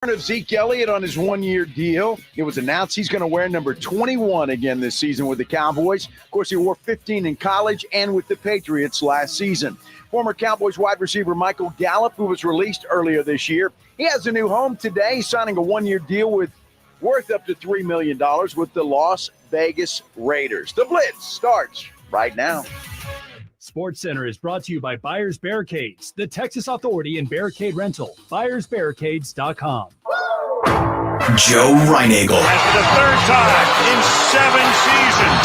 Of Zeke Elliott on his one-year deal. It was announced he's going to wear number 21 again this season with the Cowboys. Of course, he wore 15 in college and with the Patriots last season. Former Cowboys wide receiver Michael Gallup, who was released earlier this year, he has a new home today, signing a one-year deal worth up to $3 million with the Las Vegas Raiders. The Blitz starts right now. SportsCenter is brought to you by Buyers Barricades, the Texas authority in barricade rental. BuyersBarricades.com. Joe Reinagel. And for the third time in 7 seasons,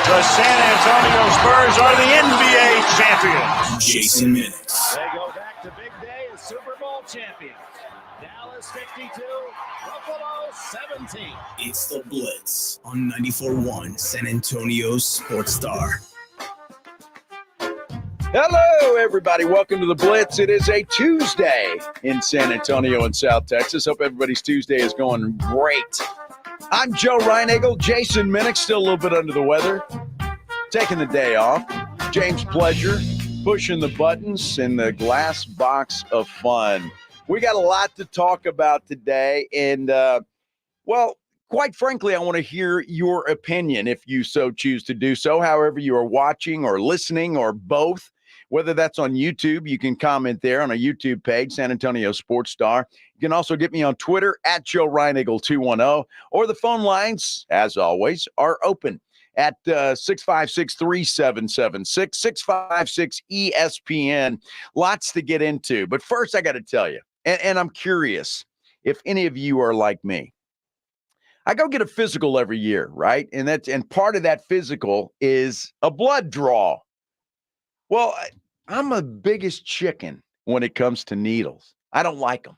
the San Antonio Spurs are the NBA champions. Jason Minix. They go back to big day as Super Bowl champions. Dallas 52, Buffalo 17. It's the Blitz on 94.1 San Antonio Sports Star. Hello, everybody. Welcome to the Blitz. It is a Tuesday in San Antonio and South Texas. Hope everybody's Tuesday is going great. I'm Joe Reinagel. Jason Minix, still a little bit under the weather. Taking the day off. James Pleasure, pushing the buttons in the glass box of fun. We got a lot to talk about today. And, quite frankly, I want to hear your opinion if you so choose to do so. However you are watching or listening or both. Whether that's on YouTube, you can comment there on a YouTube page, San Antonio Sports Star. You can also get me on Twitter at Joe Reinagel 210, or the phone lines, as always, are open at 656-3776, 656-ESPN. Lots to get into. But first, I got to tell you, and I'm curious if any of you are like me. I go get a physical every year, right? And part of that physical is a blood draw. Well, I'm the biggest chicken when it comes to needles. I don't like them.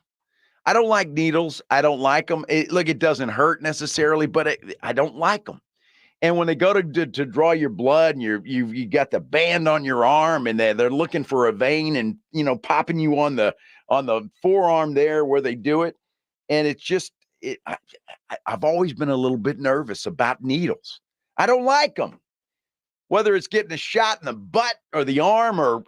I don't like needles. I don't like them. It doesn't hurt necessarily, but I don't like them. And when they go to draw your blood and you got the band on your arm and they're looking for a vein and, popping you on the forearm there where they do it. And it's just, I've always been a little bit nervous about needles. I don't like them. Whether it's getting a shot in the butt or the arm or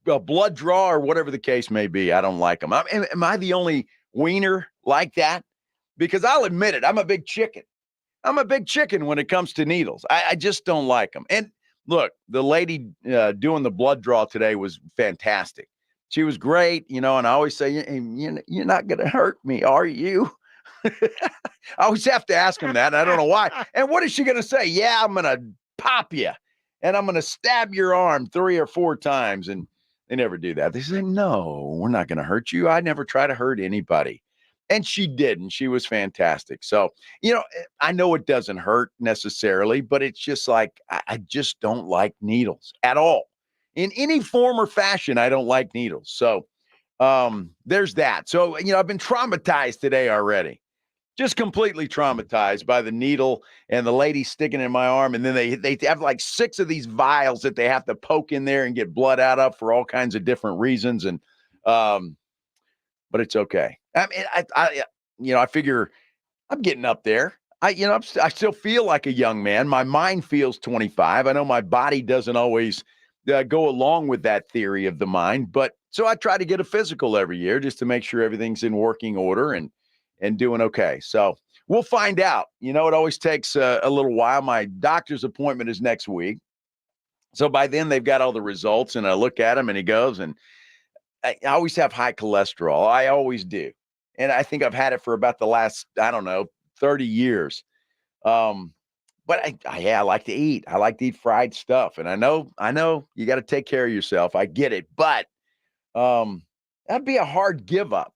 a blood draw or whatever the case may be, I don't like them. Am I the only wiener like that? Because I'll admit it, I'm a big chicken. I'm a big chicken when it comes to needles. I just don't like them. And look, the lady doing the blood draw today was fantastic. She was great, and I always say, you're not going to hurt me, are you? I always have to ask them that, and I don't know why. And what is she going to say? Yeah, I'm going to pop you. And I'm going to stab your arm 3 or 4 times. And they never do that. They say, no, we're not going to hurt you. I never try to hurt anybody. And she didn't. She was fantastic. So, I know it doesn't hurt necessarily, but it's just like, I just don't like needles at all. In any form or fashion, I don't like needles. So there's that. So, I've been traumatized today already. Just completely traumatized by the needle and the lady sticking in my arm. And then they have like 6 of these vials that they have to poke in there and get blood out of for all kinds of different reasons. And, but it's okay. I mean, I figure I'm getting up there. I still feel like a young man. My mind feels 25. I know my body doesn't always go along with that theory of the mind, but so I try to get a physical every year just to make sure everything's in working order and doing okay. So we'll find out. It always takes a little while. My doctor's appointment is next week. So by then they've got all the results and I look at him and he goes, and I always have high cholesterol. I always do. And I think I've had it for about the last, 30 years. But I like to eat. I like to eat fried stuff. And I know you got to take care of yourself. I get it. But that'd be a hard give up.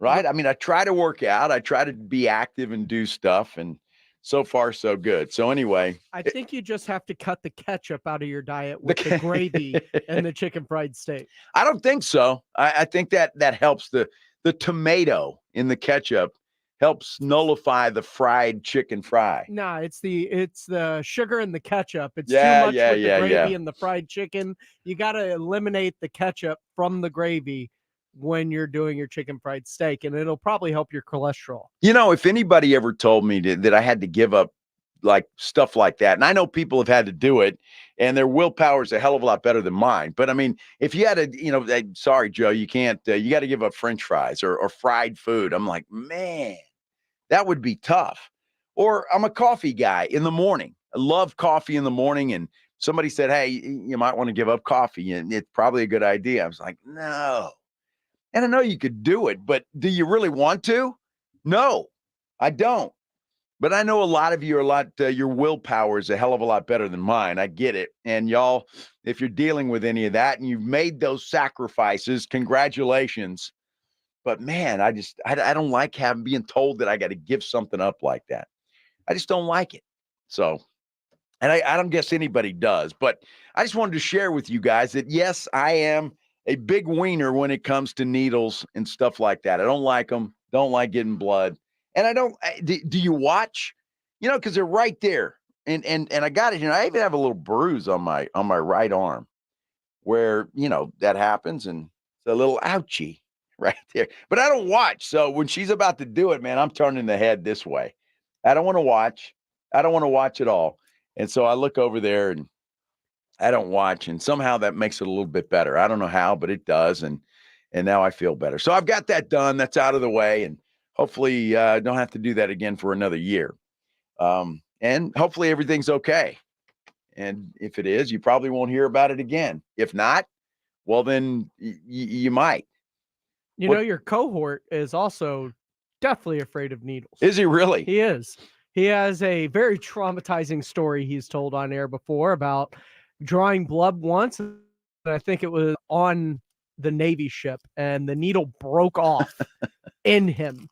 Right. I mean, I try to work out. I try to be active and do stuff. And so far, so good. So anyway, I think you just have to cut the ketchup out of your diet with the gravy and the chicken fried steak. I don't think so. I think that helps. The tomato in the ketchup helps nullify the fried chicken fry. No, it's the sugar in the ketchup. It's too much with the gravy and the fried chicken. You got to eliminate the ketchup from the gravy when you're doing your chicken fried steak, and it'll probably help your cholesterol. If anybody ever told me that I had to give up like stuff like that. And I know people have had to do it, and their willpower is a hell of a lot better than mine. But I mean, if you had to, sorry, Joe, you can't, you got to give up French fries or fried food. I'm like, man, that would be tough. Or I'm a coffee guy in the morning. I love coffee in the morning. And somebody said, hey, you might want to give up coffee, and it's probably a good idea. I was like, no. And I know you could do it, but do you really want to? No, I don't. But I know a lot of you are your willpower is a hell of a lot better than mine. I get it. And y'all, if you're dealing with any of that and you've made those sacrifices, congratulations. But man, I don't like being told that I got to give something up like that. I just don't like it. So, and I don't guess anybody does, but I just wanted to share with you guys that yes, I am a big wiener when it comes to needles and stuff like that. I don't like them. Don't like getting blood. And I don't, do you watch? Because they're right there. And I got it. I even have a little bruise on my right arm where, that happens. And it's a little ouchie right there. But I don't watch. So when she's about to do it, man, I'm turning the head this way. I don't want to watch. I don't want to watch at all. And so I look over there and I don't watch. And somehow that makes it a little bit better. I don't know how, but it does. And now I feel better. So I've got that done. That's out of the way. And hopefully don't have to do that again for another year. And hopefully everything's okay. And if it is, you probably won't hear about it again. If not, well, then you might. Your cohort is also definitely afraid of needles. Is he really? He is. He has a very traumatizing story he's told on air before about drawing blood once. And I think it was on the Navy ship, and the needle broke off in him.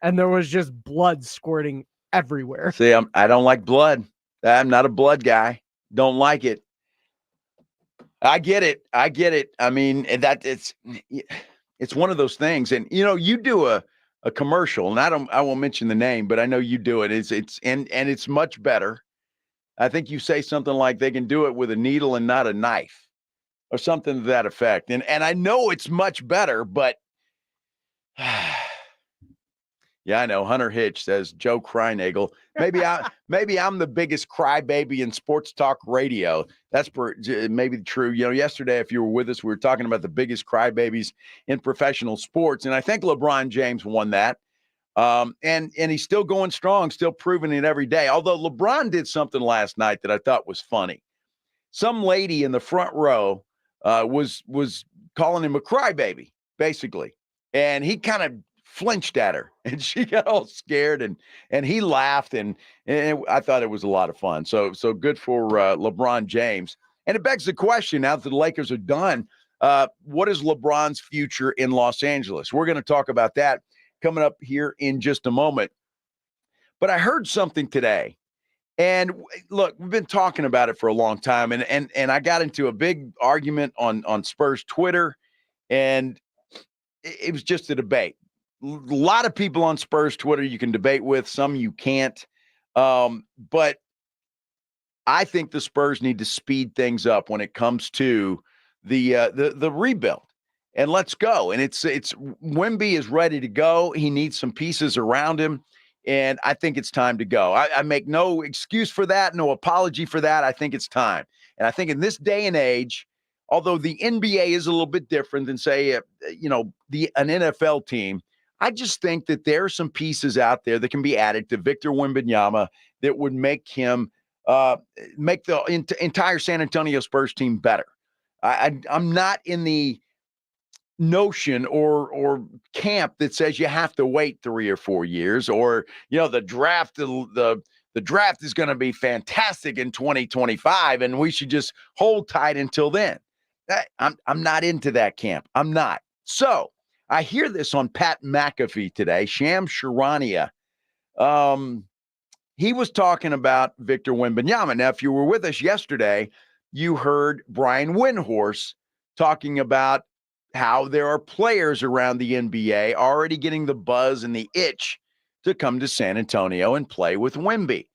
And there was just blood squirting everywhere. See, I don't like blood. I'm not a blood guy. Don't like it. I get it. I mean, it's one of those things. And you do a commercial, and I won't mention the name, but I know you do it. It's much better. I think you say something like they can do it with a needle and not a knife, or something to that effect. And I know it's much better, but yeah, I know. Hunter Hitch says Joe Kreinagel. Maybe I'm the biggest crybaby in sports talk radio. That's maybe true. Yesterday, if you were with us, we were talking about the biggest crybabies in professional sports, and I think LeBron James won that. And he's still going strong, still proving it every day. Although LeBron did something last night that I thought was funny. Some lady in the front row was calling him a crybaby, basically, and he kind of flinched at her, and she got all scared, and he laughed, and I thought it was a lot of fun. So good for LeBron James. And it begs the question, now that the Lakers are done, what is LeBron's future in Los Angeles? We're going to talk about that coming up here in just a moment. But I heard something today, and look, we've been talking about it for a long time, and I got into a big argument on Spurs Twitter, and it was just a debate. A lot of people on Spurs Twitter you can debate with, some you can't. But I think the Spurs need to speed things up when it comes to the rebuild. And let's go. And it's Wemby is ready to go. He needs some pieces around him, and I think it's time to go. I make no excuse for that, no apology for that. I think it's time. And I think in this day and age, although the NBA is a little bit different than, say, an NFL team, I just think that there are some pieces out there that can be added to Victor Wembanyama that would make him make the entire San Antonio Spurs team better. I'm not in the notion or camp that says you have to wait 3 or 4 years, or the draft the draft is going to be fantastic in 2025 and we should just hold tight until then. I'm not into that camp. I'm not. So I hear this on Pat McAfee today, Shams Charania. He was talking about Victor Wembanyama. Now, if you were with us yesterday, you heard Brian Windhorst talking about how there are players around the NBA already getting the buzz and the itch to come to San Antonio and play with Wemby.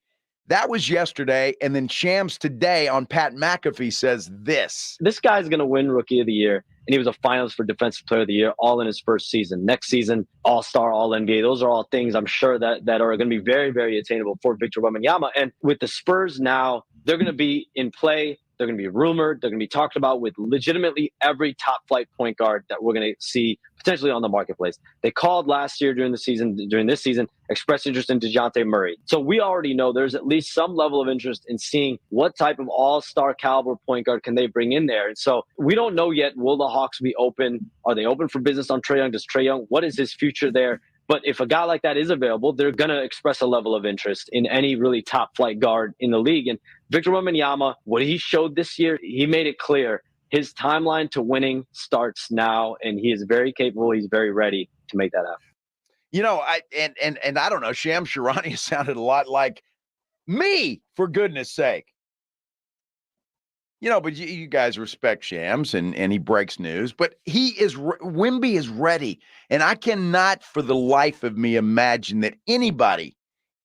That was yesterday. And then Shams today on Pat McAfee says this. This guy's going to win Rookie of the Year, and and he was a finalist for Defensive Player of the Year, all in his first season. Next season, All-Star, All-NBA. Those are all things I'm sure that are going to be very, very attainable for Victor Wembanyama. And with the Spurs now, they're going to be in play. They're going to be rumored. They're going to be talked about with legitimately every top-flight point guard that we're going to see potentially on the marketplace. They called last year during this season, expressed interest in DeJounte Murray. So we already know there's at least some level of interest in seeing what type of all-star caliber point guard can they bring in there. And so we don't know yet, will the Hawks be open? Are they open for business on Trae Young? Does Trae Young, what is his future there? But if a guy like that is available, they're going to express a level of interest in any really top flight guard in the league. And Victor Wembanyama, what he showed this year, he made it clear his timeline to winning starts now, and he is very capable. He's very ready to make that happen. You know, I don't know, Shams Charania sounded a lot like me, for goodness sake. You know, but you guys respect Shams, and he breaks news, but Wemby is ready. And I cannot for the life of me imagine that anybody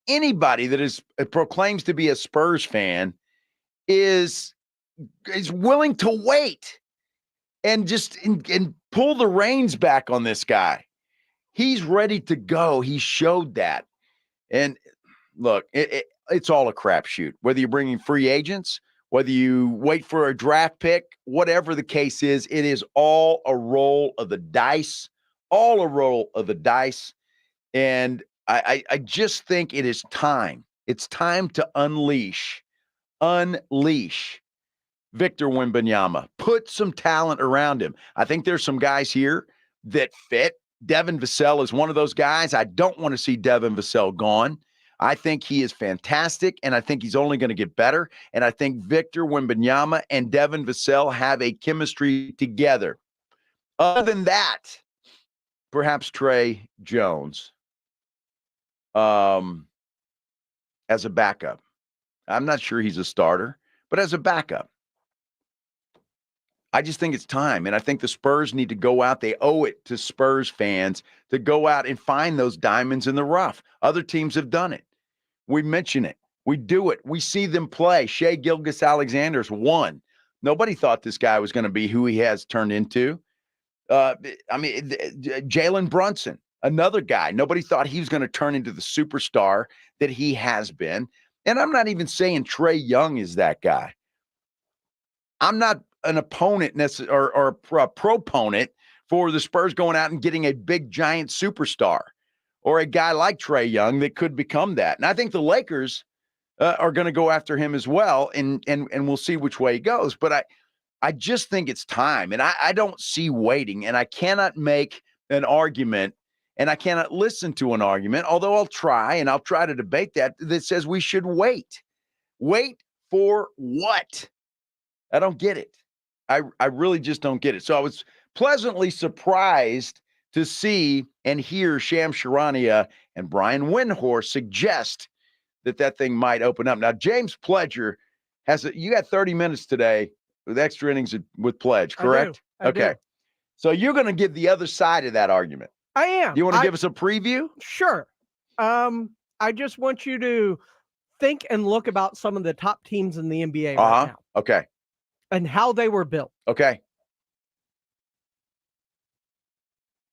that proclaims to be a Spurs fan is willing to wait and just and pull the reins back on this guy. He's ready to go. He showed that. And look, it's all a crapshoot. Whether you're bringing free agents, whether you wait for a draft pick, whatever the case is, it is all a roll of the dice, And I just think it is time. It's time to unleash Victor Wembanyama. Put some talent around him. I think there's some guys here that fit. Devin Vassell is one of those guys. I don't want to see Devin Vassell gone. I think he is fantastic, and I think he's only going to get better. And I think Victor Wembanyama and Devin Vassell have a chemistry together. Other than that, perhaps Trae Jones as a backup. I'm not sure he's a starter, but as a backup. I just think it's time, and I think the Spurs need to go out. They owe it to Spurs fans to go out and find those diamonds in the rough. Other teams have done it. We mention it. We do it. We see them play. Shai Gilgeous-Alexander's won. Nobody thought this guy was going to be who he has turned into. Jalen Brunson, another guy. Nobody thought he was going to turn into the superstar that he has been. And I'm not even saying Trae Young is that guy. I'm not an opponent or a proponent for the Spurs going out and getting a big, giant superstar or a guy like Trae Young that could become that. And I think the Lakers are going to go after him as well, and we'll see which way he goes. But I just think it's time, and I don't see waiting, and I cannot make an argument, and I cannot listen to an argument, although I'll try to debate that says we should wait. Wait for what? I don't get it. I really just don't get it. So I was pleasantly surprised to see and hear Shams Charania and Brian Windhorst suggest that thing might open up. Now, James Pledger you got 30 minutes today with extra innings with Pledge, correct? I do. So you're going to give the other side of that argument. I am. Do you want to give us a preview? Sure. I just want you to think and look about some of the top teams in the NBA right now. Okay. And how they were built. Okay.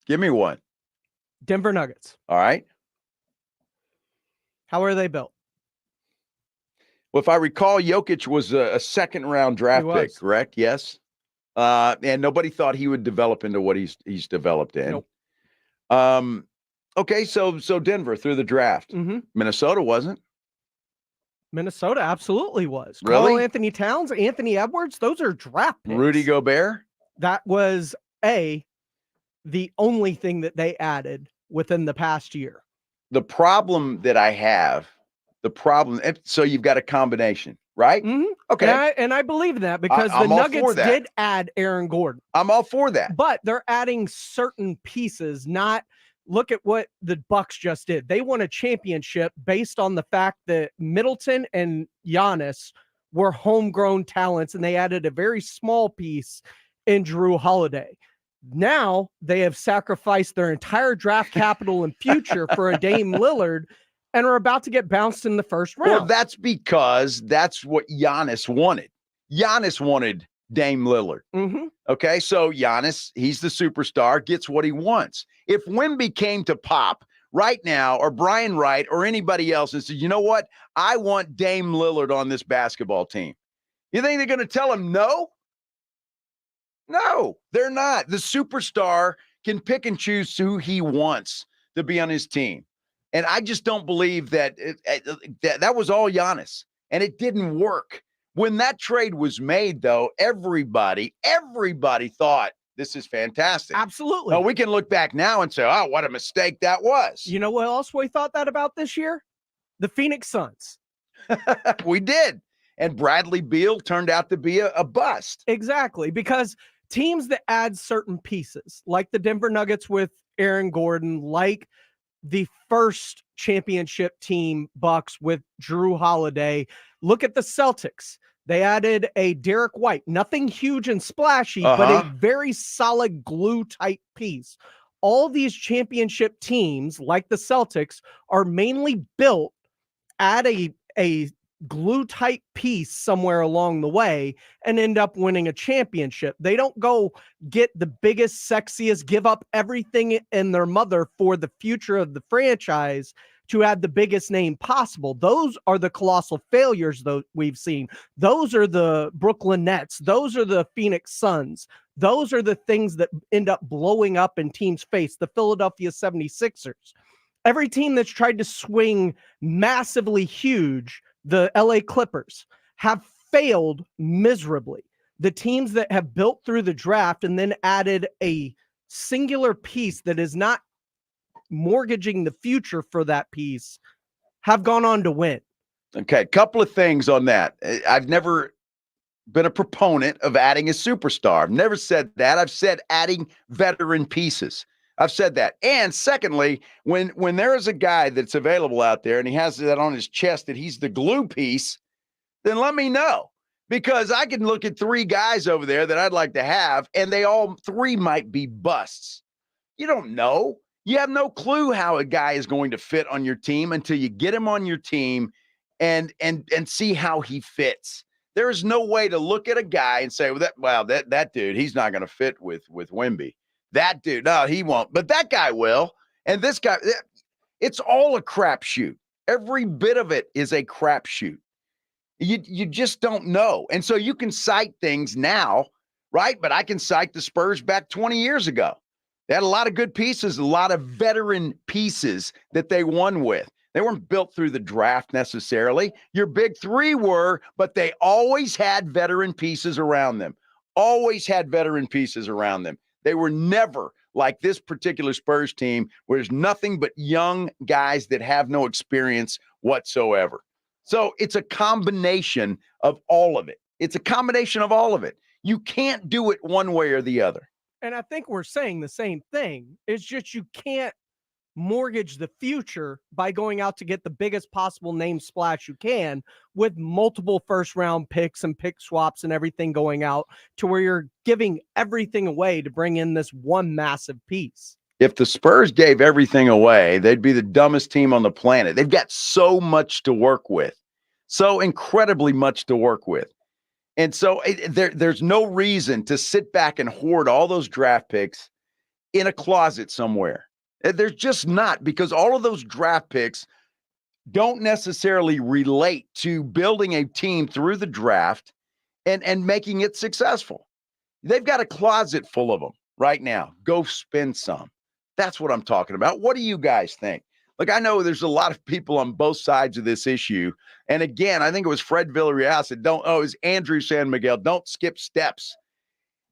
Give me one. Denver Nuggets. All right. How are they built? Well, if I recall, Jokic was a second-round draft pick, correct? Yes. And nobody thought he would develop into what he's developed in. Nope. Okay, so Denver through the draft. Mm-hmm. Minnesota wasn't. Minnesota absolutely was. Really? Karl Anthony Towns, Anthony Edwards, those are draft picks. Rudy Gobert? That was the only thing that they added within the past year. The problem that I have, so you've got a combination, right? Mm-hmm. Okay. And I believe in that because the Nuggets did add Aaron Gordon. I'm all for that. But they're adding certain pieces, not look at what the Bucks just did. They won a championship based on the fact that Middleton and Giannis were homegrown talents, and they added a very small piece in Drew Holiday. Now they have sacrificed their entire draft capital and future for a Dame Lillard and are about to get bounced in the first round. Well, that's because that's what Giannis wanted. Giannis wanted Dame Lillard. Mm-hmm. Okay, so Giannis, he's the superstar, gets what he wants. If Wemby came to Pop right now, or Brian Wright, or anybody else, and said, you know what, I want Dame Lillard on this basketball team, you think they're going to tell him no? No, they're not. The superstar can pick and choose who he wants to be on his team. And I just don't believe that that was all Giannis, and it didn't work. When that trade was made, though, everybody thought this is fantastic. Absolutely. Now, we can look back now and say, oh, what a mistake that was. You know what else we thought that about this year? The Phoenix Suns. We did. And Bradley Beal turned out to be a bust. Exactly, because teams that add certain pieces, like the Denver Nuggets with Aaron Gordon, like the first championship team Bucks with Drew Holiday. Look at the Celtics. They added a Derek White, nothing huge and splashy, but a very solid glue type piece. All these championship teams, like the Celtics, are mainly built at a glue type piece somewhere along the way and end up winning a championship. They don't go get the biggest, sexiest, give up everything in their mother for the future of the franchise to add the biggest name possible. Those are the colossal failures though we've seen. Those are the Brooklyn Nets. Those are the Phoenix Suns. Those are the things that end up blowing up in teams' face. The Philadelphia 76ers. Every team that's tried to swing massively huge, the LA Clippers, have failed miserably. The teams that have built through the draft and then added a singular piece that is not mortgaging the future for that piece have gone on to win. Okay, a couple of things on that. I've never been a proponent of adding a superstar. I've never said that. I've said adding veteran pieces. I've said that. And secondly, when there is a guy that's available out there and he has that on his chest that he's the glue piece, then let me know. Because I can look at three guys over there that I'd like to have, and they all three might be busts. You don't know. You have no clue how a guy is going to fit on your team until you get him on your team and see how he fits. There is no way to look at a guy and say, well, that dude, he's not going to fit with Wemby. That dude, no, he won't. But that guy will. And this guy, it's all a crapshoot. Every bit of it is a crapshoot. You just don't know. And so you can cite things now, right? But I can cite the Spurs back 20 years ago. They had a lot of good pieces, a lot of veteran pieces that they won with. They weren't built through the draft necessarily. Your big three were, but they always had veteran pieces around them. Always had veteran pieces around them. They were never like this particular Spurs team where there's nothing but young guys that have no experience whatsoever. So it's a combination of all of it. It's a combination of all of it. You can't do it one way or the other. And I think we're saying the same thing. It's just you can't mortgage the future by going out to get the biggest possible name splash you can with multiple first round picks and pick swaps and everything going out to where you're giving everything away to bring in this one massive piece. If the Spurs gave everything away, they'd be the dumbest team on the planet. They've got so much to work with, so incredibly much to work with. And so there's no reason to sit back and hoard all those draft picks in a closet somewhere. There's just not, because all of those draft picks don't necessarily relate to building a team through the draft and making it successful. They've got a closet full of them right now. Go spend some. That's what I'm talking about. What do you guys think? Look, I know there's a lot of people on both sides of this issue. And again, I think it was Fred Villarreal said, it was Andrew San Miguel, don't skip steps.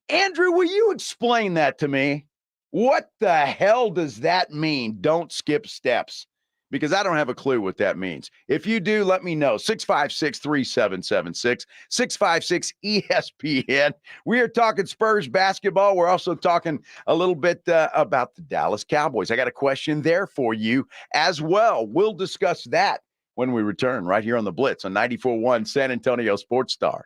Andrew, will you explain that to me? What the hell does that mean? Don't skip steps. Because I don't have a clue what that means. If you do, let me know. 656-3776, 656-ESPN. We are talking Spurs basketball. We're also talking a little bit about the Dallas Cowboys. I got a question there for you as well. We'll discuss that when we return right here on the Blitz on 94.1 San Antonio Sports Star.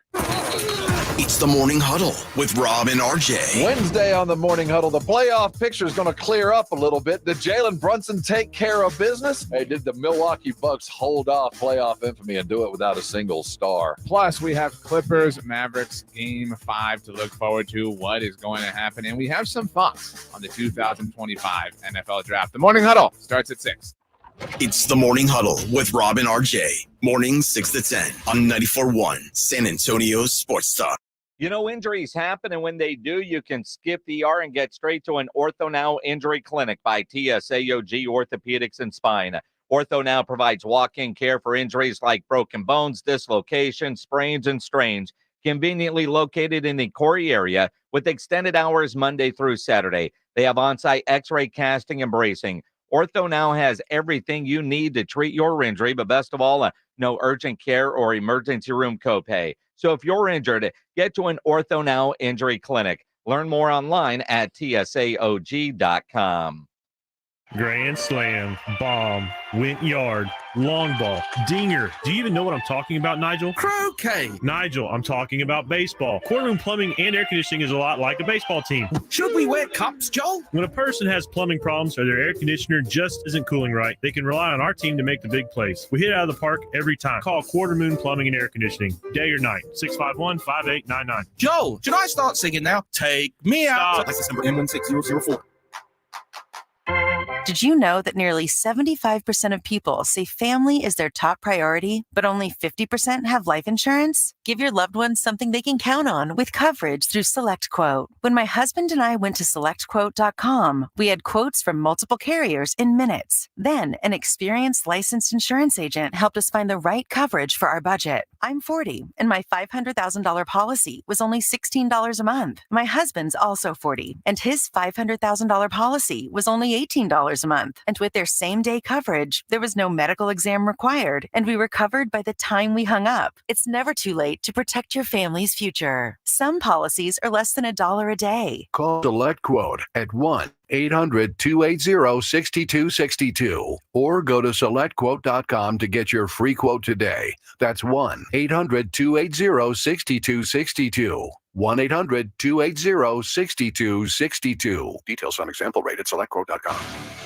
It's the Morning Huddle with Rob and RJ. Wednesday on the Morning Huddle, the playoff picture is going to clear up a little bit. Did Jalen Brunson take care of business? Hey, did the Milwaukee Bucks hold off playoff infamy and do it without a single star? Plus, we have Clippers Mavericks Game 5 to look forward to. What is going to happen? And we have some thoughts on the 2025 NFL Draft. The Morning Huddle starts at 6. It's the Morning Huddle with Rob and RJ. Mornings 6 to 10 on 94.1 San Antonio Sports Talk. You know, injuries happen, and when they do, you can skip the ER and get straight to an Ortho Now Injury Clinic by TSAOG Orthopedics and Spine. Ortho Now provides walk-in care for injuries like broken bones, dislocations, sprains, and strains, conveniently located in the Corey area with extended hours Monday through Saturday. They have on-site x-ray casting and bracing. Ortho Now has everything you need to treat your injury, but best of all, no urgent care or emergency room copay. So if you're injured, get to an Ortho Now Injury Clinic. Learn more online at tsaog.com. Grand slam, bomb, went yard, long ball, dinger. Do you even know what I'm talking about, Nigel? Croquet. Nigel, I'm talking about baseball. Courtroom plumbing and air conditioning is a lot like a baseball team. Should we wear cups, Joel? When a person has plumbing problems or their air conditioner just isn't cooling right, they can rely on our team to make the big plays. We hit out of the park every time. Call Quarter Moon Plumbing and Air Conditioning, day or night, 651-5899. Joel, should I start singing now? Take me out. License number M16004. Did you know that nearly 75% of people say family is their top priority, but only 50% have life insurance? Give your loved ones something they can count on with coverage through SelectQuote. When my husband and I went to SelectQuote.com, we had quotes from multiple carriers in minutes. Then, an experienced licensed insurance agent helped us find the right coverage for our budget. I'm 40, and my $500,000 policy was only $16 a month. My husband's also 40, and his $500,000 policy was only $18 a month. And with their same-day coverage, there was no medical exam required, and we were covered by the time we hung up. It's never too late to protect your family's future. Some policies are less than $1 a day. Call SelectQuote at 1-800-280-6262 or go to SelectQuote.com to get your free quote today. That's 1-800-280-6262. 1-800-280-6262. Details on example rate at SelectQuote.com.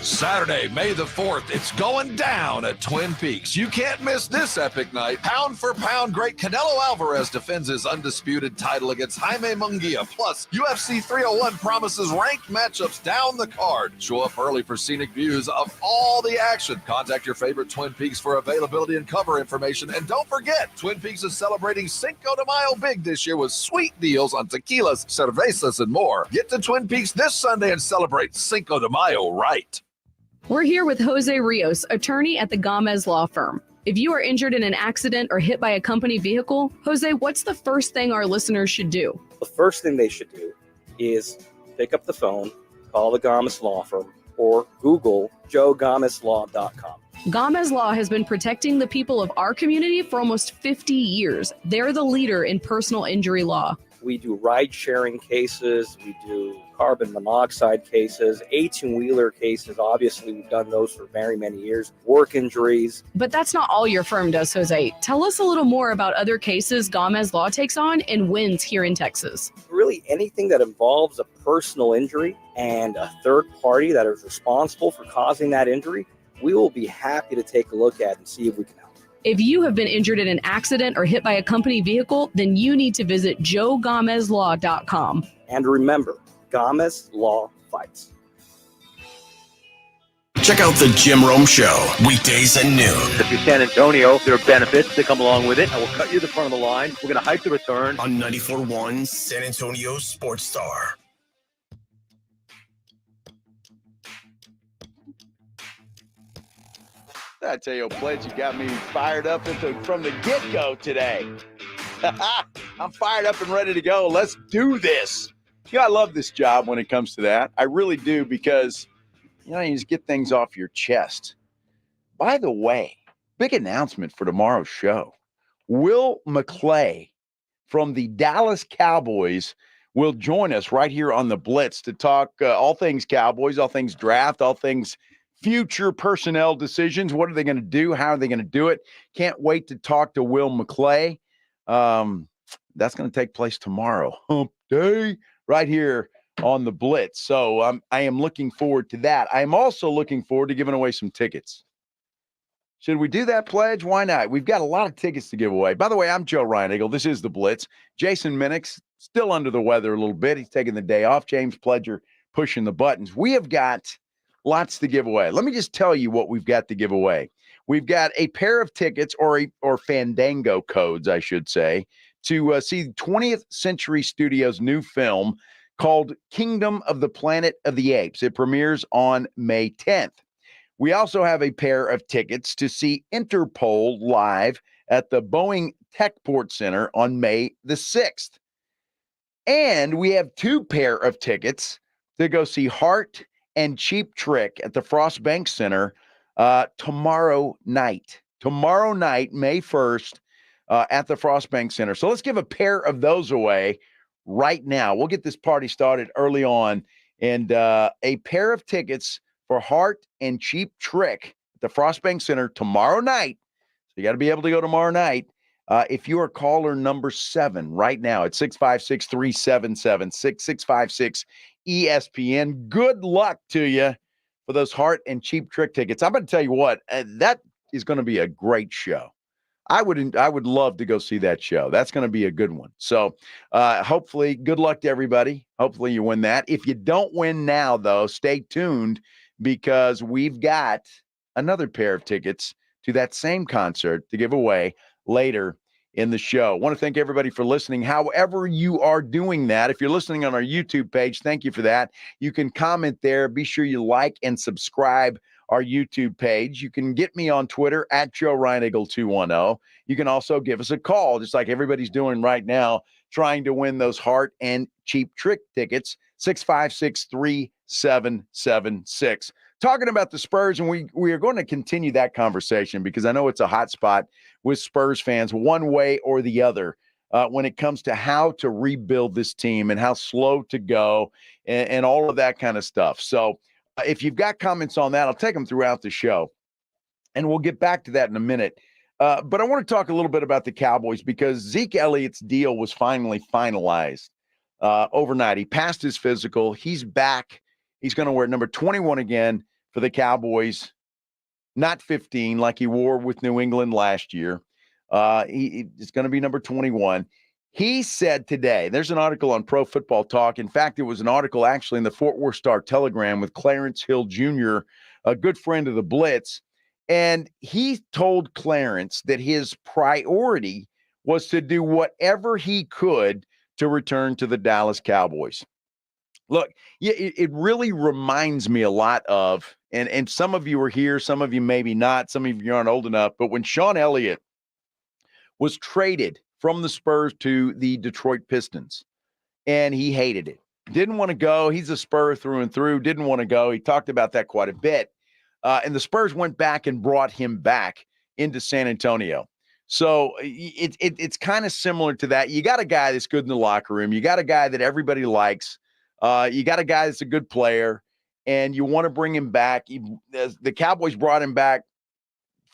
Saturday, May the 4th, it's going down at Twin Peaks. You can't miss this epic night. Pound for pound, great Canelo Alvarez defends his undisputed title against Jaime Munguia. Plus, UFC 301 promises ranked matchups down the card. Show up early for scenic views of all the action. Contact your favorite Twin Peaks for availability and cover information. And don't forget, Twin Peaks is celebrating Cinco de Mayo big this year with sweet deals on tequilas, cervezas, and more. Get to Twin Peaks this Sunday and celebrate Cinco de Mayo right. We're here with Jose Rios, attorney at the Gomez Law Firm. If you are injured in an accident or hit by a company vehicle, Jose, what's the first thing our listeners should do? The first thing they should do is pick up the phone, call the Gomez Law Firm, or Google joegomezlaw.com. Gomez Law has been protecting the people of our community for almost 50 years. They're the leader in personal injury law. We do ride-sharing cases. We do carbon monoxide cases, 18-wheeler cases. Obviously, we've done those for very many years. Work injuries. But that's not all your firm does, Jose. Tell us a little more about other cases Gomez Law takes on and wins here in Texas. Really, anything that involves a personal injury and a third party that is responsible for causing that injury, we will be happy to take a look at and see if we can help. If you have been injured in an accident or hit by a company vehicle, then you need to visit joegomezlaw.com. And remember, Gomez Law fights. Check out the Jim Rome Show, weekdays at noon. If you're San Antonio, there are benefits that come along with it. I will cut you the front of the line. We're going to hype the return. On 94.1 San Antonio Sports Star. I tell you, Blitz, you got me fired up from the get-go today. I'm fired up and ready to go. Let's do this. You know, I love this job when it comes to that. I really do because, you know, you just get things off your chest. By the way, big announcement for tomorrow's show. Will McClay from the Dallas Cowboys will join us right here on the Blitz to talk all things Cowboys, all things draft, all things future personnel decisions. What are they going to do? How are they going to do it? Can't wait to talk to Will McClay. That's going to take place tomorrow, Hump Day, right here on the Blitz. So I am looking forward to that. I am also looking forward to giving away some tickets. Should we do that pledge? Why not? We've got a lot of tickets to give away. By the way, I'm Joe Reinagle. This is the Blitz. Jason Minnick's still under the weather a little bit. He's taking the day off. James Pledger pushing the buttons. We have got lots to give away. Let me just tell you what we've got to give away. We've got a pair of tickets or Fandango codes, I should say, to see 20th Century Studios' new film called Kingdom of the Planet of the Apes. It premieres on May 10th. We also have a pair of tickets to see Interpol live at the Boeing Techport Center on May the 6th. And we have 2 pair of tickets to go see Heart and Cheap Trick at the Frost Bank Center tomorrow night. Tomorrow night, May 1st, at the Frost Bank Center. So let's give a pair of those away right now. We'll get this party started early on. And a pair of tickets for Heart and Cheap Trick at the Frost Bank Center tomorrow night. So you got to be able to go tomorrow night. If you are caller number 7 right now at 656-377-6656 ESPN, good luck to you for those Heart and Cheap Trick tickets. I'm going to tell you what, that is going to be a great show. I would love to go see that show. That's going to be a good one. So hopefully, good luck to everybody. Hopefully you win that. If you don't win now, though, stay tuned because we've got another pair of tickets to that same concert to give away later in the show. I want to thank everybody for listening. However you are doing that, if you're listening on our YouTube page, thank you for that. You can comment there. Be sure you like and subscribe our YouTube page. You can get me on Twitter at Joe Reinagle 210. You can also give us a call, just like everybody's doing right now, trying to win those Heart and Cheap Trick tickets, 656-3776. Talking about the Spurs, and we are going to continue that conversation because I know it's a hot spot with Spurs fans one way or the other when it comes to how to rebuild this team and how slow to go and all of that kind of stuff. So if you've got comments on that, I'll take them throughout the show, and we'll get back to that in a minute. But I want to talk a little bit about the Cowboys because Zeke Elliott's deal was finally finalized overnight. He passed his physical. He's back. He's going to wear number 21 again for the Cowboys, not 15 like he wore with New England last year. It's going to be number 21. He said today, there's an article on Pro Football Talk. In fact, it was an article actually in the Fort Worth Star-Telegram with Clarence Hill Jr., a good friend of the Blitz. And he told Clarence that his priority was to do whatever he could to return to the Dallas Cowboys. Look, it really reminds me a lot of, and some of you are here, some of you maybe not, some of you aren't old enough, but when Sean Elliott was traded from the Spurs to the Detroit Pistons, and he hated it. Didn't want to go. He's a Spur through and through. Didn't want to go. He talked about that quite a bit. And the Spurs went back and brought him back into San Antonio. So it's kind of similar to that. You got a guy that's good in the locker room. You got a guy that everybody likes. You got a guy that's a good player, and you want to bring him back. The Cowboys brought him back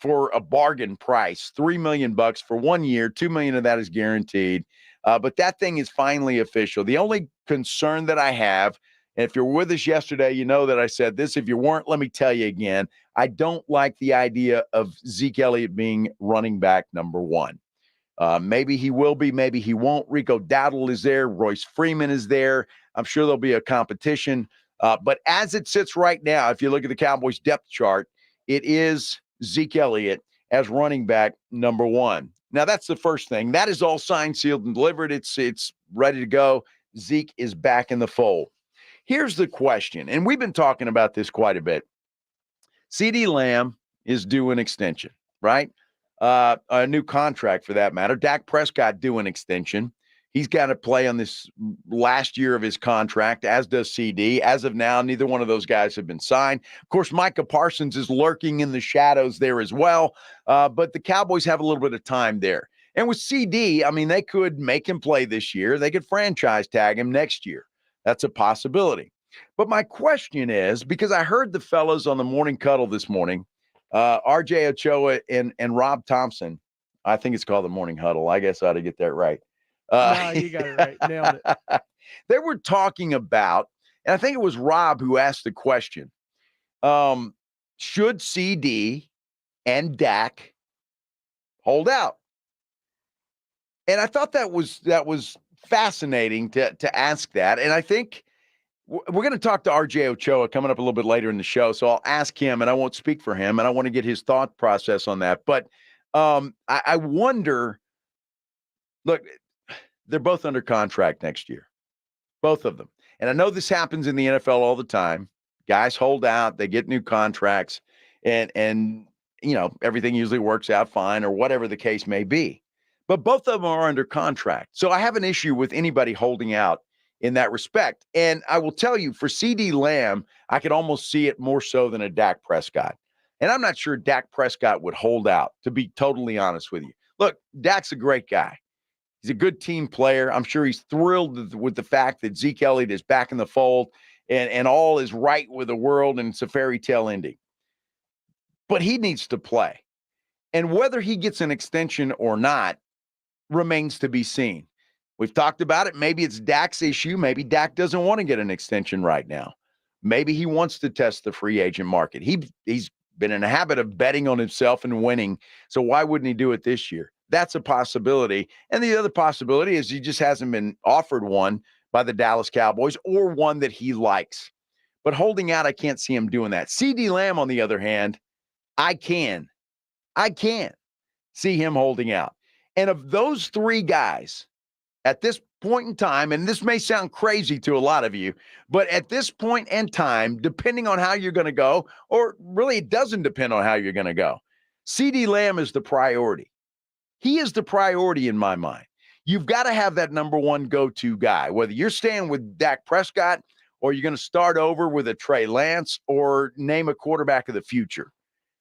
for a bargain price, $3 million for 1 year. $2 million of that is guaranteed. But that thing is finally official. The only concern that I have, and if you're with us yesterday, you know that I said this. If you weren't, let me tell you again. I don't like the idea of Zeke Elliott being running back number 1. Maybe he will be, maybe he won't. Rico Dowdle is there. Royce Freeman is there. I'm sure there'll be a competition. But as it sits right now, if you look at the Cowboys depth chart, it is Zeke Elliott as running back number 1. Now, that's the first thing. That is all signed, sealed, and delivered. It's ready to go. Zeke is back in the fold. Here's the question, and we've been talking about this quite a bit. CeeDee Lamb is due an extension, right? A new contract for that matter. Dak Prescott due an extension. He's got to play on this last year of his contract, as does CD. As of now, neither one of those guys have been signed. Of course, Micah Parsons is lurking in the shadows there as well, but the Cowboys have a little bit of time there. And with CD, I mean, they could make him play this year. They could franchise tag him next year. That's a possibility. But my question is, because I heard the fellas on the Morning Cuddle this morning, RJ Ochoa and Rob Thompson, I think it's called the Morning Huddle. I guess I ought to get that right. No, you got it right. Nailed it. They were talking about, and I think it was Rob who asked the question, should CD and Dak hold out? And I thought that was fascinating to ask that. And I think we're going to talk to RJ Ochoa coming up a little bit later in the show. So I'll ask him, and I won't speak for him, and I want to get his thought process on that. But I wonder, look, they're both under contract next year, both of them. And I know this happens in the NFL all the time. Guys hold out, they get new contracts, and you know, everything usually works out fine or whatever the case may be. But both of them are under contract. So I have an issue with anybody holding out in that respect. And I will tell you, for CD Lamb, I could almost see it more so than a Dak Prescott. And I'm not sure Dak Prescott would hold out, to be totally honest with you. Look, Dak's a great guy. He's a good team player. I'm sure he's thrilled with the fact that Zeke Elliott is back in the fold and all is right with the world and it's a fairy tale ending. But he needs to play. And whether he gets an extension or not remains to be seen. We've talked about it. Maybe it's Dak's issue. Maybe Dak doesn't want to get an extension right now. Maybe he wants to test the free agent market. He's been in a habit of betting on himself and winning. So why wouldn't he do it this year? That's a possibility. And the other possibility is he just hasn't been offered one by the Dallas Cowboys or one that he likes. But holding out, I can't see him doing that. CD Lamb, on the other hand, I can see him holding out. And of those three guys, at this point in time, and this may sound crazy to a lot of you, but at this point in time, depending on how you're going to go, or really it doesn't depend on how you're going to go, CD Lamb is the priority. He is the priority in my mind. You've got to have that number one go-to guy, whether you're staying with Dak Prescott or you're going to start over with a Trey Lance or name a quarterback of the future.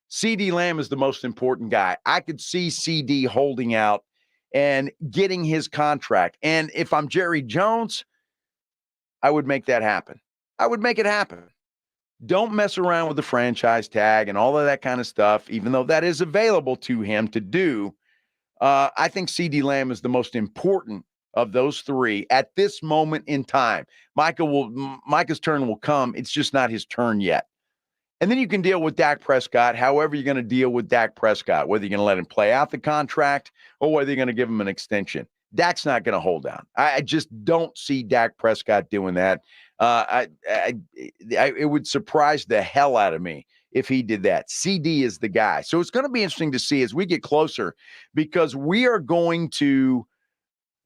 CD Lamb is the most important guy. I could see CD holding out and getting his contract. And if I'm Jerry Jones, I would make that happen. I would make it happen. Don't mess around with the franchise tag and all of that kind of stuff, even though that is available to him to do. I think CD Lamb is the most important of those three at this moment in time. Micah's turn will come. It's just not his turn yet. And then you can deal with Dak Prescott however you're going to deal with Dak Prescott, whether you're going to let him play out the contract or whether you're going to give him an extension. Dak's not going to hold down. I just don't see Dak Prescott doing that. It would surprise the hell out of me if he did that. CD is the guy. So it's going to be interesting to see as we get closer, because we are going to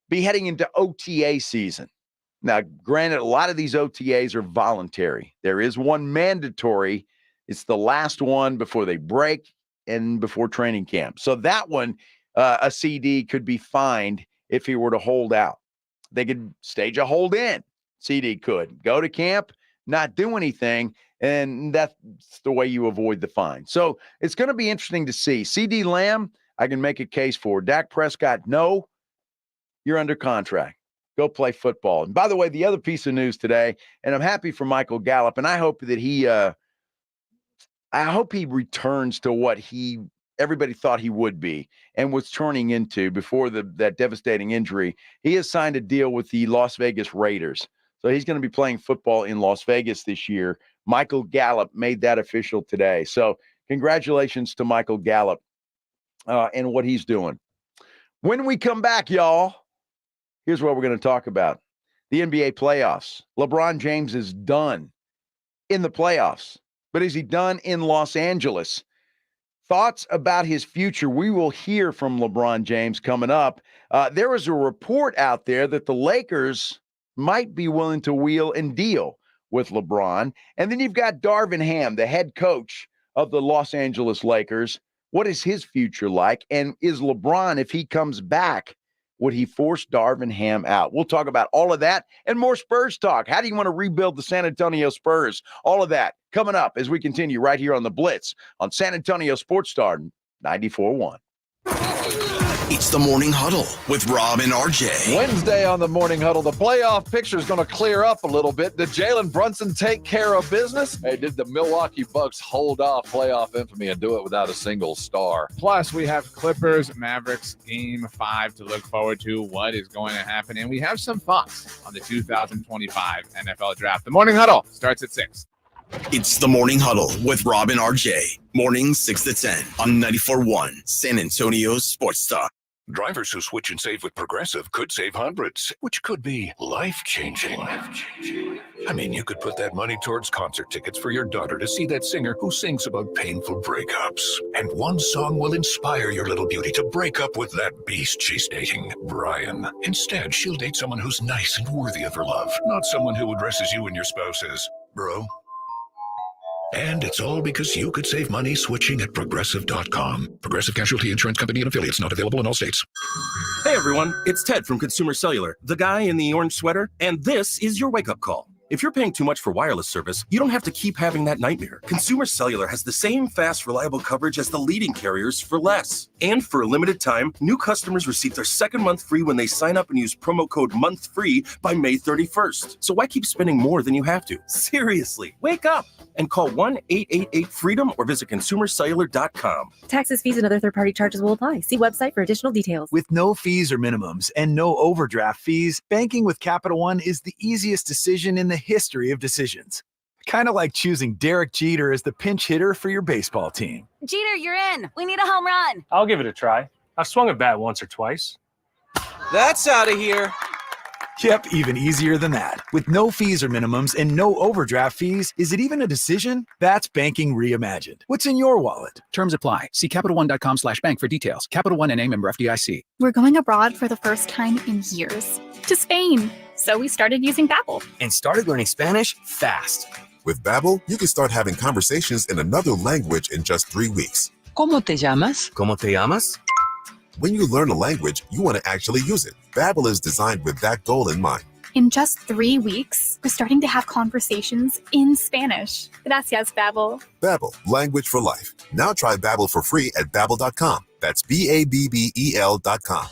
be heading into OTA season. Now, granted, a lot of these OTAs are voluntary. There is one mandatory. It's the last one before they break and before training camp. So that one, a CD could be fined if he were to hold out. They could stage a hold in. CD could go to camp, not do anything, and that's the way you avoid the fine. So it's going to be interesting to see. CD Lamb, I can make a case for. Dak Prescott, no, you're under contract. Go play football. And by the way, the other piece of news today, and I'm happy for Michael Gallup, and I hope that he returns to what everybody thought he would be and was turning into before that devastating injury. He has signed a deal with the Las Vegas Raiders. So he's going to be playing football in Las Vegas this year. Michael Gallup made that official today. So congratulations to Michael Gallup and what he's doing. When we come back, y'all, here's what we're going to talk about. The NBA playoffs. LeBron James is done in the playoffs, but is he done in Los Angeles? Thoughts about his future. We will hear from LeBron James coming up. There was a report out there that the Lakers might be willing to wheel and deal with LeBron. And then you've got Darvin Ham, the head coach of the Los Angeles Lakers. What is his future like? And is LeBron, if he comes back, would he force Darvin Ham out? We'll talk about all of that and more Spurs talk. How do you want to rebuild the San Antonio Spurs? All of that coming up as we continue right here on the Blitz on San Antonio Sports Star 94.1. It's the Morning Huddle with Rob and RJ. Wednesday on the Morning Huddle, the playoff picture is going to clear up a little bit. Did Jalen Brunson take care of business? Hey, did the Milwaukee Bucks hold off playoff infamy and do it without a single star? Plus, we have Clippers, Mavericks, Game 5 to look forward to. What is going to happen? And we have some thoughts on the 2025 NFL Draft. The Morning Huddle starts at 6. It's the Morning Huddle with Rob and RJ. Mornings 6 to 10 on 94.1 San Antonio's Sports Talk. Drivers who switch and save with Progressive could save hundreds, which could be life-changing. I mean, you could put that money towards concert tickets for your daughter to see that singer who sings about painful breakups. And one song will inspire your little beauty to break up with that beast she's dating, Brian. Instead, she'll date someone who's nice and worthy of her love, not someone who addresses you and your spouse as bro. And it's all because you could save money switching at Progressive.com. Progressive Casualty Insurance Company and affiliates, not available in all states. Hey everyone, it's Ted from Consumer Cellular, the guy in the orange sweater, and this is your wake-up call. If you're paying too much for wireless service, you don't have to keep having that nightmare. Consumer Cellular has the same fast, reliable coverage as the leading carriers for less. And for a limited time, new customers receive their second month free when they sign up and use promo code MONTHFREE by May 31st. So why keep spending more than you have to? Seriously, wake up and call 1-888-FREEDOM or visit consumercellular.com. Taxes, fees, and other third-party charges will apply. See website for additional details. With no fees or minimums and no overdraft fees, banking with Capital One is the easiest decision in the history of decisions. Kind of like choosing Derek Jeter as the pinch hitter for your baseball team. Jeter, you're in. We need a home run. I'll give it a try. I've swung a bat once or twice. That's out of here. Yep, even easier than that. With no fees or minimums and no overdraft fees, is it even a decision? That's banking reimagined. What's in your wallet? Terms apply. See CapitalOne.com/bank for details. Capital One NA, member FDIC. We're going abroad for the first time in years. To Spain. So we started using Babbel. And started learning Spanish fast. With Babbel, you can start having conversations in another language in just 3 weeks. ¿Cómo te llamas? ¿Cómo te llamas? When you learn a language, you want to actually use it. Babbel is designed with that goal in mind. In just 3 weeks, we're starting to have conversations in Spanish. Gracias, Babbel. Babbel, language for life. Now try Babbel for free at Babbel.com. That's Babbel.com.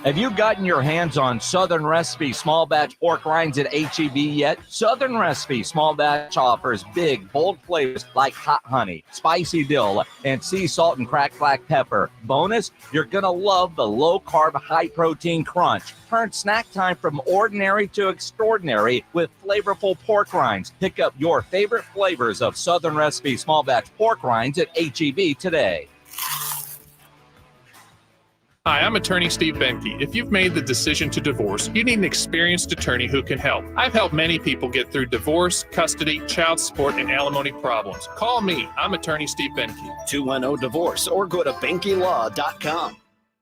Have you gotten your hands on Southern Recipe small batch pork rinds at HEB yet? Southern Recipe small batch offers big, bold flavors like hot honey, spicy dill, and sea salt and cracked black pepper. Bonus, you're going to love the low-carb, high-protein crunch. Turn snack time from ordinary to extraordinary with flavorful pork rinds. Pick up your favorite flavors of Southern Recipe small batch pork rinds at HEB today. Hi, I'm attorney Steve Benke. If you've made the decision to divorce, you need an experienced attorney who can help. I've helped many people get through divorce, custody, child support, and alimony problems. Call me. I'm attorney Steve Benke. 210-DIVORCE or go to BenkeLaw.com.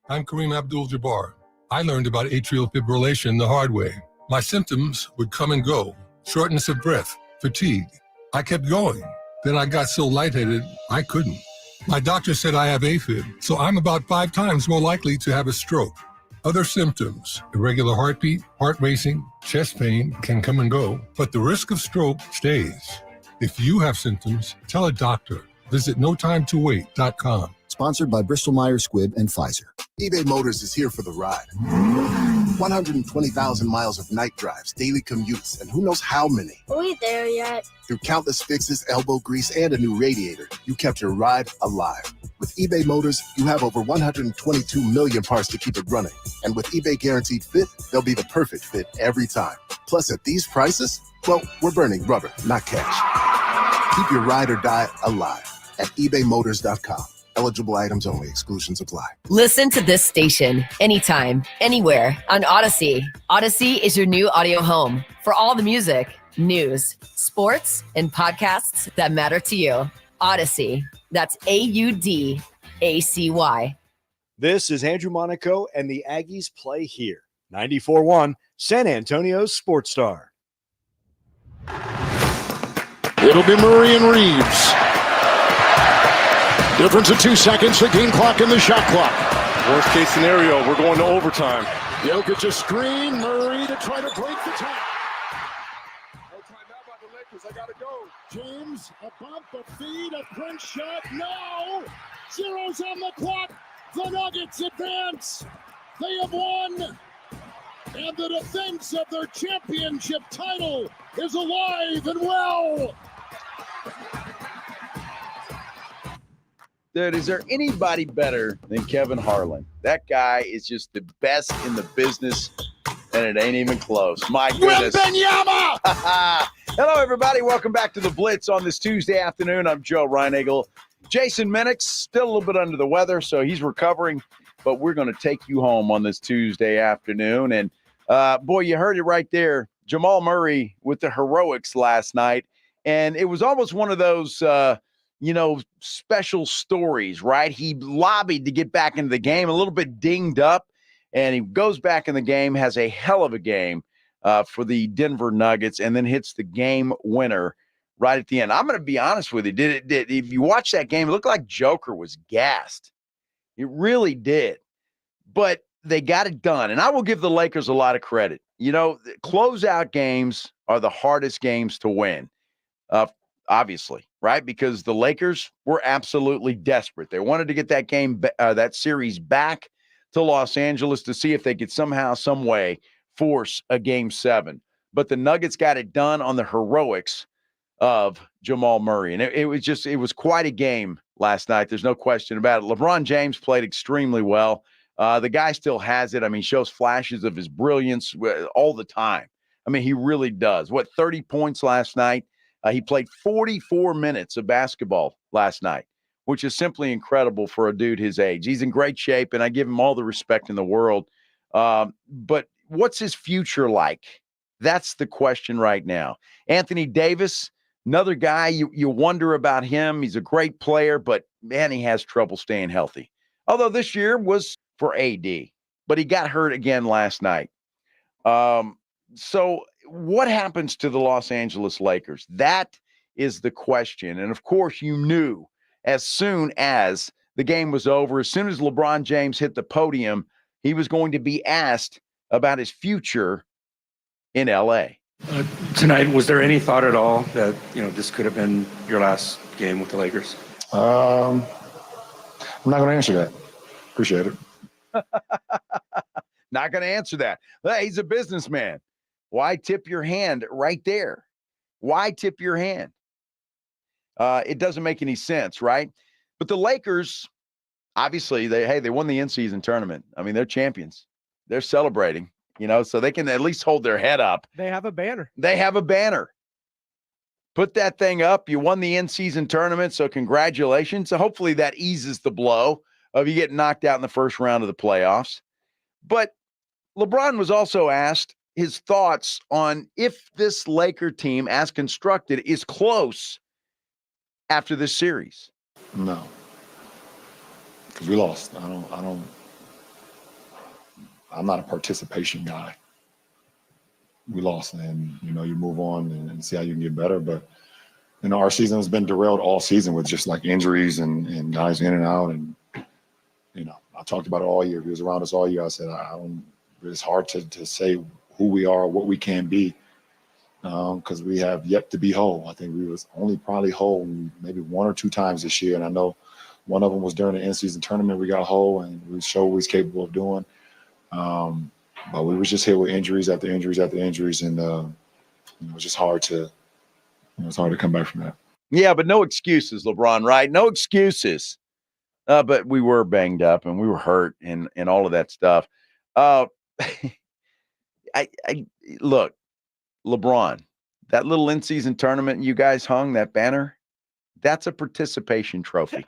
I'm Kareem Abdul-Jabbar. I learned about atrial fibrillation the hard way. My symptoms would come and go. Shortness of breath, fatigue. I kept going. Then I got so lightheaded, I couldn't. My doctor said I have AFib, so I'm about 5 times more likely to have a stroke. Other symptoms, irregular heartbeat, heart racing, chest pain can come and go, but the risk of stroke stays. If you have symptoms, tell a doctor. Visit NoTimeToWait.com. Sponsored by Bristol-Myers Squibb and Pfizer. eBay Motors is here for the ride. 120,000 miles of night drives, daily commutes, and who knows how many. Are we there yet? Through countless fixes, elbow grease, and a new radiator, you kept your ride alive. With eBay Motors, you have over 122 million parts to keep it running. And with eBay Guaranteed Fit, they'll be the perfect fit every time. Plus, at these prices, well, we're burning rubber, not cash. Keep your ride or die alive at ebaymotors.com. Eligible items only. Exclusions apply. Listen to this station anytime, anywhere on Odyssey. Odyssey is your new audio home for all the music, news, sports, and podcasts that matter to you. Odyssey. That's AUDACY. This is Andrew Monaco, and the Aggies play here. 94.1 San Antonio's Sports Star. It'll be Murray and Reeves. Difference of 2 seconds, the game clock and the shot clock. Worst case scenario, we're going to overtime. Jokic a screen, Murray to try to break the tie. No timeout by the Lakers, I got to go. James, a bump, a feed, a crunch shot, no! Zero's on the clock. The Nuggets advance. They have won. And the defense of their championship title is alive and well. Dude, is there anybody better than Kevin Harlan? That guy is just the best in the business, and it ain't even close. My goodness. Hello, everybody. Welcome back to the Blitz on this Tuesday afternoon. I'm Joe Reinagel. Jason Minix, still a little bit under the weather, so he's recovering, but we're going to take you home on this Tuesday afternoon. And, boy, you heard it right there. Jamal Murray with the heroics last night, and it was almost one of those special stories, right? He lobbied to get back into the game, a little bit dinged up, and he goes back in the game, has a hell of a game for the Denver Nuggets, and then hits the game winner right at the end. I'm going to be honest with you. If you watch that game, it looked like Joker was gassed. It really did. But they got it done, and I will give the Lakers a lot of credit. Closeout games are the hardest games to win, obviously, right? Because the Lakers were absolutely desperate. They wanted to get that game, that series back to Los Angeles to see if they could somehow, some way force a Game 7. But the Nuggets got it done on the heroics of Jamal Murray. And it was quite a game last night. There's no question about it. LeBron James played extremely well. The guy still has it. I mean, shows flashes of his brilliance all the time. I mean, he really does. 30 points last night? He played 44 minutes of basketball last night, which is simply incredible for a dude his age. He's in great shape, and I give him all the respect in the world. But what's his future like? That's the question right now. Anthony Davis, another guy, you wonder about him. He's a great player, but, man, he has trouble staying healthy. Although this year was for AD, but he got hurt again last night. So what happens to the Los Angeles Lakers? That is the question. And, of course, you knew as soon as the game was over, as soon as LeBron James hit the podium, he was going to be asked about his future in L.A. Tonight, was there any thought at all that, this could have been your last game with the Lakers? I'm not going to answer that. Appreciate it. Not going to answer that. Hey, he's a businessman. Why tip your hand right there? Why tip your hand? It doesn't make any sense, right? But the Lakers, obviously, they won the in-season tournament. I mean, they're champions. They're celebrating, so they can at least hold their head up. They have a banner. Put that thing up. You won the in-season tournament, so congratulations. So hopefully that eases the blow of you getting knocked out in the first round of the playoffs. But LeBron was also asked his thoughts on if this Laker team, as constructed, is close after this series. No, because we lost. I'm not a participation guy. We lost, and you move on and see how you can get better. But our season has been derailed all season with just like injuries and guys in and out. And I talked about it all year. He was around us all year. I said it's hard to say who we are, what we can be, because we have yet to be whole. I think we was only probably whole maybe one or two times this year, and I know one of them was during the in-season tournament. We got whole, and we showed what we was capable of doing. But we was just hit with injuries after injuries after injuries, and it was just hard to come back from that. Yeah, but no excuses, LeBron, right? No excuses. But we were banged up and we were hurt and all of that stuff. Look, LeBron, that little in-season tournament you guys hung, that banner, that's a participation trophy.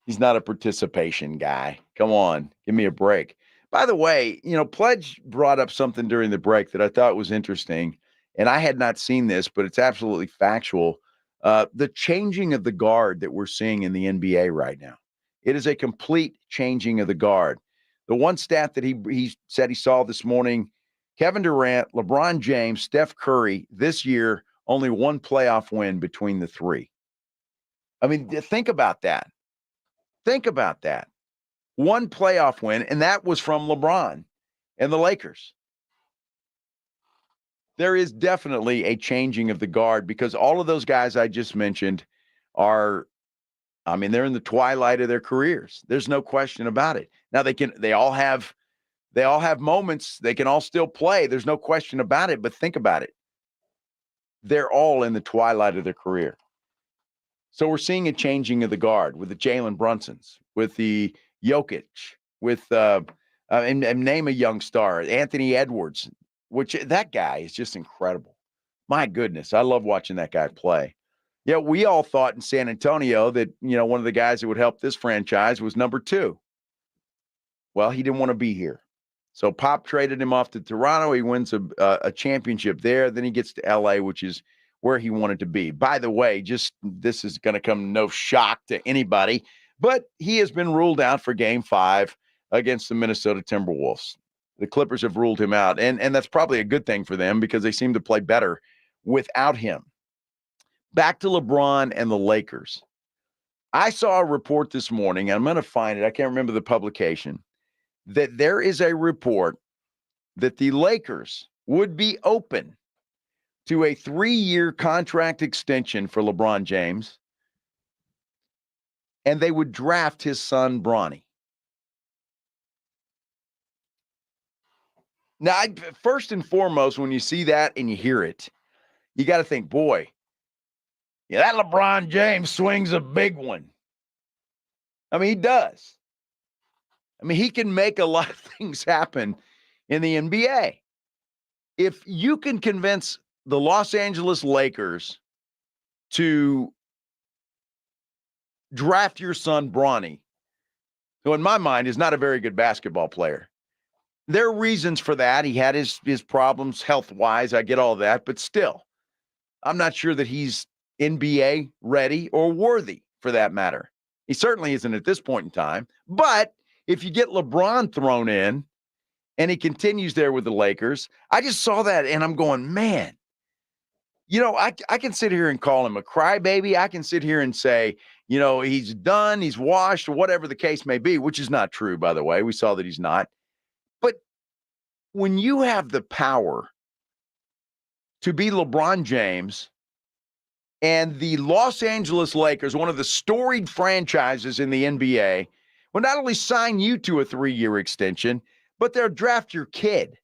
He's not a participation guy. Come on, give me a break. By the way, Pledge brought up something during the break that I thought was interesting, and I had not seen this, but it's absolutely factual. The changing of the guard that we're seeing in the NBA right now. It is a complete changing of the guard. The one stat that he said he saw this morning, Kevin Durant, LeBron James, Steph Curry, this year, only one playoff win between the three. I mean, think about that. Think about that. One playoff win, and that was from LeBron and the Lakers. There is definitely a changing of the guard because all of those guys I just mentioned are I mean, they're in the twilight of their careers. There's no question about it. Now they all have moments. They can all still play. There's no question about it, but think about it. They're all in the twilight of their career. So we're seeing a changing of the guard with the Jalen Brunsons, with the Jokic, with and name a young star, Anthony Edwards, which that guy is just incredible. My goodness, I love watching that guy play. Yeah, we all thought in San Antonio that, one of the guys that would help this franchise was number 2. Well, he didn't want to be here. So Pop traded him off to Toronto. He wins a championship there. Then he gets to L.A., which is where he wanted to be. By the way, this is going to come no shock to anybody, but he has been ruled out for Game 5 against the Minnesota Timberwolves. The Clippers have ruled him out, and that's probably a good thing for them because they seem to play better without him. Back to LeBron and the Lakers. I saw a report this morning, and I'm going to find it. I can't remember the publication, that there is a report that the Lakers would be open to a 3-year contract extension for LeBron James, and they would draft his son, Bronny. Now, first and foremost, when you see that and you hear it, you got to think, boy, yeah, that LeBron James swings a big one. I mean, he does. I mean, he can make a lot of things happen in the NBA. If you can convince the Los Angeles Lakers to draft your son, Bronny, who in my mind is not a very good basketball player. There are reasons for that. He had his problems health-wise. I get all that. But still, I'm not sure that he's NBA ready or worthy for that matter. He certainly isn't at this point in time. But if you get LeBron thrown in and he continues there with the Lakers, I just saw that and I'm going, man, I can sit here and call him a crybaby. I can sit here and say, he's done, he's washed, or whatever the case may be, which is not true, by the way. We saw that he's not. But when you have the power to be LeBron James and the Los Angeles Lakers, one of the storied franchises in the NBA, will not only sign you to a 3-year extension, but they'll draft your kid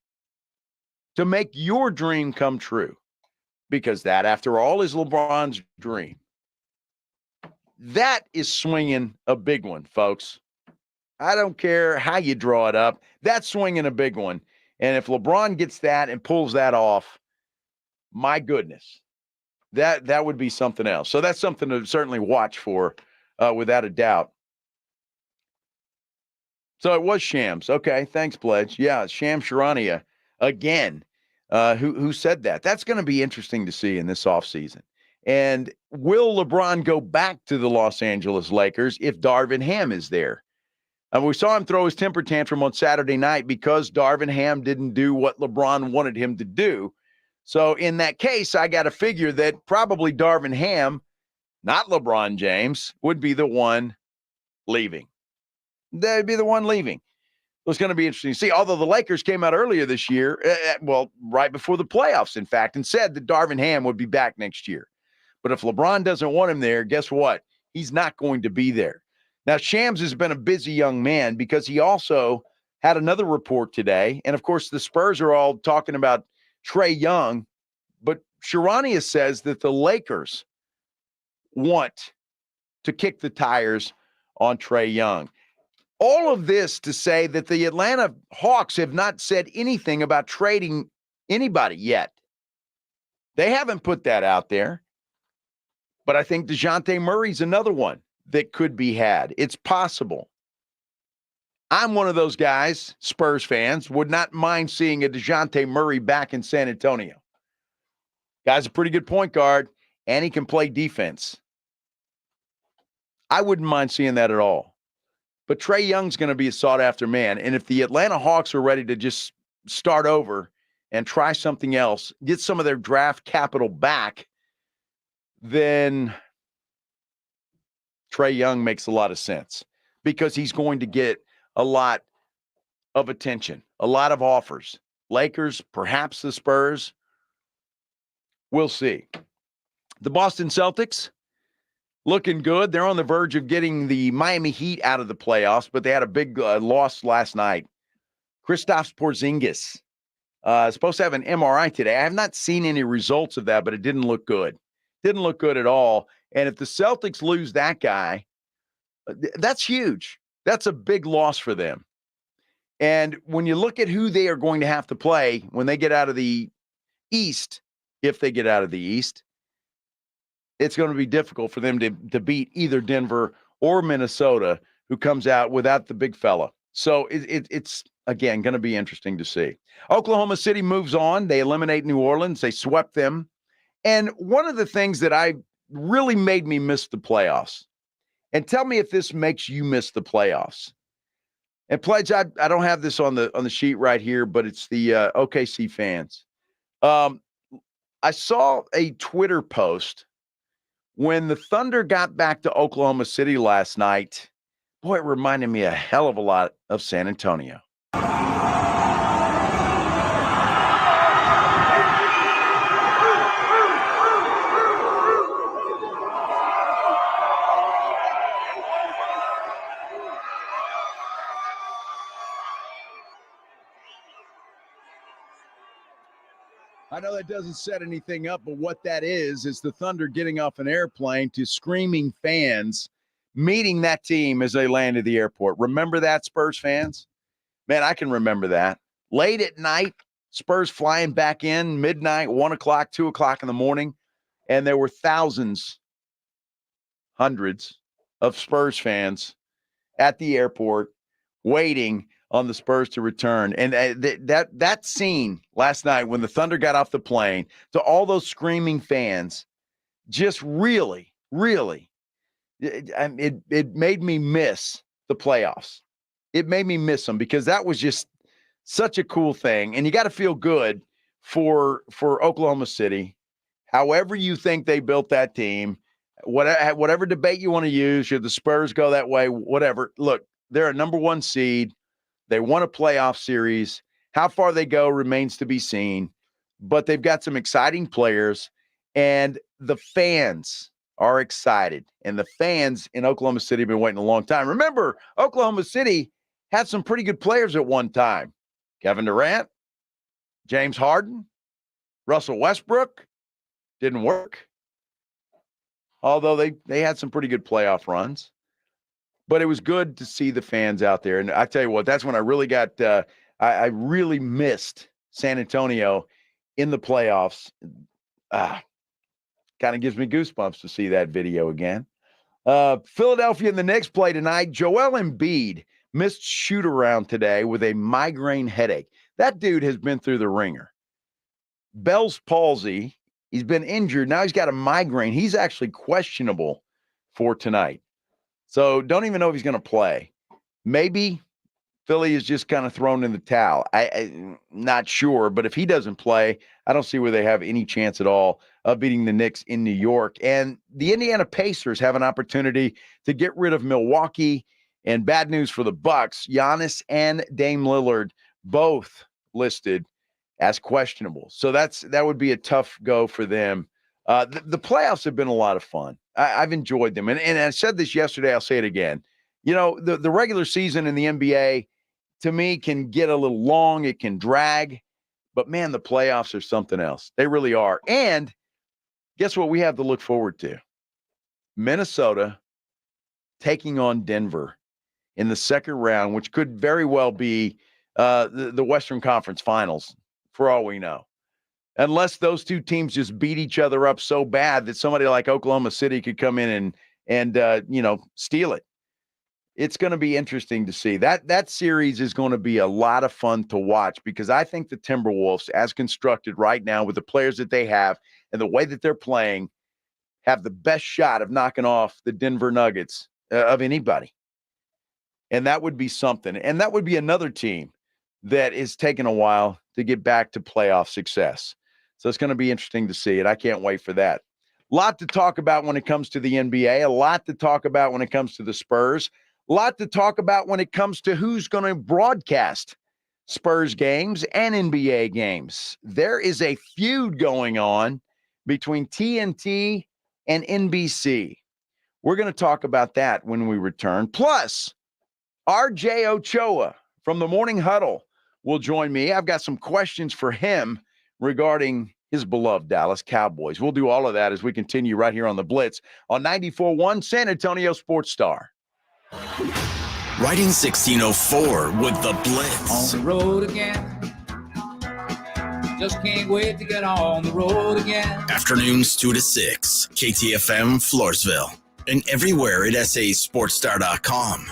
to make your dream come true. Because that, after all, is LeBron's dream. That is swinging a big one, folks. I don't care how you draw it up. That's swinging a big one. And if LeBron gets that and pulls that off, my goodness, that would be something else. So that's something to certainly watch for, without a doubt. So it was Shams. Okay, thanks, Pledge. Yeah, Shams Charania again, who said that. That's going to be interesting to see in this offseason. And will LeBron go back to the Los Angeles Lakers if Darvin Ham is there? We saw him throw his temper tantrum on Saturday night because Darvin Ham didn't do what LeBron wanted him to do. So in that case, I got to figure that probably Darvin Ham, not LeBron James, would be the one leaving. They'd be the one leaving. It's going to be interesting to see. Although the Lakers came out earlier this year, right before the playoffs, in fact, and said that Darvin Ham would be back next year. But if LeBron doesn't want him there, guess what? He's not going to be there. Now, Shams has been a busy young man because he also had another report today. And, of course, the Spurs are all talking about Trae Young. But Sharania says that the Lakers want to kick the tires on Trae Young. All of this to say that the Atlanta Hawks have not said anything about trading anybody yet. They haven't put that out there. But I think DeJounte Murray's another one that could be had. It's possible. I'm one of those guys, Spurs fans, would not mind seeing a DeJounte Murray back in San Antonio. Guy's a pretty good point guard, and he can play defense. I wouldn't mind seeing that at all. But Trae Young's going to be a sought-after man, and if the Atlanta Hawks are ready to just start over and try something else, get some of their draft capital back, then Trae Young makes a lot of sense because he's going to get a lot of attention, a lot of offers. Lakers, perhaps the Spurs. We'll see. The Boston Celtics, looking good. They're on the verge of getting the Miami Heat out of the playoffs, but they had a big loss last night. Kristaps Porzingis supposed to have an MRI today. I have not seen any results of that, but it didn't look good. Didn't look good at all. And if the Celtics lose that guy, that's huge. That's a big loss for them. And when you look at who they are going to have to play when they get out of the East, if they get out of the East, it's going to be difficult for them to beat either Denver or Minnesota, who comes out without the big fella. So it's, again, going to be interesting to see. Oklahoma City moves on. They eliminate New Orleans. They swept them. And one of the things that really made me miss the playoffs, and tell me if this makes you miss the playoffs. And Pledge, I don't have this on the sheet right here, but it's the OKC fans. I saw a Twitter post when the Thunder got back to Oklahoma City last night. Boy, it reminded me a hell of a lot of San Antonio. I know that doesn't set anything up, but what that is the Thunder getting off an airplane to screaming fans meeting that team as they land at the airport. Remember that, Spurs fans? Man, I can remember that. Late at night, Spurs flying back in, midnight, 1 o'clock, 2 o'clock in the morning, and there were thousands, hundreds of Spurs fans at the airport waiting on the Spurs to return. And that scene last night when the Thunder got off the plane to all those screaming fans just really, really, it made me miss the playoffs. It made me miss them because that was just such a cool thing. And you got to feel good for Oklahoma City. However you think they built that team, whatever debate you want to use, should the Spurs go that way, whatever. Look, they're a number one seed. They won a playoff series. How far they go remains to be seen. But they've got some exciting players, and the fans are excited. And the fans in Oklahoma City have been waiting a long time. Remember, Oklahoma City had some pretty good players at one time. Kevin Durant, James Harden, Russell Westbrook. Didn't work. Although they had some pretty good playoff runs. But it was good to see the fans out there. And I tell you what, that's when I really got I really missed San Antonio in the playoffs. Kind of gives me goosebumps to see that video again. Philadelphia and the Knicks play tonight. Joel Embiid missed shoot-around today with a migraine headache. That dude has been through the ringer. Bell's palsy. He's been injured. Now he's got a migraine. He's actually questionable for tonight. So don't even know if he's going to play. Maybe Philly is just kind of thrown in the towel. I'm not sure, but if he doesn't play, I don't see where they have any chance at all of beating the Knicks in New York. And the Indiana Pacers have an opportunity to get rid of Milwaukee. And bad news for the Bucks, Giannis and Dame Lillard both listed as questionable. So that would be a tough go for them. The playoffs have been a lot of fun. I've enjoyed them. And I said this yesterday, I'll say it again. You know, the regular season in the NBA, to me, can get a little long. It can drag. But, man, the playoffs are something else. They really are. And guess what we have to look forward to? Minnesota taking on Denver in the second round, which could very well be the Western Conference Finals, for all we know. Unless those two teams just beat each other up so bad that somebody like Oklahoma City could come in and steal it. It's going to be interesting to see. That series is going to be a lot of fun to watch because I think the Timberwolves, as constructed right now with the players that they have and the way that they're playing, have the best shot of knocking off the Denver Nuggets of anybody. And that would be something. And that would be another team that is taking a while to get back to playoff success. So it's going to be interesting to see it. I can't wait for that. A lot to talk about when it comes to the NBA, a lot to talk about when it comes to the Spurs, a lot to talk about when it comes to who's going to broadcast Spurs games and NBA games. There is a feud going on between TNT and NBC. We're going to talk about that when we return. Plus, RJ Ochoa from the Morning Huddle will join me. I've got some questions for him regarding his beloved Dallas Cowboys. We'll do all of that as we continue right here on the Blitz on 94.1 San Antonio Sports Star. Writing 1604 with the Blitz. On the road again. Just can't wait to get on the road again. Afternoons 2 to 6. KTFM Floresville. And everywhere at sasportstar.com.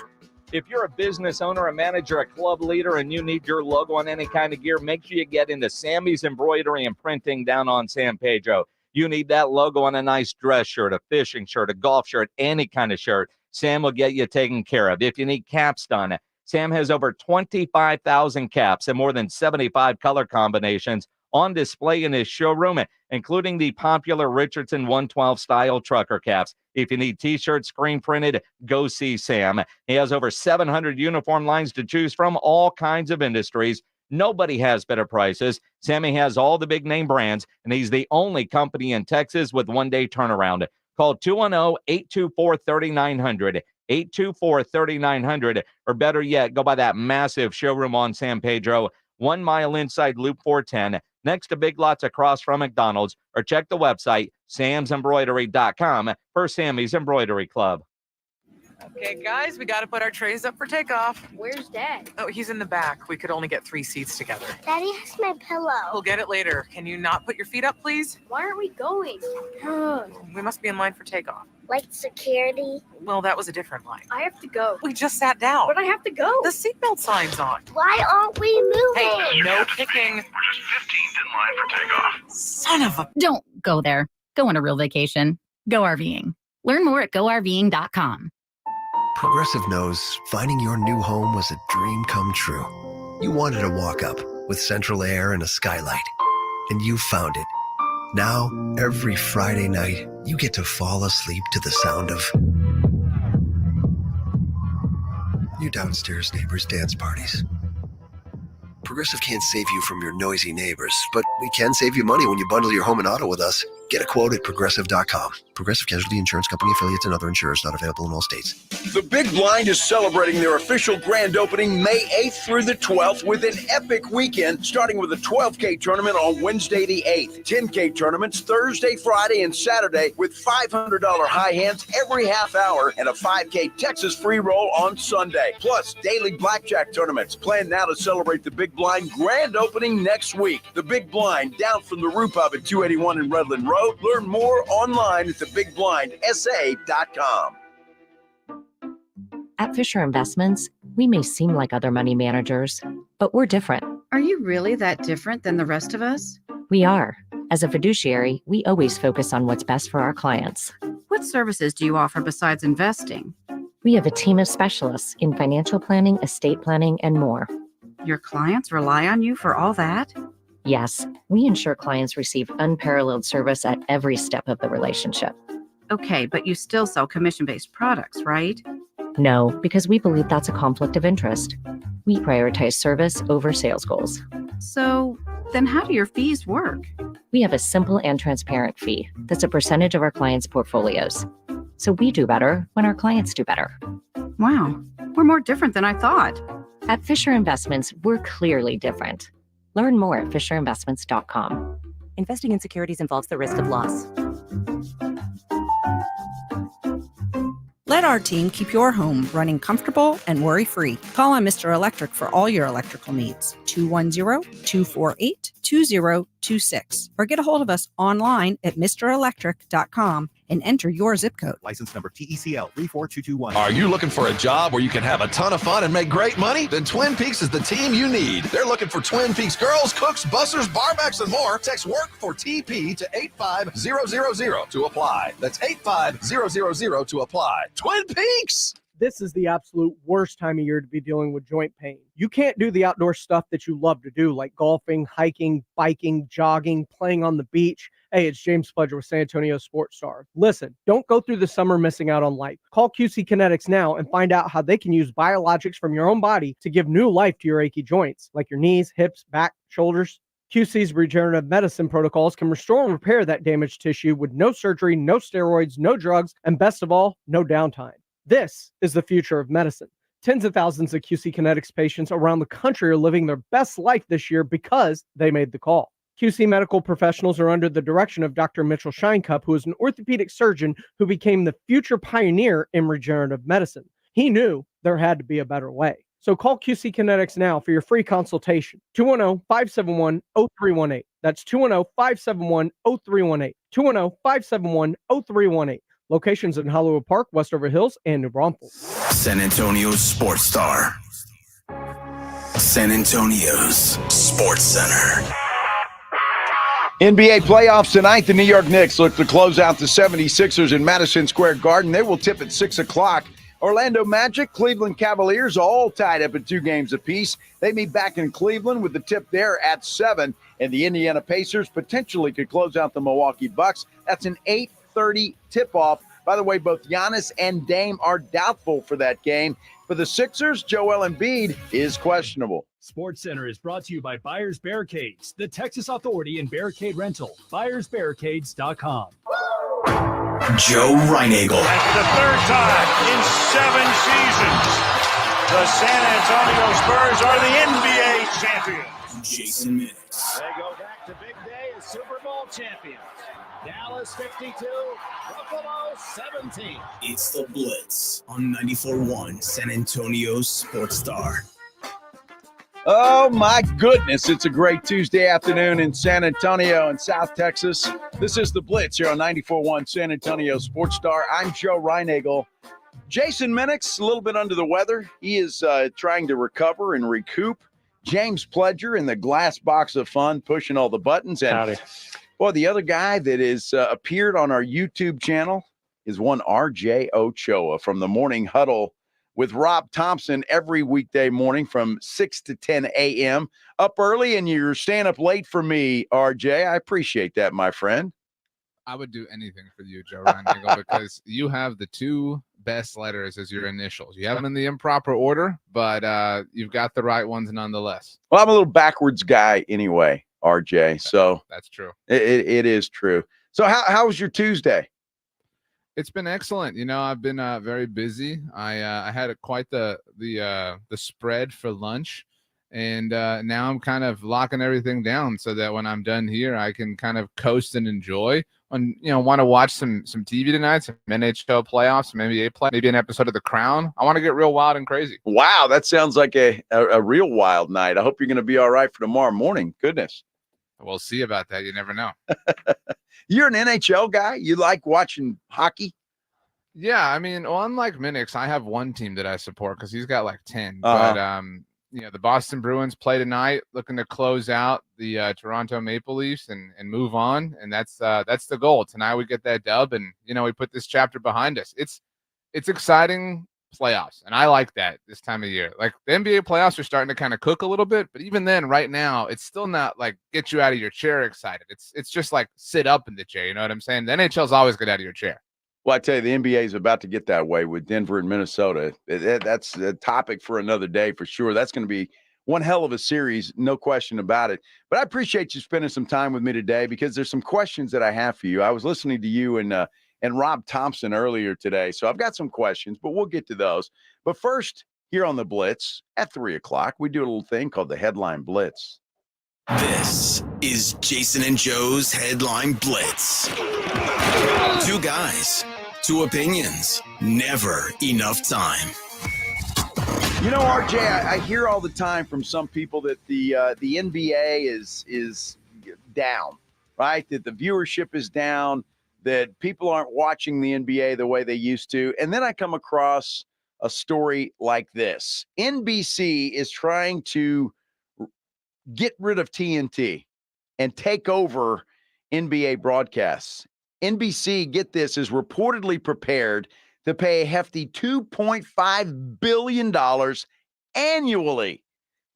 If you're a business owner, a manager, a club leader, and you need your logo on any kind of gear, make sure you get into Sammy's Embroidery and Printing down on San Pedro. You need that logo on a nice dress shirt, a fishing shirt, a golf shirt, any kind of shirt. Sam will get you taken care of. If you need caps done, Sam has over 25,000 caps and more than 75 color combinations on display in his showroom, including the popular Richardson 112 style trucker caps. If you need t-shirts, screen printed, go see Sam. He has over 700 uniform lines to choose from, all kinds of industries. Nobody has better prices. Sammy has all the big name brands, and he's the only company in Texas with one-day turnaround. Call 210-824-3900, 824-3900, or better yet, go by that massive showroom on San Pedro, 1 mile inside Loop 410, next to Big Lots across from McDonald's, or check the website, samsembroidery.com, for Sammy's Embroidery Club. Okay, guys, we got to put our trays up for takeoff. Where's Dad? Oh, he's in the back. We could only get 3 seats together. Daddy has my pillow. We'll get it later. Can you not put your feet up, please? Why aren't we going? We must be in line for takeoff. Like security? Well, that was a different line. I have to go. We just sat down. But I have to go. The seatbelt sign's on. Why aren't we moving? Hey, no kicking. We're just 15th in line for takeoff. Son of a... Don't go there. Go on a real vacation. Go RVing. Learn more at GoRVing.com. Progressive knows finding your new home was a dream come true. You wanted to walk up with central air and a skylight, and you found it. Now, every Friday night, you get to fall asleep to the sound of your downstairs neighbors' dance parties. Progressive can't save you from your noisy neighbors, but we can save you money when you bundle your home and auto with us. Get a quote at Progressive.com. Progressive Casualty Insurance Company affiliates and other insurers not available in all states. The Big Blind is celebrating their official grand opening May 8th through the 12th with an epic weekend, starting with a 12K tournament on Wednesday the 8th. 10K tournaments Thursday, Friday, and Saturday with $500 high hands every half hour and a 5K Texas free roll on Sunday. Plus, daily blackjack tournaments planned now to celebrate the Big Blind grand opening next week. The Big Blind down from the roof of at 281 in Redland Road. Learn more online at thebigblindsa.com. At Fisher Investments, we may seem like other money managers, but we're different. Are you really that different than the rest of us? We are. As a fiduciary, we always focus on what's best for our clients. What services do you offer besides investing? We have a team of specialists in financial planning, estate planning, and more. Your clients rely on you for all that? Yes, we ensure clients receive unparalleled service at every step of the relationship. Okay, but you still sell commission-based products, right? No, because we believe that's a conflict of interest. We prioritize service over sales goals. So then how do your fees work? We have a simple and transparent fee that's a percentage of our clients' portfolios. So we do better when our clients do better. Wow, we're more different than I thought. At Fisher Investments, we're clearly different. Learn more at FisherInvestments.com. Investing in securities involves the risk of loss. Let our team keep your home running comfortable and worry-free. Call on Mr. Electric for all your electrical needs. 210-248-2026. Or get a hold of us online at MrElectric.com and enter your zip code. License number TECL 34221. Are you looking for a job where you can have a ton of fun and make great money? Then Twin Peaks is the team you need. They're looking for Twin Peaks girls, cooks, bussers, barbacks, and more. Text work for TP to 85000 to apply. That's 85000 to apply. Twin Peaks! This is the absolute worst time of year to be dealing with joint pain. You can't do the outdoor stuff that you love to do, like golfing, hiking, biking, jogging, playing on the beach. Hey, it's James Pledger with San Antonio Sports Star. Listen, don't go through the summer missing out on life. Call QC Kinetics now and find out how they can use biologics from your own body to give new life to your achy joints, like your knees, hips, back, shoulders. QC's regenerative medicine protocols can restore and repair that damaged tissue with no surgery, no steroids, no drugs, and best of all, no downtime. This is the future of medicine. Tens of thousands of QC Kinetics patients around the country are living their best life this year because they made the call. QC medical professionals are under the direction of Dr. Mitchell Shinecup, who is an orthopedic surgeon who became the future pioneer in regenerative medicine. He knew there had to be a better way. So call QC Kinetics now for your free consultation. 210-571-0318. That's 210-571-0318. 210-571-0318. Locations in Hollywood Park, Westover Hills, and New Braunfels. San Antonio's Sports Star. San Antonio's Sports Center. NBA playoffs tonight. The New York Knicks look to close out the 76ers in Madison Square Garden. They will tip at 6 o'clock. Orlando Magic, Cleveland Cavaliers, all tied up at 2 games apiece. They meet back in Cleveland with the tip there at 7. And the Indiana Pacers potentially could close out the Milwaukee Bucks. That's an 8:30 tip-off. By the way, both Giannis and Dame are doubtful for that game. For the Sixers, Joel Embiid is questionable. Sports Center is brought to you by Buyers Barricades, the Texas Authority in Barricade Rental. BuyersBarricades.com. Joe Reinagle. That's the third time in 7 seasons. The San Antonio Spurs are the NBA champions. Jason Minix. They go back to big day as Super Bowl champions. Dallas 52, Buffalo 17. It's the Blitz on 94.1 San Antonio's Sports Star. Oh, my goodness. It's a great Tuesday afternoon in San Antonio and South Texas. This is the Blitz here on 94.1 San Antonio Sports Star. I'm Joe Reinagle. Jason Minix, a little bit under the weather. He is trying to recover and recoup. James Pledger in the glass box of fun, pushing all the buttons. And Howdy. boy, the other guy that is appeared on our YouTube channel is one RJ Ochoa from the Morning Huddle with Rob Thompson every weekday morning from 6 to 10 a.m. Up early, and you're staying up late for me, RJ. I appreciate that, my friend. I would do anything for you, Joe Reinagle, because you have the 2 best letters as your initials. You have them in the improper order, but you've got the right ones nonetheless. Well, I'm a little backwards guy anyway, RJ. So that's true. It is true. So how was your Tuesday? It's been excellent. You know, I've been very busy. I had quite the spread for lunch, and now I'm kind of locking everything down so that when I'm done here, I can kind of coast and enjoy. And want to watch some TV tonight, some NHL playoffs, maybe maybe an episode of The Crown. I want to get real wild and crazy. Wow, that sounds like a real wild night. I hope you're going to be all right for tomorrow morning. Goodness. We'll see about that. You never know. You're an NHL guy? You like watching hockey? Yeah, I mean, well, unlike Minix, I have one team that I support because he's got like 10. Uh-huh. But the Boston Bruins play tonight, looking to close out the Toronto Maple Leafs and move on, and that's the goal. Tonight we get that dub, and we put this chapter behind us. It's exciting playoffs, and I like that this time of year. Like the NBA playoffs are starting to kind of cook a little bit, but even then, right now, it's still not like get you out of your chair excited. It's just like sit up in the chair. You know what I'm saying? The NHL's always get out of your chair. Well, I tell you, the NBA is about to get that way with Denver and Minnesota. That's a topic for another day for sure. That's going to be one hell of a series, no question about it. But I appreciate you spending some time with me today because there's some questions that I have for you. I was listening to you and Rob Thompson earlier today, so I've got some questions, but we'll get to those. But first, here on the Blitz at 3 o'clock, we do a little thing called the Headline Blitz. This is Jason and Joe's Headline Blitz. 2 guys, 2 opinions, never enough time. You know, RJ, I hear all the time from some people that the NBA is down, right? That the viewership is down, that people aren't watching the NBA the way they used to. And then I come across a story like this. NBC is trying to get rid of TNT and take over NBA broadcasts. NBC, get this, is reportedly prepared to pay a hefty $2.5 billion annually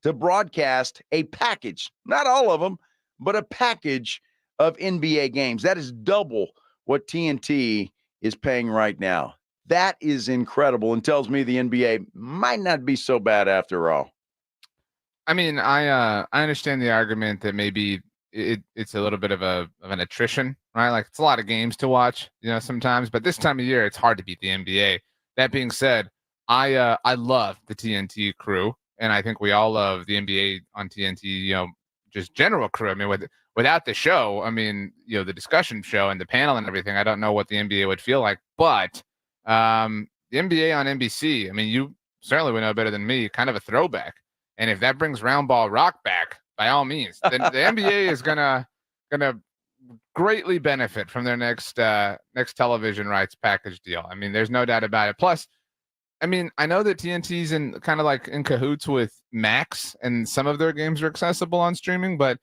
to broadcast a package, not all of them, but a package of NBA games. That is double what TNT is paying right now. That is incredible and tells me the NBA might not be so bad after all. I mean, I understand the argument that maybe it's a little bit of an attrition, right? Like it's a lot of games to watch, sometimes, but this time of year it's hard to beat the NBA. That being said, I love the TNT crew, and I think we all love the NBA on TNT, just general crew. I mean, without the show, I mean, the discussion show and the panel and everything, I don't know what the NBA would feel like, but the NBA on NBC, I mean, you certainly would know better than me, kind of a throwback. And if that brings round ball rock back, by all means, then the NBA is gonna greatly benefit from their next television rights package deal. I mean, there's no doubt about it. Plus, I mean, I know that TNT's in cahoots with Max, and some of their games are accessible on streaming. But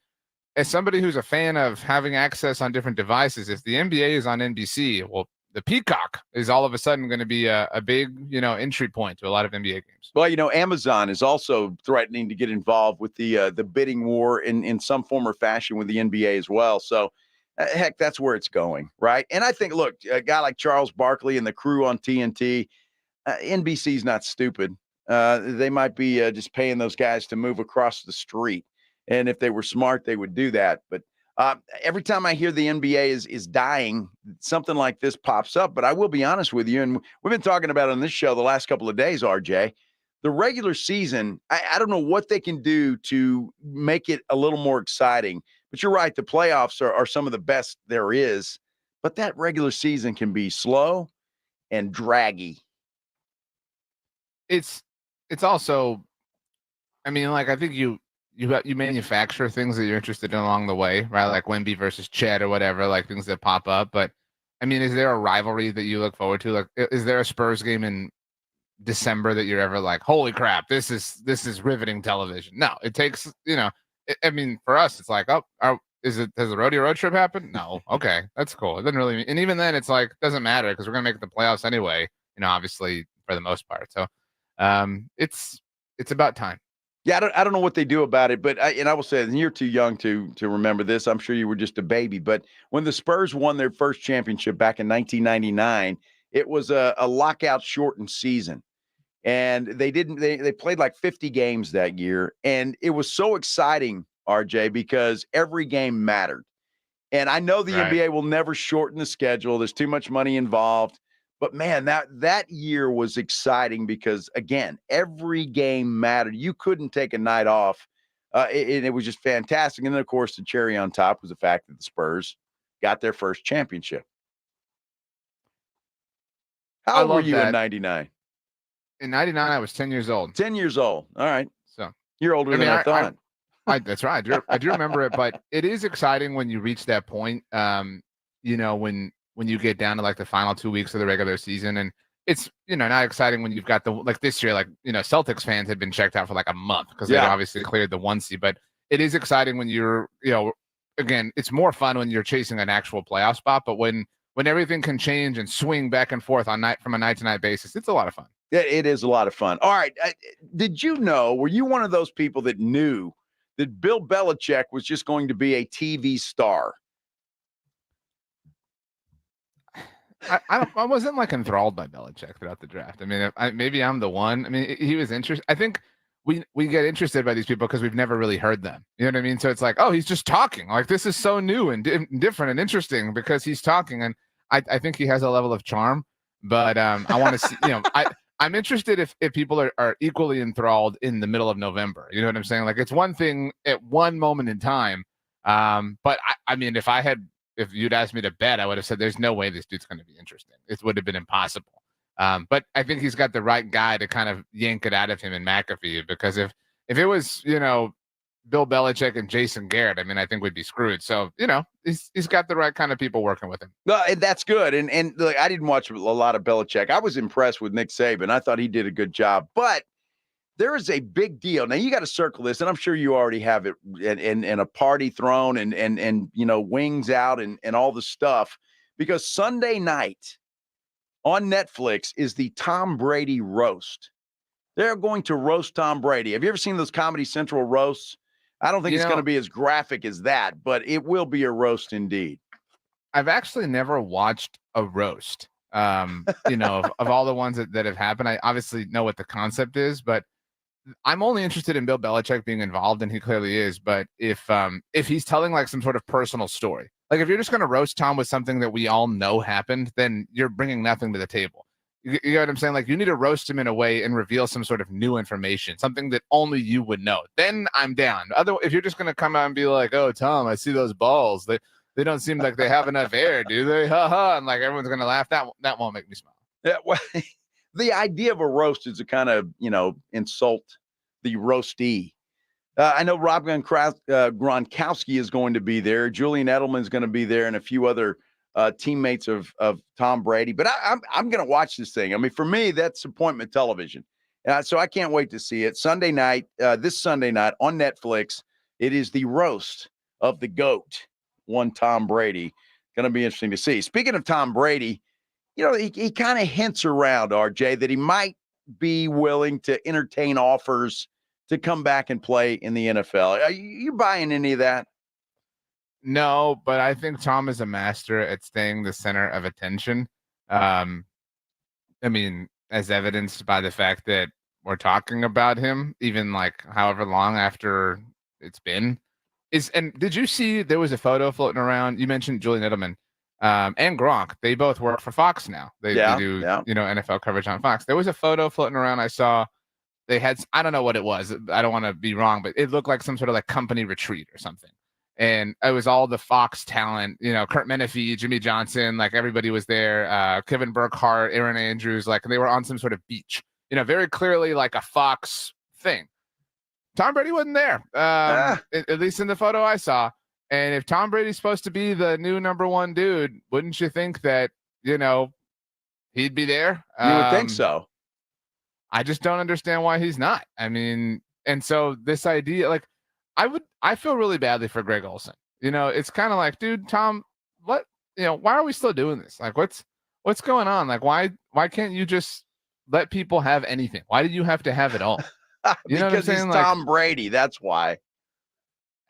as somebody who's a fan of having access on different devices, if the NBA is on NBC, well, the Peacock is all of a sudden going to be a big, entry point to a lot of NBA games. Well, Amazon is also threatening to get involved with the bidding war in some form or fashion with the NBA as well. So, heck, that's where it's going, right? And I think, look, a guy like Charles Barkley and the crew on TNT, NBC's not stupid. They might be just paying those guys to move across the street. And if they were smart, they would do that. But every time I hear the NBA is dying, something like this pops up. But I will be honest with you, and we've been talking about it on this show the last couple of days, RJ. The regular season, I don't know what they can do to make it a little more exciting. But you're right, the playoffs are some of the best there is. But that regular season can be slow and draggy. It's also, I mean, like, I think you manufacture things that you're interested in along the way, right? Like Wemby versus Chet or whatever, like things that pop up. But I mean, is there a rivalry that you look forward to? Like, is there a Spurs game in December that you're ever like, holy crap, this is riveting television? No, it takes, I mean, for us, it's like, has the rodeo road trip happened? No. Okay. That's cool. It doesn't really, and even then it's like, doesn't matter because we're going to make the playoffs anyway, obviously for the most part. So it's about time. Yeah, I don't know what they do about it, but I will say, and you're too young to remember this. I'm sure you were just a baby, but when the Spurs won their first championship back in 1999, it was a lockout shortened season, and they played like 50 games that year, and it was so exciting, RJ, because every game mattered. And I know the NBA will never shorten the schedule. There's too much money involved. But, man, that year was exciting because, again, every game mattered. You couldn't take a night off, and it was just fantastic. And then, of course, the cherry on top was the fact that the Spurs got their first championship. How old were you in 99? In 99, I was 10 years old. 10 years old. All right. So you're older than I thought. That's right. I do remember it, but it is exciting when you reach that point, when you get down to like the final 2 weeks of the regular season. And it's, not exciting when you've got this year, Celtics fans had been checked out for like a month because they obviously cleared the 1 seed, but it is exciting when you're, again, it's more fun when you're chasing an actual playoff spot, but when everything can change and swing back and forth from a night to night basis, it's a lot of fun. It is a lot of fun. All right. Were you one of those people that knew that Bill Belichick was just going to be a TV star? I wasn't like enthralled by Belichick throughout the draft. I mean, maybe I'm the one. I mean, he was interested. I think we get interested by these people because we've never really heard them. You know what I mean? So it's like, oh, he's just talking. Like, this is so new and different and interesting because he's talking. And I think he has a level of charm. But I want to see, I'm interested if people are equally enthralled in the middle of November. You know what I'm saying? Like, it's one thing at one moment in time. But I mean, if you'd asked me to bet, I would have said there's no way this dude's going to be interesting. It would have been impossible. But I think he's got the right guy to kind of yank it out of him in McAfee, because if it was, Bill Belichick and Jason Garrett, I mean, I think we'd be screwed. So, he's got the right kind of people working with him. No, that's good. And look, I didn't watch a lot of Belichick. I was impressed with Nick Saban. I thought he did a good job, but there is a big deal. Now you got to circle this, and I'm sure you already have it, and a party thrown and wings out and all the stuff, because Sunday night on Netflix is the Tom Brady roast. They're going to roast Tom Brady. Have you ever seen those Comedy Central roasts? I don't think it's going to be as graphic as that, but it will be a roast indeed. I've actually never watched a roast, of all the ones that have happened. I obviously know what the concept is, but I'm only interested in Bill Belichick being involved, and he clearly is. But if he's telling like some sort of personal story, like if you're just going to roast Tom with something that we all know happened, then you're bringing nothing to the table. You know what I'm saying? Like you need to roast him in a way and reveal some sort of new information, something that only you would know. Then I'm down. If you're just going to come out and be like, "Oh, Tom, I see those balls. They don't seem like they have enough air, do they?" Ha ha, and like everyone's going to laugh. That won't make me smile. Yeah, well, the idea of a roast is to kind of, insult the roastee. I know Rob Gronkowski is going to be there. Julian Edelman is going to be there, and a few other teammates of Tom Brady. But I'm going to watch this thing. I mean, for me, that's appointment television. So I can't wait to see it. This Sunday night on Netflix, it is the roast of the GOAT, one Tom Brady. Going to be interesting to see. Speaking of Tom Brady, he kind of hints around, RJ, that he might be willing to entertain offers to come back and play in the NFL. Are you buying any of that? No, but I think Tom is a master at staying the center of attention. I mean, as evidenced by the fact that we're talking about him, even like however long after it's been. And did you see there was a photo floating around? You mentioned Julian Edelman. And Gronk, they both work for Fox now. They do, NFL coverage on Fox. There was a photo floating around. I saw they had, I don't know what it was. I don't want to be wrong, but it looked like some sort of like company retreat or something. And it was all the Fox talent, Kurt Menefee, Jimmy Johnson, like everybody was there. Kevin Burkhardt, Aaron Andrews, like they were on some sort of beach, very clearly like a Fox thing. Tom Brady wasn't there, at least in the photo I saw. And if Tom Brady's supposed to be the new number one dude, wouldn't you think that, he'd be there? You would think so. I just don't understand why he's not. I mean, and so this idea, like, I feel really badly for Greg Olsen. It's kind of like, dude, Tom, why are we still doing this? Like, what's going on? Like, why can't you just let people have anything? Why do you have to have it all? You know what I'm saying? He's Tom Brady. That's why.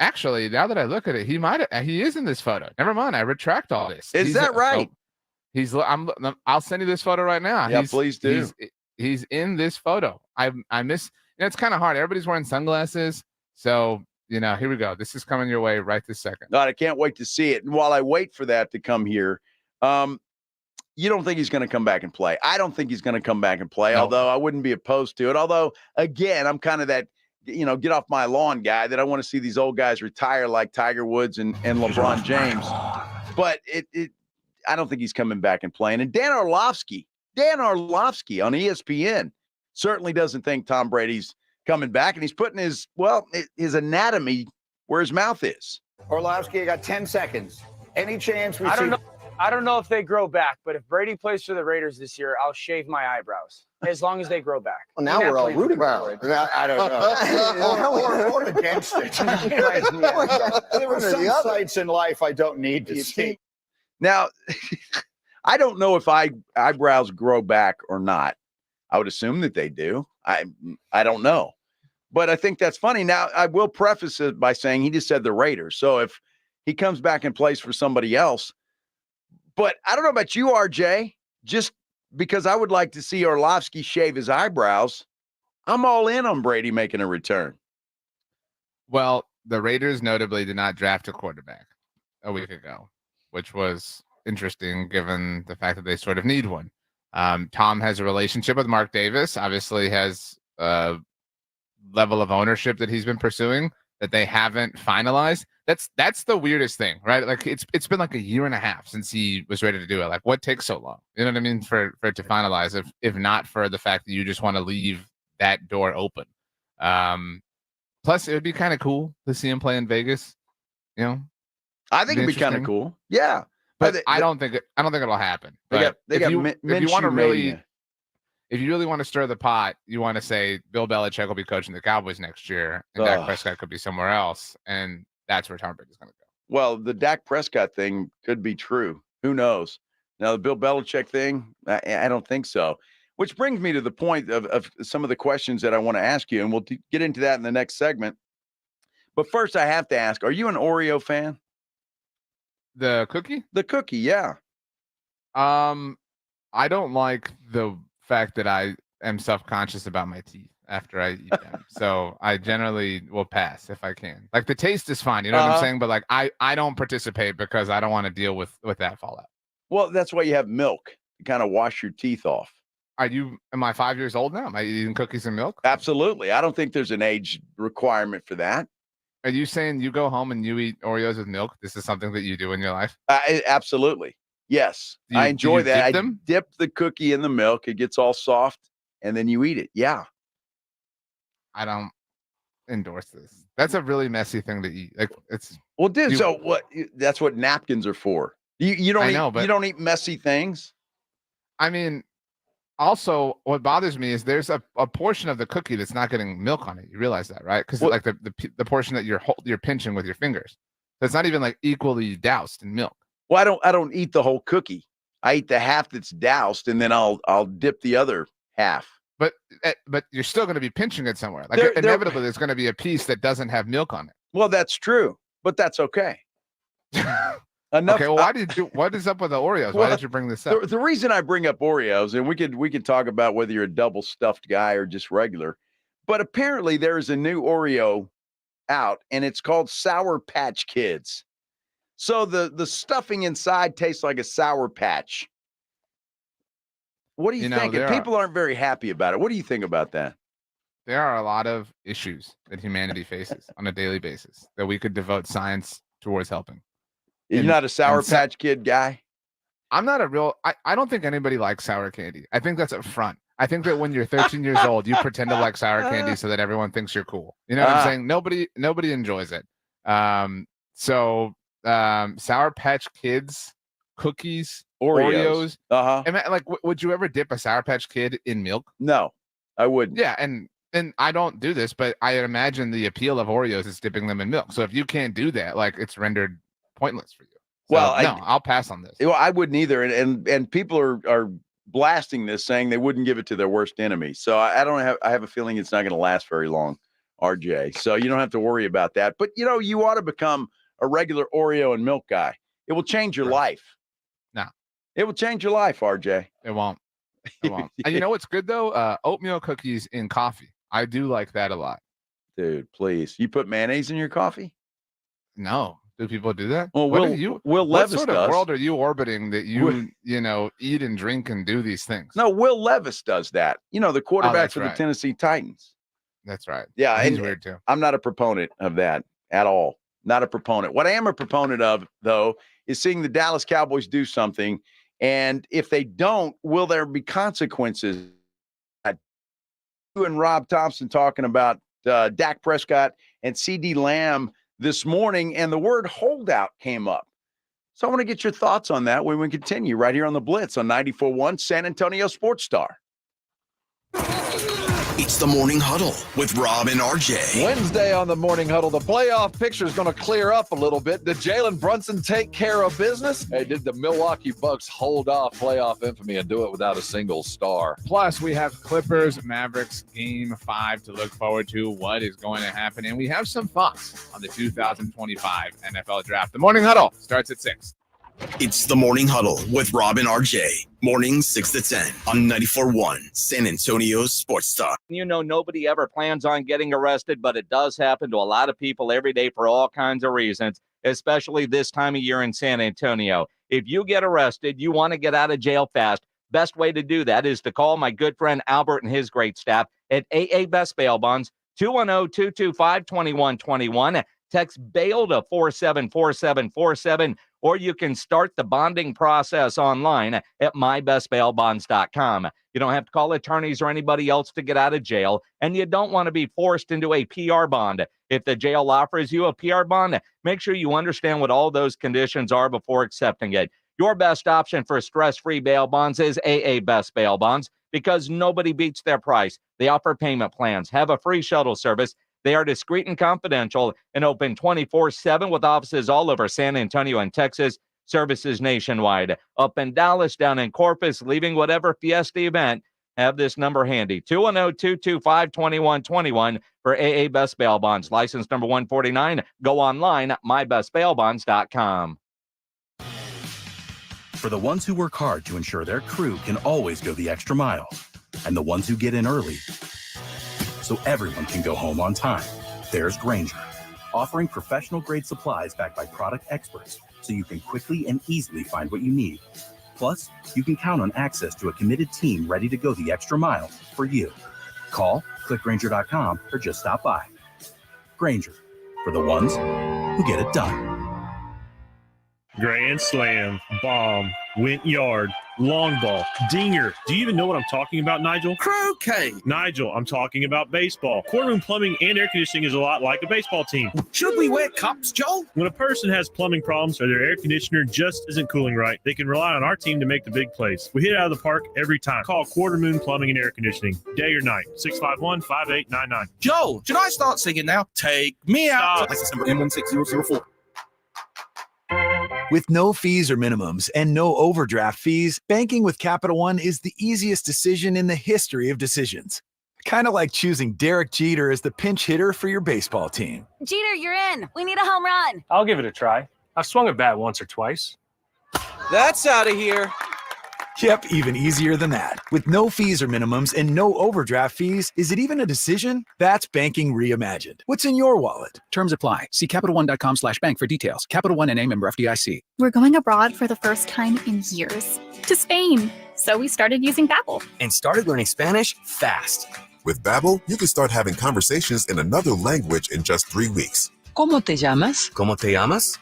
Actually, now that I look at it, he is in this photo. Never mind, I retract all this. Is that right? I'll send you this photo right now. Yeah, please do. He's in this photo. I miss. It's kind of hard. Everybody's wearing sunglasses, so here we go. This is coming your way right this second. God, I can't wait to see it. And while I wait for that to come here, you don't think he's going to come back and play? I don't think he's going to come back and play. No. Although I wouldn't be opposed to it. Although again, I'm kind of that. Get off my lawn guy that I want to see these old guys retire like Tiger Woods and LeBron James. But I don't think he's coming back and playing. And Dan Orlovsky on ESPN certainly doesn't think Tom Brady's coming back. And he's putting his anatomy where his mouth is. Orlovsky, I got 10 seconds. Any chance we see? I don't know if they grow back, but if Brady plays for the Raiders this year, I'll shave my eyebrows as long as they grow back. Well, now we're all rooting for it. I don't know. or against it. There are some sites in life I don't need to see. Now, I don't know if eyebrows grow back or not. I would assume that they do. I don't know. But I think that's funny. Now, I will preface it by saying he just said the Raiders. So if he comes back and plays for somebody else, but I don't know about you, RJ, just because I would like to see Orlovsky shave his eyebrows, I'm all in on Brady making a return. Well, the Raiders notably did not draft a quarterback a week ago, which was interesting given the fact that they sort of need one. Tom has a relationship with Mark Davis, obviously has a level of ownership that he's been pursuing that they haven't finalized. That's the weirdest thing, right? Like it's been like a year and a half since he was ready to do it. Like, what takes so long? You know what I mean? For it to finalize, if not for the fact that you just want to leave that door open. Plus, it would be kind of cool to see him play in Vegas. I think it'd be kind of cool. Yeah, but I don't think it'll happen. But if you really want to stir the pot, you want to say Bill Belichick will be coaching the Cowboys next year, and Dak Prescott could be somewhere else, and that's where Tom Brady's going to go. Well, the Dak Prescott thing could be true. Who knows? Now, the Bill Belichick thing, I don't think so. Which brings me to the point of some of the questions that I want to ask you, and we'll get into that in the next segment. But first, I have to ask, are you an Oreo fan? The cookie? The cookie, yeah. I don't like the fact that I am self-conscious about my teeth after I eat them. So I generally will pass if I can. Like the taste is fine, you know what I'm saying? But like I don't participate because I don't want to deal with that fallout. Well, that's why you have milk to kind of wash your teeth off. Am I 5 years old now? Am I eating cookies and milk? Absolutely. I don't think there's an age requirement for that. Are you saying you go home and you eat Oreos with milk? This is something that you do in your life? Absolutely. Yes. I enjoy that. I dip the cookie in the milk. It gets all soft and then you eat it. Yeah. I don't endorse this. That's a really messy thing to eat. Like it's well, dude. So what? That's what napkins are for. You don't you don't eat messy things. I mean, also, what bothers me is there's a portion of the cookie that's not getting milk on it. You realize that, right? Because like the portion that you're pinching with your fingers, so it's not even like equally doused in milk. Well, I don't eat the whole cookie. I eat the half that's doused, and then I'll dip the other half. But you're still going to be pinching it somewhere. Like inevitably, there's going to be a piece that doesn't have milk on it. Well, that's true, but that's okay. Enough. Okay, well, what is up with the Oreos? Why did you bring this up? The reason I bring up Oreos, and we could talk about whether you're a double stuffed guy or just regular, but apparently there is a new Oreo out, and it's called Sour Patch Kids. So the stuffing inside tastes like a Sour Patch. What do you think? People aren't very happy about it. What do you think about that? There are a lot of issues that humanity faces on a daily basis that we could devote science towards helping. You're not a Sour Patch Kid guy? I'm not a real... I don't think anybody likes sour candy. I think that's a front. I think that when you're 13 years old, you pretend to like sour candy so that everyone thinks you're cool. You know what I'm saying? Nobody enjoys it. Sour Patch Kids, cookies, Oreos. Would you ever dip a Sour Patch Kid in milk? No, I wouldn't. Yeah, and I don't do this, but I imagine the appeal of Oreos is dipping them in milk. So if you can't do that, like it's rendered pointless for you. So, well, I'll pass on this. Well, I wouldn't either. And people are blasting this, saying they wouldn't give it to their worst enemy. So I have a feeling it's not going to last very long, RJ. So you don't have to worry about that. But you ought to become a regular Oreo and milk guy. It will change your life. No, it will change your life, RJ. It won't. It won't. And you know what's good though? Oatmeal cookies in coffee. I do like that a lot. Dude, please. You put mayonnaise in your coffee? No. Do people do that? Well, Will what Levis sort of world are you orbiting that you eat and drink and do these things? No, Will Levis does that. The quarterback for the Tennessee Titans. That's right. Yeah, he's weird too. I'm not a proponent of that at all. Not a proponent. What I am a proponent of, though, is seeing the Dallas Cowboys do something, and if they don't, will there be consequences? You and Rob Thompson talking about Dak Prescott and CeeDee Lamb this morning, and the word holdout came up. So I want to get your thoughts on that when we continue right here on the Blitz on 94.1 San Antonio Sports Star. It's the Morning Huddle with Rob and RJ. Wednesday on the Morning Huddle, the playoff picture is going to clear up a little bit. Did Jalen Brunson take care of business? Hey, did the Milwaukee Bucks hold off playoff infamy and do it without a single star? Plus, we have Clippers Mavericks Game 5 to look forward to. What is going to happen? And we have some thoughts on the 2025 NFL Draft. The Morning Huddle starts at 6. It's the Morning Huddle with Rob and RJ. Mornings 6 to 10 on 94.1 San Antonio Sports Star. Nobody ever plans on getting arrested, but it does happen to a lot of people every day for all kinds of reasons, especially this time of year in San Antonio. If you get arrested, you want to get out of jail fast. Best way to do that is to call my good friend Albert and his great staff at AA Best Bail Bonds, 210-225-2121. Text bail to 474747, or you can start the bonding process online at mybestbailbonds.com. You don't have to call attorneys or anybody else to get out of jail, and you don't want to be forced into a PR bond. If the jail offers you a PR bond, make sure you understand what all those conditions are before accepting it. Your best option for stress-free bail bonds is AA Best Bail Bonds, because nobody beats their price. They offer payment plans, have a free shuttle service. They are discreet and confidential and open 24/7 with offices all over San Antonio and Texas, services nationwide. Up in Dallas, down in Corpus, leaving whatever Fiesta event, have this number handy, 210-225-2121 for AA Best Bail Bonds. License number 149. Go online, mybestbailbonds.com. For the ones who work hard to ensure their crew can always go the extra mile, and the ones who get in early so everyone can go home on time. There's Grainger, offering professional-grade supplies backed by product experts so you can quickly and easily find what you need. Plus, you can count on access to a committed team ready to go the extra mile for you. Call, click Grainger.com, or just stop by. Grainger, for the ones who get it done. Grand slam, bomb, went yard, long ball, dinger. Do you even know what I'm talking about, Nigel? Croquet. Nigel, I'm talking about baseball. Courtroom plumbing and air conditioning is a lot like a baseball team. Should we wear cups, Joe? When a person has plumbing problems or their air conditioner just isn't cooling right, they can rely on our team to make the big plays. We hit it out of the park every time. Call Quarter Moon Plumbing and Air Conditioning, day or night, 651-5899. Joe, should I start singing now? Take me out. License number M16004. With no fees or minimums and no overdraft fees, banking with Capital One is the easiest decision in the history of decisions. Kind of like choosing Derek Jeter as the pinch hitter for your baseball team. Jeter, you're in. We need a home run. I'll give it a try. I've swung a bat once or twice. That's out of here. Yep, even easier than that. With no fees or minimums and no overdraft fees, is it even a decision? That's banking reimagined. What's in your wallet? Terms apply. See CapitalOne.com/bank for details. Capital One NA, member FDIC. We're going abroad for the first time in years. To Spain. So we started using Babbel. And started learning Spanish fast. With Babbel, you can start having conversations in another language in just 3 weeks. ¿Cómo te llamas? ¿Cómo te llamas?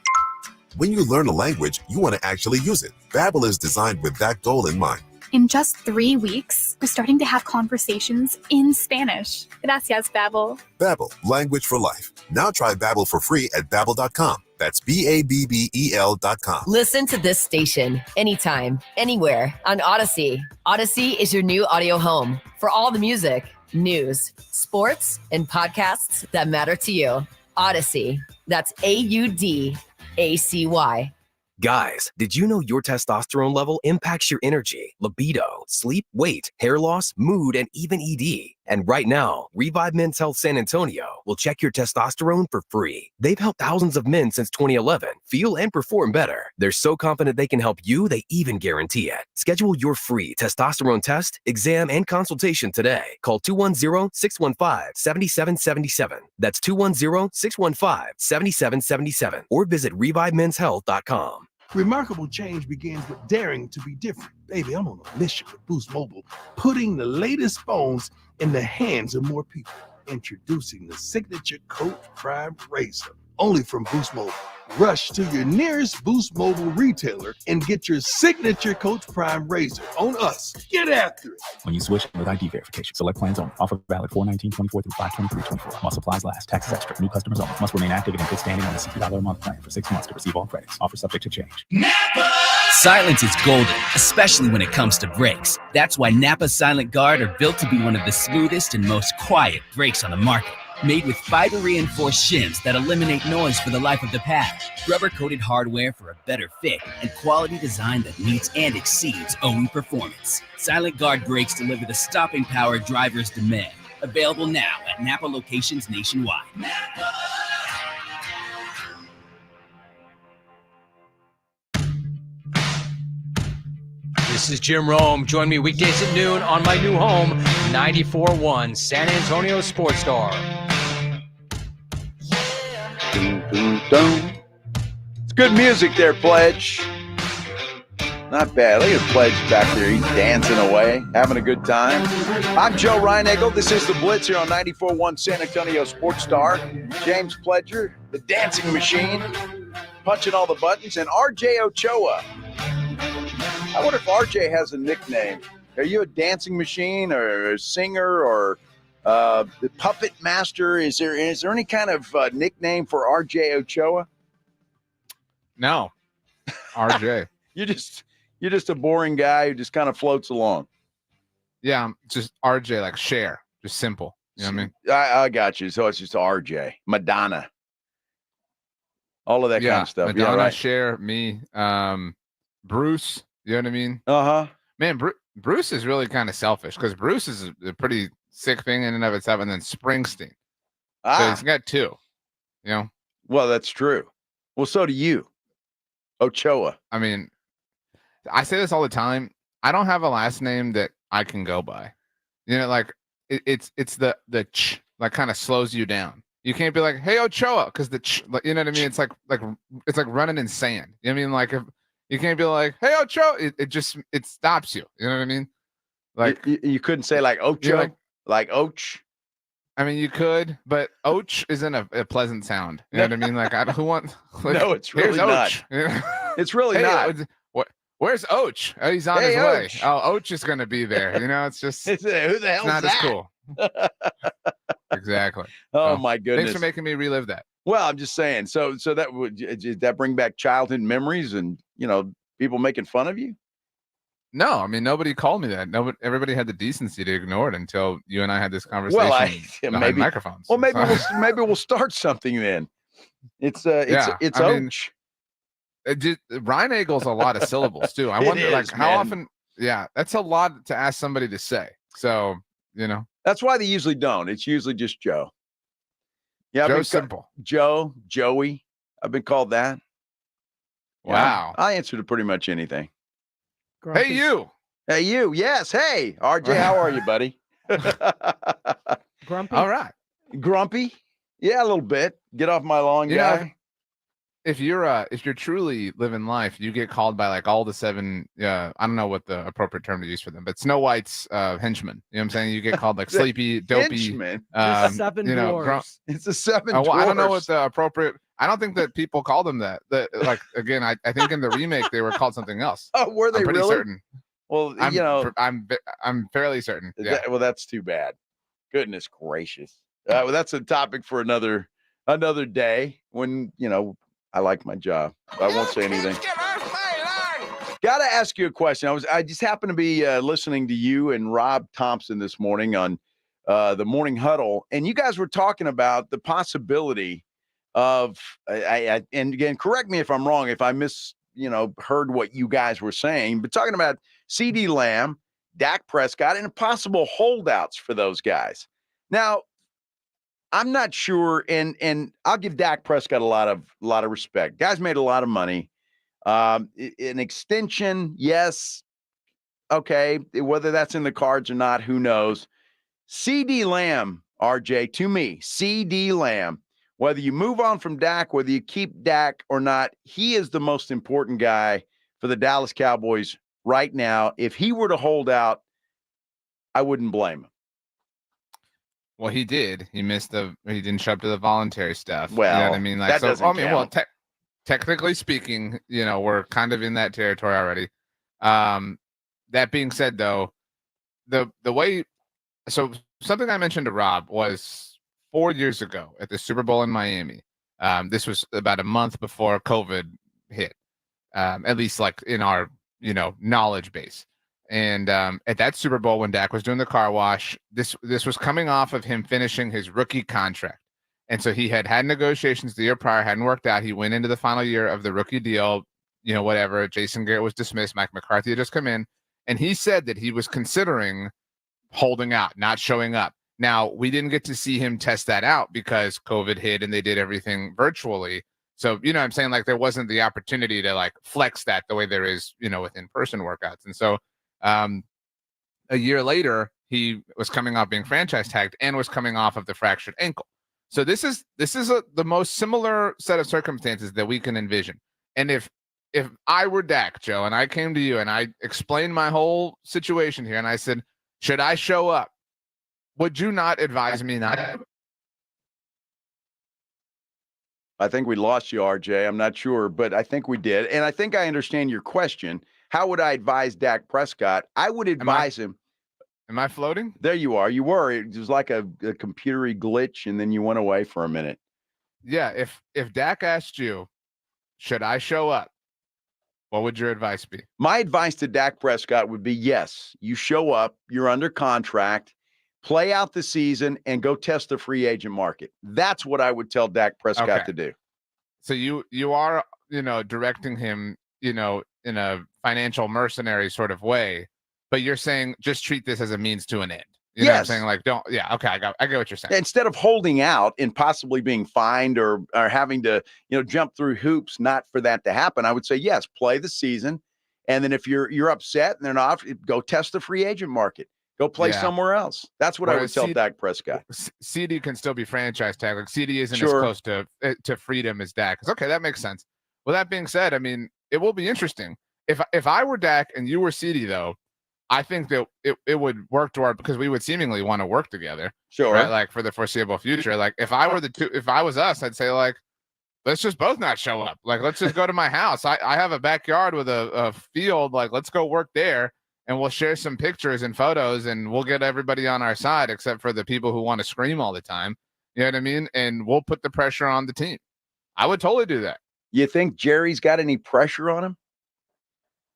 When you learn a language, you want to actually use it. Babbel is designed with that goal in mind. In just 3 weeks, we're starting to have conversations in Spanish. Gracias, Babbel. Babbel, language for life. Now try Babbel for free at Babbel.com. That's Babbel.com. Listen to this station anytime, anywhere on Odyssey. Odyssey is your new audio home for all the music, news, sports, and podcasts that matter to you. Odyssey. That's AUDACY. Guys, did you know your testosterone level impacts your energy, libido, sleep, weight, hair loss, mood, and even ED? And right now, Revive Men's Health San Antonio will check your testosterone for free. They've helped thousands of men since 2011 feel and perform better. They're so confident they can help you, they even guarantee it. Schedule your free testosterone test, exam, and consultation today. Call 210-615-7777. That's 210-615-7777. Or visit ReviveMen'sHealth.com. Remarkable change begins with daring to be different. Baby, I'm on a mission with Boost Mobile, putting the latest phones in the hands of more people. Introducing the Signature Coach Prime Razor, only from Boost Mobile. Rush to your nearest Boost Mobile retailer and get your Signature Coach Prime Razor on us. Get after it. When you switch with ID verification, select plans only. Offer valid 4/19/24 through 5/23/24. While supplies last. Taxes extra. New customers only. Must remain active and in good standing on the $60 a month plan for 6 months to receive all credits. Offer subject to change. Silence is golden, especially when it comes to brakes. That's why Napa Silent Guard are built to be one of the smoothest and most quiet brakes on the market. Made with fiber-reinforced shims that eliminate noise for the life of the pad, rubber-coated hardware for a better fit, and quality design that meets and exceeds OE performance. Silent Guard brakes deliver the stopping power drivers demand. Available now at Napa locations nationwide. This is Jim Rome. Join me weekdays at noon on my new home, 94.1 San Antonio Sports Star. It's good music there, Pledge. Not bad. Look at Pledge back there. He's dancing away, having a good time. I'm Joe Reinagel. This is the Blitz here on 94.1 San Antonio Sports Star. James Pledger, the dancing machine, punching all the buttons, and RJ Ochoa. I wonder if RJ has a nickname. Are you a dancing machine or a singer or the puppet master? Is there any kind of nickname for RJ Ochoa? No, RJ. You're just a boring guy who just kind of floats along. Yeah, I'm just RJ, like Cher, just simple. You know what I mean? I got you. So it's just RJ, Madonna, all of that kind of stuff. Madonna, right. Cher, me, Bruce. You know what I mean? Uh-huh. Man, Bruce is really kind of selfish because Bruce is a pretty sick thing in and of itself, and then Springsteen. So he's got two, you know? Well, that's true. Well, so do you, Ochoa. I mean, I say this all the time. I don't have a last name that I can go by. You know, like it's the ch like kind of slows you down. You can't be like, hey Ochoa, because the ch, like, you know what I mean? It's like it's like running in sand. You know what I mean? Like if you can't be like, hey Ochoa, it stops you. You know what I mean? Like you couldn't say like Ocho, like Och. I mean, you could, but Och isn't a pleasant sound. You know what I mean? Like, who wants? Like, No, it's really not. You know? It's really Hey, not. Where's Och? Oh, he's on his way. Oh, Och is going to be there. You know, it's just who the hell's not that? as cool. Exactly. Oh So, my goodness! Thanks for making me relive that. Well, I'm just saying. So did that bring back childhood memories and people making fun of you? No, I mean nobody called me that. Nobody, everybody had the decency to ignore it until you and I had this conversation. Well, maybe microphones. Well, maybe we'll start something then. It's Och. Ryan Eagle's a lot of syllables too. I wonder, like, how often? Yeah, that's a lot to ask somebody to say. So that's why they usually don't. It's usually just Joe. Yeah, Joe's simple. Joe, Joey. I've been called that. Wow. I answer to pretty much anything. Grumpy. Hey, you. Hey, you. Yes. Hey, RJ, how are you, buddy? Grumpy. All right. Grumpy. Yeah, a little bit. Get off my lawn, guy. If you're truly living life, you get called by like all the seven. I don't know what the appropriate term to use for them, but Snow White's henchmen. You know what I'm saying? You get called like sleepy, dopey. Seven dwarves. It's a seven. Well, I don't know what the appropriate. I don't think that people call them that. Like again, I think in the remake they were called something else. Oh, were they? I'm pretty really? certain. Well, I'm fairly certain. Yeah. Well, that's too bad. Goodness gracious. Well, that's a topic for another day when I like my job. I won't say anything. Got to ask you a question. I just happened to be listening to you and Rob Thompson this morning on the Morning Huddle, and you guys were talking about the possibility of, and again, correct me if I'm wrong, if I heard what you guys were saying, but talking about CeeDee Lamb, Dak Prescott, and possible holdouts for those guys. Now, I'm not sure, and I'll give Dak Prescott a lot of respect. Guys made a lot of money. An extension, yes, okay. Whether that's in the cards or not, who knows? CeeDee Lamb, RJ, to me, CeeDee Lamb, whether you move on from Dak, whether you keep Dak or not, he is the most important guy for the Dallas Cowboys right now. If he were to hold out, I wouldn't blame him. Well, he did. He didn't show up to the voluntary stuff. Well, you know what I mean? Like, that doesn't count. Well, technically speaking, we're kind of in that territory already. That being said, though, the way, so something I mentioned to Rob was 4 years ago at the Super Bowl in Miami. This was about a month before COVID hit, at least like in our, knowledge base. And at that Super Bowl, when Dak was doing the car wash, this was coming off of him finishing his rookie contract. And so he had negotiations the year prior, hadn't worked out. He went into the final year of the rookie deal, whatever. Jason Garrett was dismissed. Mike McCarthy had just come in. And he said that he was considering holding out, not showing up. Now, we didn't get to see him test that out because COVID hit and they did everything virtually. So, what I'm saying? Like, there wasn't the opportunity to like flex that the way there is, with in-person workouts. And so a year later, he was coming off being franchise tagged and was coming off of the fractured ankle. So this is the most similar set of circumstances that we can envision. And if I were Dak, Joe, and I came to you and I explained my whole situation here and I said, should I show up? Would you not advise me not to? I think we lost you, RJ. I'm not sure, but I think we did. And I think I understand your question. How would I advise Dak Prescott? I would advise him. Am I floating? There you are. You were. It was like a computery glitch, and then you went away for a minute. Yeah. If Dak asked you, should I show up? What would your advice be? My advice to Dak Prescott would be, yes, you show up. You're under contract. Play out the season and go test the free agent market. That's what I would tell Dak Prescott to do. So you are, directing him, in a financial mercenary sort of way, but you're saying just treat this as a means to an end. You know what I'm saying? Like, don't, yeah, okay, I get what you're saying. Instead of holding out and possibly being fined or having to, jump through hoops, not for that to happen, I would say, yes, play the season. And then if you're upset and they're not, go test the free agent market. Go play Yeah. somewhere else. That's what I would Whereas tell Dak Prescott. CD can still be franchise tag. Like CD isn't as Sure. close to freedom as Dak. Okay, that makes sense. Well, that being said, I mean, it will be interesting. If I were Dak and you were CD, though, I think that it would work to our, because we would seemingly want to work together. Sure. Right? Like for the foreseeable future. Like if I was us, I'd say like, let's just both not show up. Like, let's just go to my house. I have a backyard with a field. Like, let's go work there. And we'll share some pictures and photos, and we'll get everybody on our side, except for the people who want to scream all the time. You know what I mean? And we'll put the pressure on the team. I would totally do that. You think Jerry's got any pressure on him?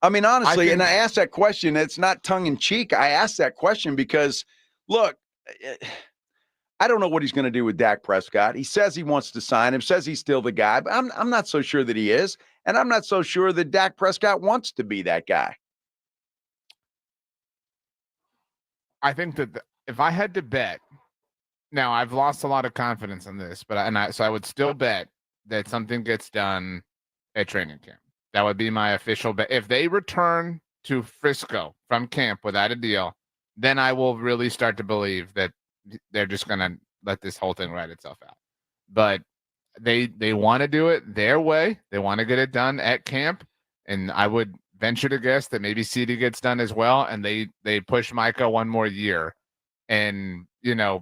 I mean, honestly, and I asked that question. It's not tongue in cheek. I asked that question because, look, I don't know what he's going to do with Dak Prescott. He says he wants to sign him, says he's still the guy, but I'm not so sure that he is. And I'm not so sure that Dak Prescott wants to be that guy. I think that if I had to bet, now I've lost a lot of confidence in this, but I would still bet that something gets done at training camp. That would be my official bet. If they return to Frisco from camp without a deal, then I will really start to believe that they're just going to let this whole thing write itself out. But they want to do it their way. They want to get it done at camp, and I would venture to guess that maybe CD gets done as well, and they push Micah one more year, and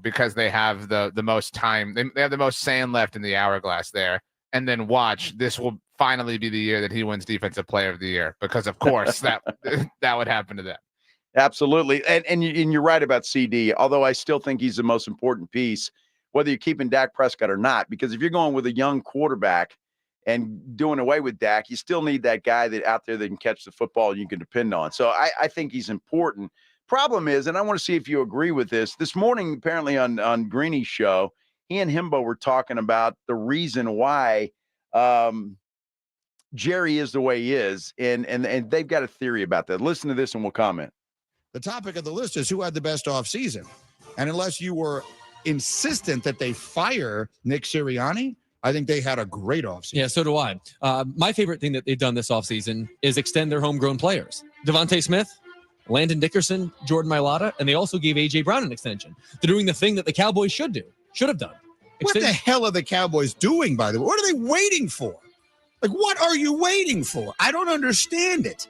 because they have the most time, they have the most sand left in the hourglass there, and then watch, this will finally be the year that he wins Defensive Player of the Year, because of course that would happen to them. Absolutely, and you're right about CD. Although I still think he's the most important piece, whether you're keeping Dak Prescott or not, because if you're going with a young quarterback and doing away with Dak, you still need that guy that out there that can catch the football and you can depend on. So I think he's important. Problem is, and I want to see if you agree with this morning, apparently on Greeny's show, he and Himbo were talking about the reason why Jerry is the way he is. And they've got a theory about that. Listen to this and we'll comment. The topic of the list is who had the best offseason. And unless you were insistent that they fire Nick Sirianni, I think they had a great offseason. Yeah, so do I. My favorite thing that they've done this offseason is extend their homegrown players. Devontae Smith, Landon Dickerson, Jordan Mailata, and they also gave A.J. Brown an extension. They're doing the thing that the Cowboys should have done. What the hell are the Cowboys doing, by the way? What are they waiting for? Like, what are you waiting for? I don't understand it.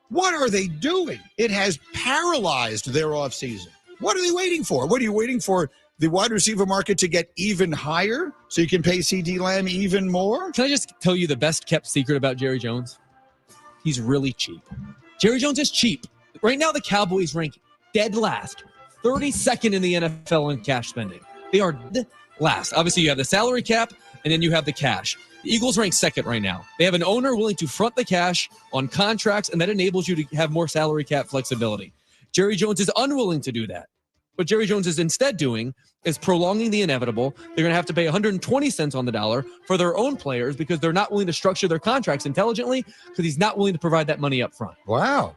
What are they doing? It has paralyzed their offseason. What are they waiting for? What are you waiting for? The wide receiver market to get even higher so you can pay CD Lamb even more? Can I just tell you the best kept secret about Jerry Jones? He's really cheap. Jerry Jones is cheap. Right now, the Cowboys rank dead last, 32nd in the NFL in cash spending. They are dead last. Obviously, you have the salary cap, and then you have the cash. The Eagles rank second right now. They have an owner willing to front the cash on contracts, and that enables you to have more salary cap flexibility. Jerry Jones is unwilling to do that. What Jerry Jones is instead doing is prolonging the inevitable. They're going to have to pay 120 cents on the dollar for their own players because they're not willing to structure their contracts intelligently because he's not willing to provide that money up front. Wow.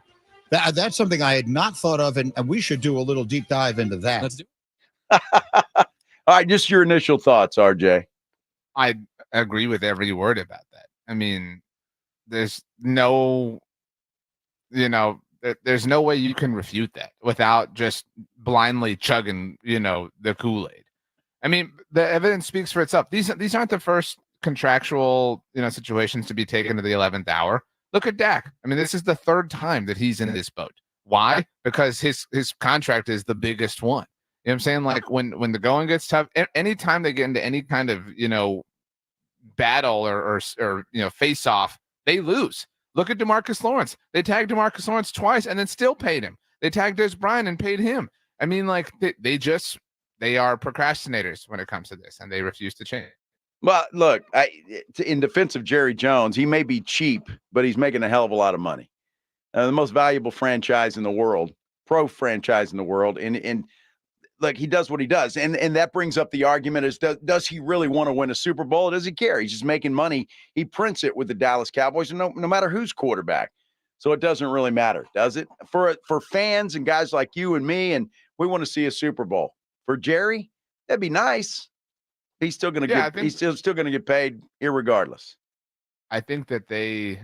That's something I had not thought of, and we should do a little deep dive into that. Let's do it. All right, just your initial thoughts, RJ. I agree with every word about that. I mean, there's no way you can refute that without just blindly chugging, the Kool-Aid. I mean, the evidence speaks for itself. These aren't the first contractual, situations to be taken to the 11th hour. Look at Dak. I mean, this is the third time that he's in this boat. Why? Because his contract is the biggest one. You know what I'm saying? Like when the going gets tough, anytime they get into any kind of, battle or face off, they lose. Look at DeMarcus Lawrence. They tagged DeMarcus Lawrence twice and then still paid him. They tagged Des Bryant and paid him. I mean, like they are procrastinators when it comes to this, and they refuse to change. Well, look, in defense of Jerry Jones, he may be cheap, but he's making a hell of a lot of money. The most valuable franchise in the world, pro franchise in the world, and look, he does what he does, and that brings up the argument: is does he really want to win a Super Bowl? Or does he care? He's just making money. He prints it with the Dallas Cowboys, and no matter who's quarterback. So it doesn't really matter, does it? For fans and guys like you and me, and we want to see a Super Bowl. For Jerry, that'd be nice. He's still going to get. He's still going to get paid, irregardless. I think that they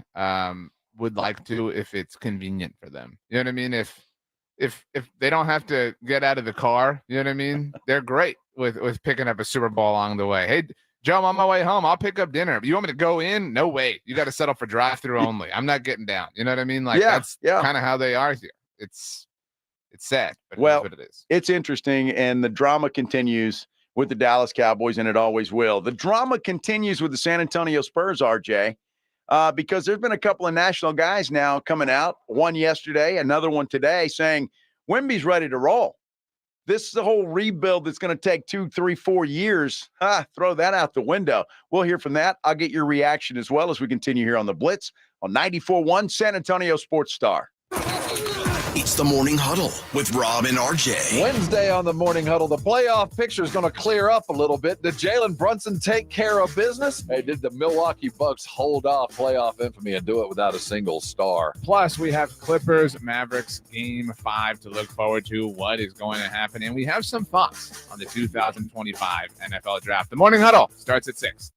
would like to if it's convenient for them. You know what I mean? if they don't have to get out of the car, you know what I mean? They're great with picking up a Super Bowl along the way. Hey, Joe, I'm on my way home. I'll pick up dinner. You want me to go in? No way. You got to settle for drive-through only. I'm not getting down. You know what I mean? Like that's kind of how they are here. It's sad, but well, it is what it is. It's interesting, and the drama continues with the Dallas Cowboys, and it always will. The drama continues with the San Antonio Spurs, RJ, because there's been a couple of national guys now coming out, one yesterday, another one today, saying Wemby's ready to roll. This is the whole rebuild that's going to take 2, 3, 4 years. Throw that out the window. We'll hear from that. I'll get your reaction as well as we continue here on the Blitz on 94.1 San Antonio Sports Star. It's the Morning Huddle with Rob and RJ. Wednesday on the Morning Huddle, the playoff picture is going to clear up a little bit. Did Jalen Brunson take care of business? Hey, did the Milwaukee Bucks hold off playoff infamy and do it without a single star? Plus, we have Clippers, Mavericks, Game 5 to look forward to. What is going to happen? And we have some thoughts on the 2025 NFL Draft. The Morning Huddle starts at 6.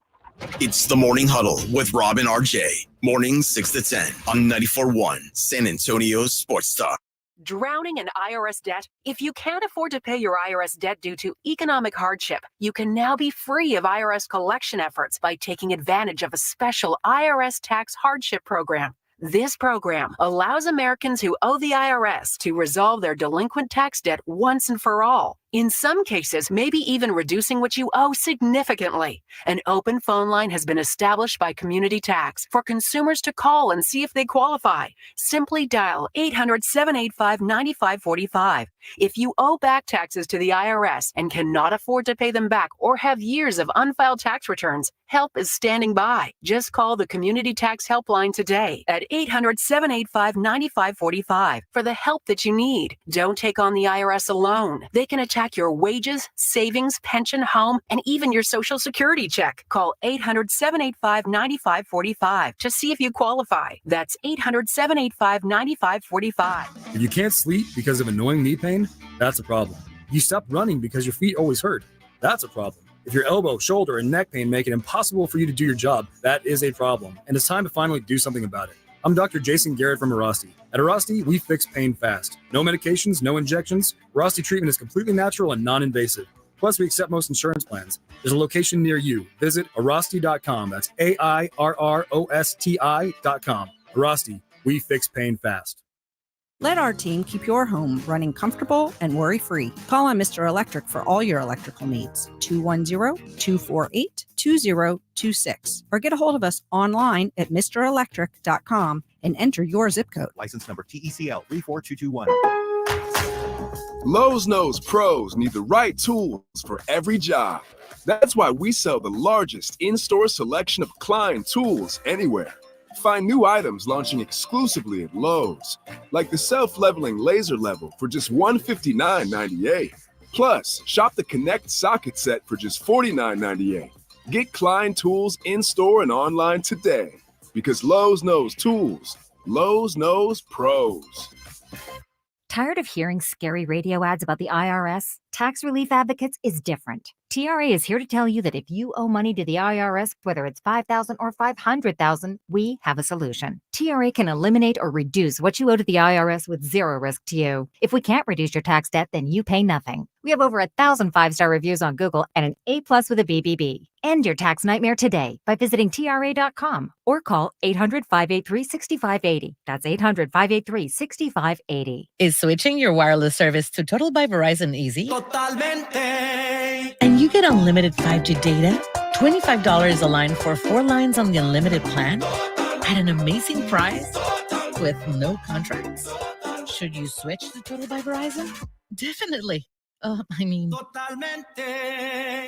It's the Morning Huddle with Rob and RJ. Mornings 6 to 10 on 94.1 San Antonio Sports Star. Drowning in IRS debt? If you can't afford to pay your IRS debt due to economic hardship, you can now be free of IRS collection efforts by taking advantage of a special IRS tax hardship program. This program allows Americans who owe the IRS to resolve their delinquent tax debt once and for all. In some cases, maybe even reducing what you owe significantly. An open phone line has been established by Community Tax for consumers to call and see if they qualify. Simply dial 800-785-9545. If you owe back taxes to the IRS and cannot afford to pay them back or have years of unfiled tax returns, help is standing by. Just call the Community Tax Helpline today at 800-785-9545 for the help that you need. Don't take on the IRS alone. They can attack your wages, savings, pension, home, and even your Social Security check. Call 800-785-9545 to see if you qualify. That's 800-785-9545. If you can't sleep because of annoying knee pain, that's a problem. You stop running because your feet always hurt. That's a problem. If your elbow, shoulder, and neck pain make it impossible for you to do your job, that is a problem. And it's time to finally do something about it. I'm Dr. Jason Garrett from Arasti. At Arasti, we fix pain fast. No medications, no injections. Arasti treatment is completely natural and non-invasive. Plus, we accept most insurance plans. There's a location near you. Visit Arasti.com. That's AIRROSTI.com. Arasti, we fix pain fast. Let our team keep your home running comfortable and worry-free. Call on Mr. Electric for all your electrical needs. 210-248-2026. Or get a hold of us online at mrelectric.com and enter your zip code. License number TECL 34221. Lowe's knows pros need the right tools for every job. That's why we sell the largest in-store selection of Klein tools anywhere. Find new items launching exclusively at Lowe's, like the self-leveling laser level for just $159.98. Plus, shop the Connect socket set for just $49.98. Get Klein tools in-store and online today, because Lowe's knows tools. Lowe's knows pros. Tired of hearing scary radio ads about the IRS? Tax Relief Advocates is different. TRA is here to tell you that if you owe money to the IRS, whether it's $5,000 or $500,000, we have a solution. TRA can eliminate or reduce what you owe to the IRS with zero risk to you. If we can't reduce your tax debt, then you pay nothing. We have over 1,000 5-star reviews on Google and an A+ with a BBB. End your tax nightmare today by visiting TRA.com or call 800-583-6580. That's 800-583-6580. Is switching your wireless service to Total by Verizon easy? And you get unlimited 5G data, $25 a line for 4 lines on the unlimited plan at an amazing price with no contracts. Should you switch to Total by Verizon? Definitely.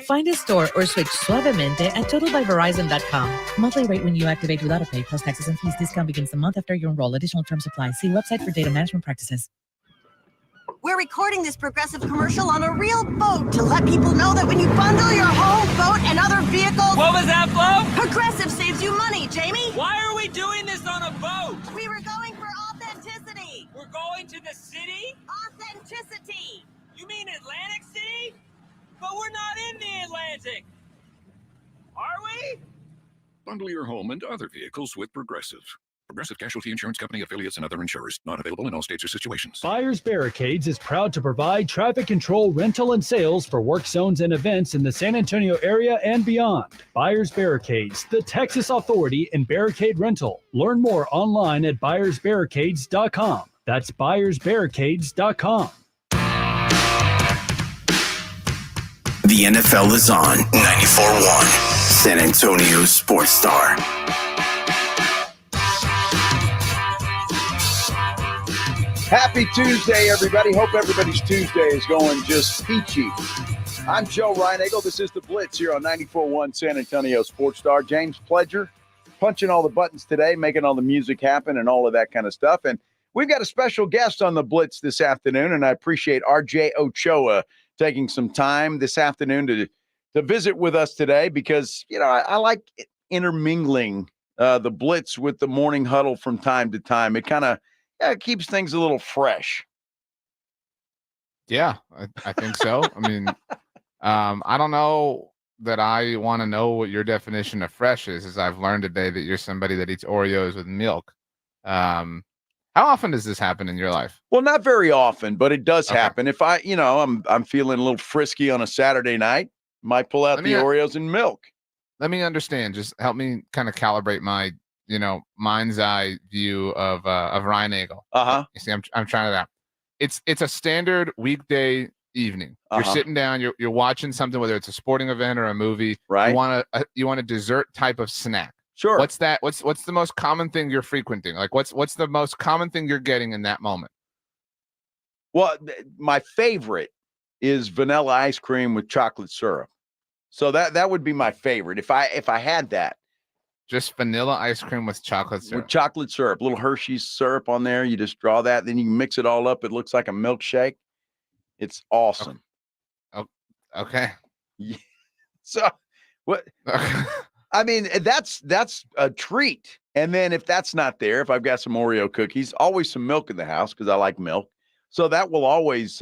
Find a store or switch suavemente at totalbyverizon.com. Monthly rate when you activate without a pay plus taxes and fees. Discount begins the month after you enroll. Additional terms apply. See website for data management practices. We're recording this Progressive commercial on a real boat to let people know that when you bundle your home, boat, and other vehicles... What was that, Flo? Progressive saves you money, Jamie! Why are we doing this on a boat? We were going for authenticity! We're going to the city? Authenticity! You mean Atlantic City? But we're not in the Atlantic. Are we? Bundle your home and other vehicles with Progressive. Progressive Casualty Insurance Company, affiliates, and other insurers. Not available in all states or situations. Buyers Barricades is proud to provide traffic control, rental, and sales for work zones and events in the San Antonio area and beyond. Buyers Barricades, the Texas authority in barricade rental. Learn more online at buyersbarricades.com. That's buyersbarricades.com. The NFL is on 94.1 San Antonio Sports Star. Happy Tuesday, everybody. Hope everybody's Tuesday is going just peachy. I'm Joe Reinagel. This is the Blitz here on 94.1 San Antonio Sports Star. James Pledger punching all the buttons today, making all the music happen and all of that kind of stuff. And we've got a special guest on the Blitz this afternoon, and I appreciate RJ Ochoa taking some time this afternoon to visit with us today because, you know, I like intermingling the Blitz with the morning huddle from time to time. It kind of keeps things a little fresh. Yeah, I think so. I mean, I don't know that I want to know what your definition of fresh is, as I've learned today that you're somebody that eats Oreos with milk. How often does this happen in your life? Well, not very often, but it does happen. If I'm feeling a little frisky on a Saturday night, might pull out the Oreos and milk. Let me understand. Just help me kind of calibrate my, mind's eye view of Ryan Nagel. You see, I'm trying it out. It's a standard weekday evening. You're sitting down, you're watching something, whether it's a sporting event or a movie. Right. You want a dessert type of snack. Sure. What's that? What's the most common thing you're frequenting? Like what's the most common thing you're getting in that moment? Well, my favorite is vanilla ice cream with chocolate syrup. So that would be my favorite if I had that. Just vanilla ice cream with chocolate syrup. With chocolate syrup, little Hershey's syrup on there. You just draw that, then you can mix it all up. It looks like a milkshake. It's awesome. Okay. Yeah. So what? I mean, that's a treat. And then if that's not there, if I've got some Oreo cookies, always some milk in the house because I like milk. So that will always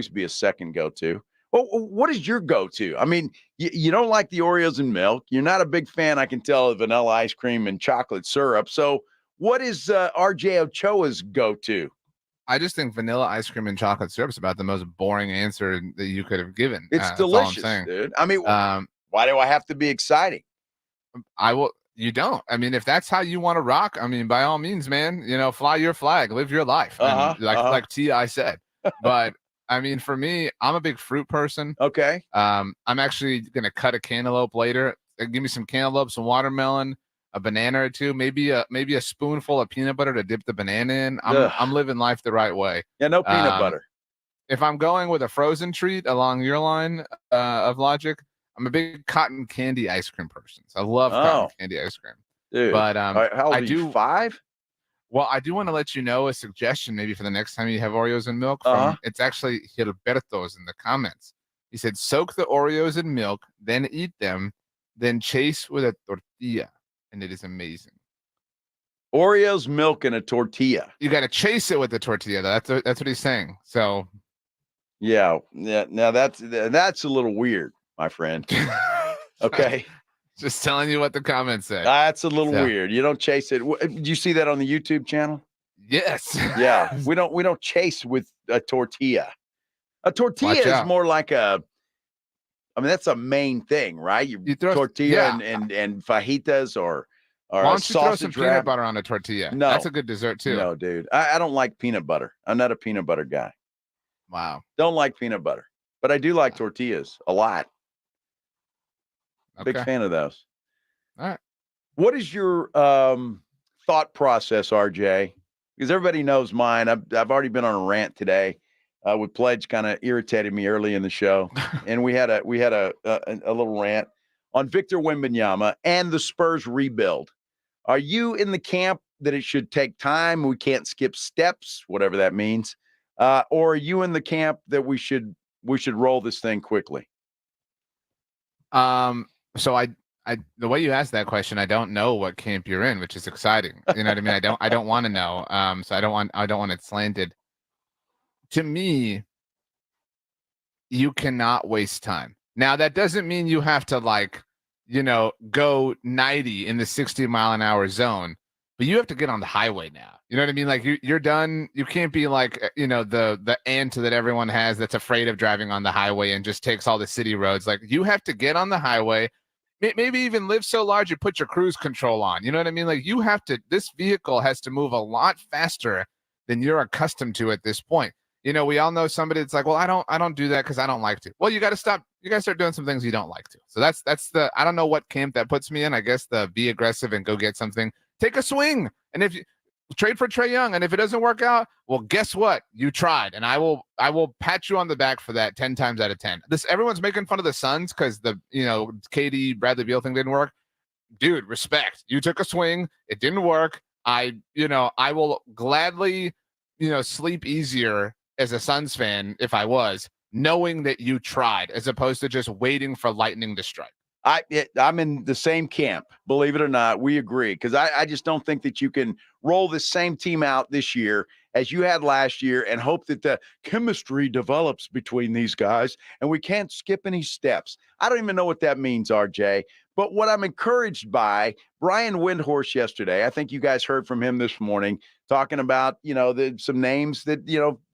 be a second go-to. Well, what is your go-to? I mean, you don't like the Oreos and milk. You're not a big fan, I can tell, of vanilla ice cream and chocolate syrup. So what is RJ Ochoa's go-to? I just think vanilla ice cream and chocolate syrup is about the most boring answer that you could have given. It's delicious, dude. I mean, why do I have to be exciting? You don't. I mean, if that's how you want to rock, I mean, by all means, man, fly your flag, live your life. Like T.I. said. But I mean, for me, I'm a big fruit person. Okay. I'm actually going to cut a cantaloupe later. Give me some cantaloupe, some watermelon, a banana or two, maybe a spoonful of peanut butter to dip the banana in. I'm living life the right way. Yeah, no peanut butter. If I'm going with a frozen treat along your line of logic, I'm a big cotton candy ice cream person. So I love cotton candy ice cream. Dude, but how old are you, 5? Well, I do want to let you know a suggestion maybe for the next time you have Oreos and milk. It's actually Gilberto's in the comments. He said, soak the Oreos in milk, then eat them, then chase with a tortilla. And it is amazing. Oreos, milk, and a tortilla. You got to chase it with the tortilla. That's what he's saying. So, yeah. Now that's a little weird, my friend. Okay. Just telling you what the comments say. That's a little weird. You don't chase it. Did you see that on the YouTube channel? Yes. Yeah. We don't chase with a tortilla. A tortilla is more like that's a main thing, right? You throw tortilla and fajitas or why don't you throw some peanut butter on a tortilla? No. That's a good dessert too. No, dude. I don't like peanut butter. I'm not a peanut butter guy. Wow. Don't like peanut butter. But I do like tortillas a lot. Big fan of those. All right. What is your thought process, RJ? Because everybody knows mine. I've already been on a rant today. With Pledge kind of irritated me early in the show, and we had a little rant on Victor Wembanyama and the Spurs rebuild. Are you in the camp that it should take time? We can't skip steps, whatever that means, or are you in the camp that we should roll this thing quickly? So I the way you asked that question, I don't know what camp you're in, which is exciting. You know what I mean? I don't want to know. So I don't want it slanted. To me, you cannot waste time. Now that doesn't mean you have to go 90 in the 60-mile-an-hour zone, but you have to get on the highway now. You know what I mean? Like you're done. You can't be like, the ant that everyone has that's afraid of driving on the highway and just takes all the city roads. Like you have to get on the highway, maybe even live so large you put your cruise control on. You know what I mean? Like this vehicle has to move a lot faster than you're accustomed to at this point. We all know somebody that's like, well, I don't do that because I don't like to. Well, you got to stop. You got to start doing some things you don't like to. So that's I don't know what camp that puts me in. I guess the be aggressive and go get something. Take a swing. And if you trade for Trae Young, and if it doesn't work out, well, guess what? You tried. And I will pat you on the back for that 10 times out of 10. Everyone's making fun of the Suns because the, KD Bradley Beal thing didn't work. Dude, respect. You took a swing. It didn't work. I will gladly, sleep easier as a Suns fan, if I was, knowing that you tried, as opposed to just waiting for lightning to strike. I'm in the same camp, believe it or not. We agree, because I just don't think that you can roll the same team out this year as you had last year and hope that the chemistry develops between these guys and we can't skip any steps. I don't even know what that means, RJ. But what I'm encouraged by, Brian Windhorst yesterday, I think you guys heard from him this morning, talking about, some names that,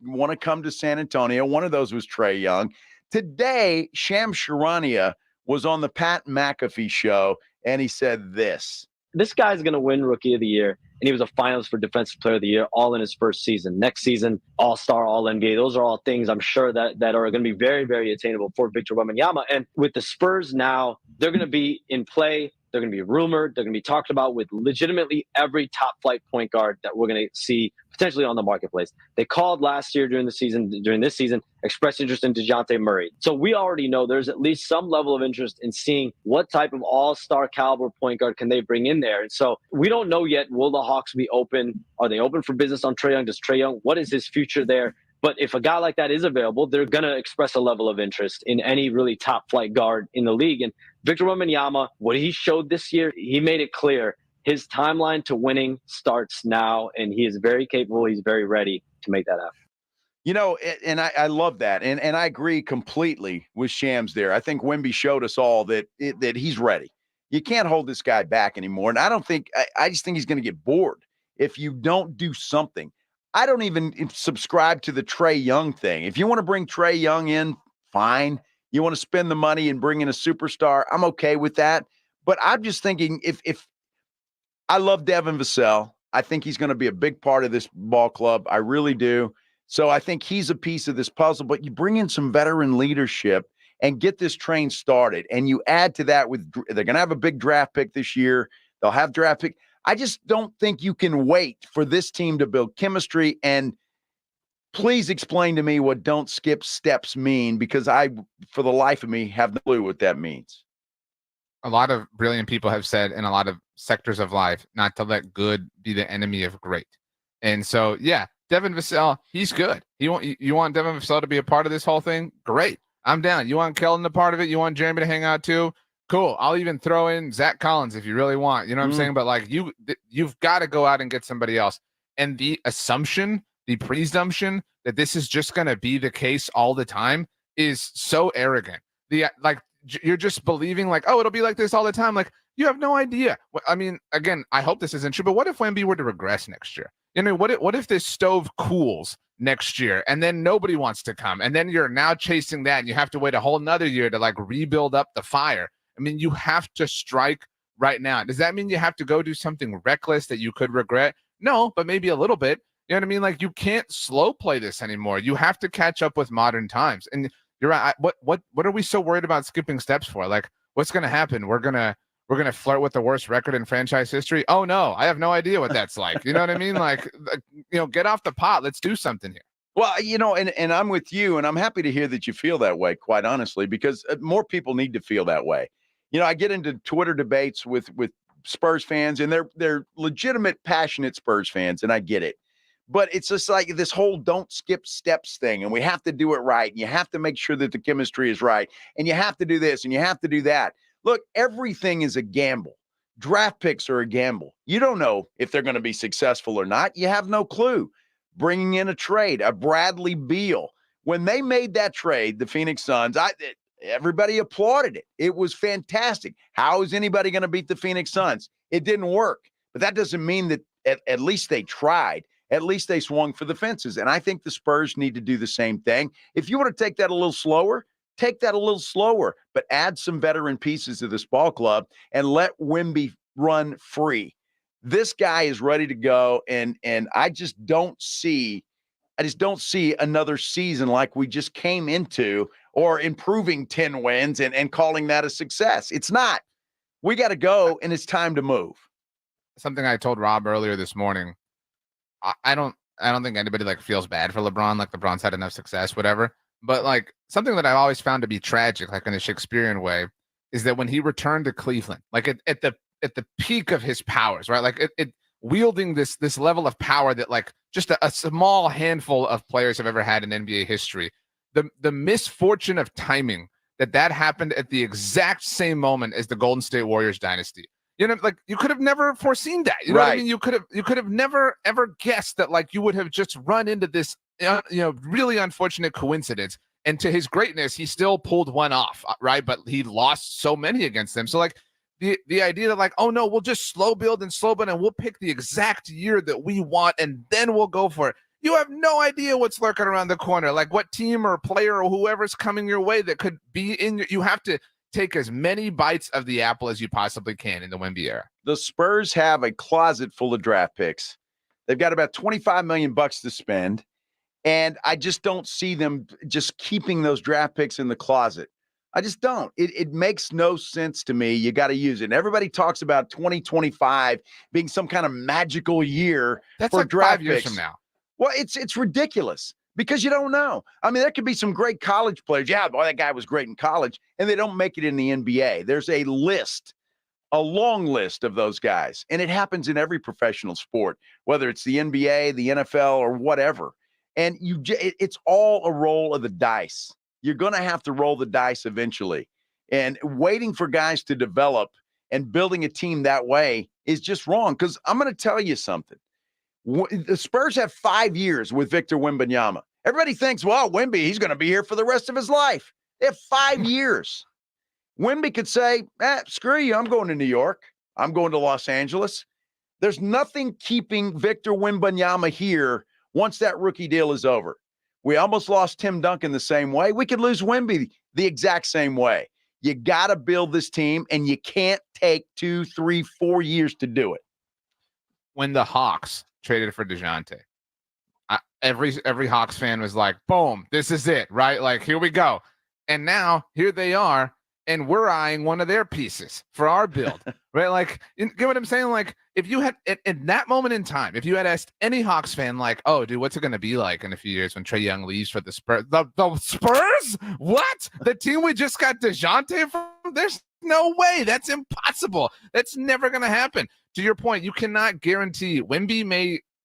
want to come to San Antonio. One of those was Trae Young. Today, Shams Charania was on the Pat McAfee show, and he said this. This guy's going to win Rookie of the Year, and he was a finalist for Defensive Player of the Year all in his first season. Next season, All-Star, All-NBA. Those are all things I'm sure that are going to be very, very attainable for Victor Wembanyama. And with the Spurs now, they're going to be in play. They're going to be rumored. They're going to be talked about with legitimately every top-flight point guard that we're going to see potentially on the marketplace. They called last year during this season, expressed interest in DeJounte Murray. So we already know there's at least some level of interest in seeing what type of all-star caliber point guard can they bring in there. And so we don't know yet, will the Hawks be open? Are they open for business on Trae Young? Does Trae Young, what is his future there? But if a guy like that is available, they're going to express a level of interest in any really top flight guard in the league. And Victor Wembanyama, what he showed this year, he made it clear his timeline to winning starts now, and he is very capable. He's very ready to make that happen. And I love that. And I agree completely with Shams there. I think Wemby showed us all that he's ready. You can't hold this guy back anymore. And I just think he's going to get bored if you don't do something. I don't even subscribe to the Trae Young thing. If you want to bring Trae Young in, fine. You want to spend the money and bring in a superstar, I'm okay with that. But I'm just thinking, if I love Devin Vassell, I think he's going to be a big part of this ball club. I really do. So I think he's a piece of this puzzle. But you bring in some veteran leadership and get this train started. And you add to that they're going to have a big draft pick this year. They'll have draft pick. I just don't think you can wait for this team to build chemistry. And please explain to me what don't skip steps mean, because I, for the life of me, have no clue what that means. A lot of brilliant people have said in a lot of sectors of life not to let good be the enemy of great. And so, yeah, Devin Vassell, he's good. You want Devin Vassell to be a part of this whole thing? Great. I'm down. You want Keldon a part of it? You want Jeremy to hang out too? Cool. I'll even throw in Zach Collins if you really want. You know what I'm saying? But like you've got to go out and get somebody else. And the presumption that this is just going to be the case all the time is so arrogant. You're just believing like, oh, it'll be like this all the time. Like you have no idea. I mean, again, I hope this isn't true, but what if Wemby were to regress next year? What if this stove cools next year and then nobody wants to come? And then you're now chasing that and you have to wait a whole nother year to like rebuild up the fire. I mean, you have to strike right now. Does that mean you have to go do something reckless that you could regret? No, but maybe a little bit. You know what I mean? Like you can't slow play this anymore. You have to catch up with modern times. And you're right. What are we so worried about skipping steps for? Like, what's going to happen? We're gonna flirt with the worst record in franchise history. Oh no, I have no idea what that's like. You know what I mean? Like, get off the pot. Let's do something here. Well, and I'm with you, and I'm happy to hear that you feel that way, quite honestly, because more people need to feel that way. I get into Twitter debates with Spurs fans, and they're legitimate, passionate Spurs fans, and I get it. But it's just like this whole don't skip steps thing, and we have to do it right, and you have to make sure that the chemistry is right, and you have to do this, and you have to do that. Look, everything is a gamble. Draft picks are a gamble. You don't know if they're going to be successful or not. You have no clue. Bringing in a trade, a Bradley Beal. When they made that trade, the Phoenix Suns, everybody applauded it. It was fantastic. How is anybody going to beat the Phoenix Suns? It didn't work. But that doesn't mean that at least they tried. At least they swung for the fences. And I think the Spurs need to do the same thing. If you want to take that a little slower, take that a little slower, but add some veteran pieces to this ball club and let Wemby run free. This guy is ready to go, and I just don't see another season like we just came into, or improving 10 wins and calling that a success. It's not. We got to go, and it's time to move. Something I told Rob earlier this morning. I don't think anybody like feels bad for LeBron. Like, LeBron's had enough success, whatever. But like, something that I've always found to be tragic, like in a Shakespearean way, is that when he returned to Cleveland, like at the peak of his powers, right? Like it wielding this level of power that like just a small handful of players have ever had in NBA history. The misfortune of timing that happened at the exact same moment as the Golden State Warriors dynasty. You know, like, you could have never foreseen that. You know what I mean? You could have never ever guessed that like you would have just run into this really unfortunate coincidence. And to his greatness, he still pulled one off, right? But he lost so many against them. So like the idea that like, oh no, we'll just slow build and we'll pick the exact year that we want and then we'll go for it. You have no idea what's lurking around the corner, like what team or player or whoever's coming your way that could be in you have to take as many bites of the apple as you possibly can in the Wemby era. The Spurs have a closet full of draft picks. They've got about $25 million to spend, and I just don't see them just keeping those draft picks in the closet. I just don't. It makes no sense to me. You got to use it. And everybody talks about 2025 being some kind of magical year. That's for like draft 5 years picks. from now. Well, it's ridiculous because you don't know. I mean, there could be some great college players. Yeah, boy, that guy was great in college, and they don't make it in the NBA. There's a long list of those guys, and it happens in every professional sport, whether it's the NBA, the NFL, or whatever. And it's all a roll of the dice. You're going to have to roll the dice eventually. And waiting for guys to develop and building a team that way is just wrong, because I'm going to tell you something. The Spurs have 5 years with Victor Wembanyama. Everybody thinks, well, Wemby, he's going to be here for the rest of his life. They have 5 years. Wemby could say, screw you, I'm going to New York. I'm going to Los Angeles. There's nothing keeping Victor Wembanyama here once that rookie deal is over. We almost lost Tim Duncan the same way. We could lose Wemby the exact same way. You got to build this team, and you can't take 2, 3, 4 years to do it. When the Hawks traded for DeJounte, every Hawks fan was like, boom, this is it, right? Like, here we go. And now here they are, and we're eyeing one of their pieces for our build, right? Like, you get what I'm saying? Like, if you had, in that moment in time, if you had asked any Hawks fan, like, oh, dude, what's it going to be like in a few years when Trae Young leaves for the Spurs? The Spurs? What? The team we just got DeJounte from? There's no way. That's impossible. That's never going to happen. To your point, you cannot guarantee. Wemby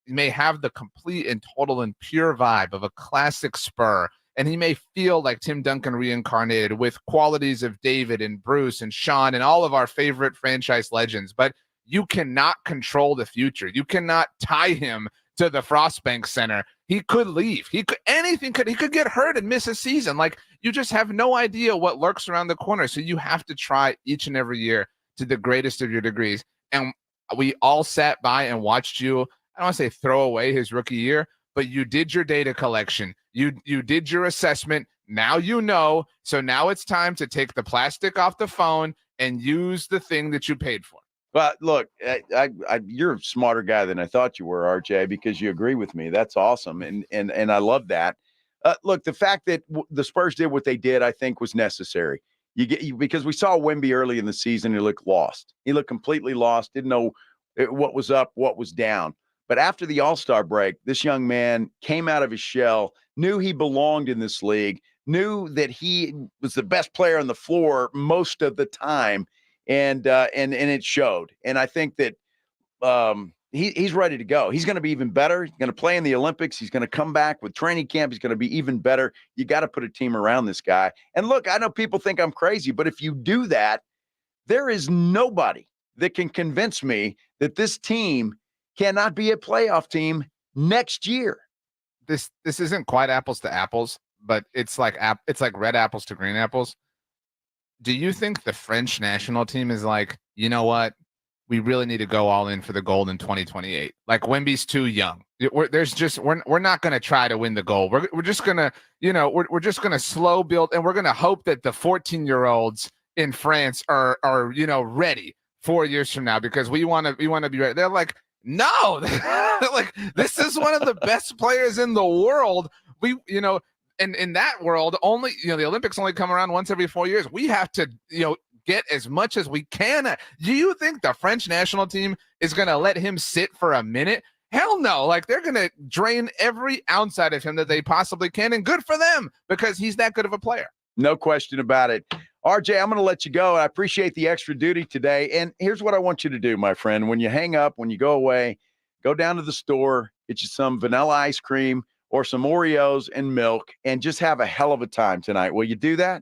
may have the complete and total and pure vibe of a classic Spur, and he may feel like Tim Duncan reincarnated with qualities of David and Bruce and Sean and all of our favorite franchise legends, but you cannot control the future. You cannot tie him to the Frostbank Center. He could leave. He could get hurt and miss a season. Like, you just have no idea what lurks around the corner. So you have to try each and every year to the greatest of your degrees. And we all sat by and watched you, I don't want to say throw away his rookie year, but you did your data collection. You did your assessment. Now you know. So now it's time to take the plastic off the phone and use the thing that you paid for. But look, you're a smarter guy than I thought you were, RJ, because you agree with me. That's awesome, and I love that. Look, the fact that the Spurs did what they did, I think, was necessary. Because we saw Wemby early in the season, he looked lost. He looked completely lost. Didn't know what was up, what was down. But after the All-Star break, this young man came out of his shell, knew he belonged in this league, knew that he was the best player on the floor most of the time. And it showed. And I think that he's ready to go. He's going to be even better. He's going to play in the Olympics. He's going to come back with training camp. He's going to be even better. You got to put a team around this guy. And look, I know people think I'm crazy, but if you do that, there is nobody that can convince me that this team cannot be a playoff team next year. This isn't quite apples to apples, but it's like red apples to green apples. Do you think the French national team is like, you know what? we really need to go all in for the gold in 2028. Like Wemby's too young. We're not going to try to win the gold. We're just going to, we're just going to slow build, and we're going to hope that the 14-year-olds in France are ready 4 years from now, because we want to be ready. They're like, no, like, this is one of the best players in the world. And in that world, only, the Olympics only come around once every 4 years. We have to, get as much as we can. Do you think the French national team is going to let him sit for a minute? Hell no. Like, they're going to drain every ounce out of him that they possibly can, and good for them, because he's that good of a player. No question about it. RJ, I'm going to let you go. I appreciate the extra duty today. And here's what I want you to do, my friend. When you hang up, when you go away, go down to the store, get you some vanilla ice cream or some Oreos and milk, and just have a hell of a time tonight. Will you do that?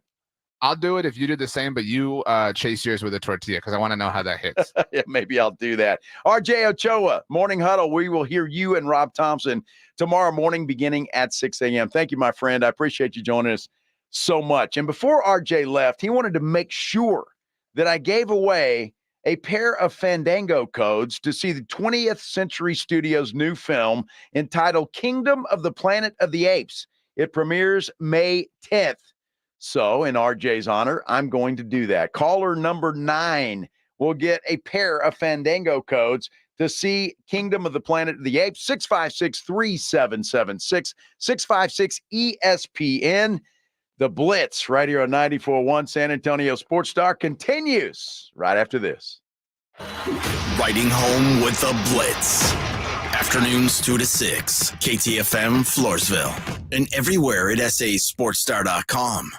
I'll do it if you do the same, but you chase yours with a tortilla, because I want to know how that hits. Yeah, maybe I'll do that. RJ Ochoa, Morning Huddle. We will hear you and Rob Thompson tomorrow morning beginning at 6 a.m. Thank you, my friend. I appreciate you joining us so much. And before RJ left, he wanted to make sure that I gave away a pair of Fandango codes to see the 20th Century Studios' new film entitled Kingdom of the Planet of the Apes. It premieres May 10th. So, in RJ's honor, I'm going to do that. Caller number 9 will get a pair of Fandango codes to see Kingdom of the Planet of the Apes. 656-3776, 656-ESPN. The Blitz right here on 94.1 San Antonio Sports Star continues right after this. Riding home with the Blitz. Afternoons 2 to 6, KTFM Floresville, and everywhere at sasportstar.com.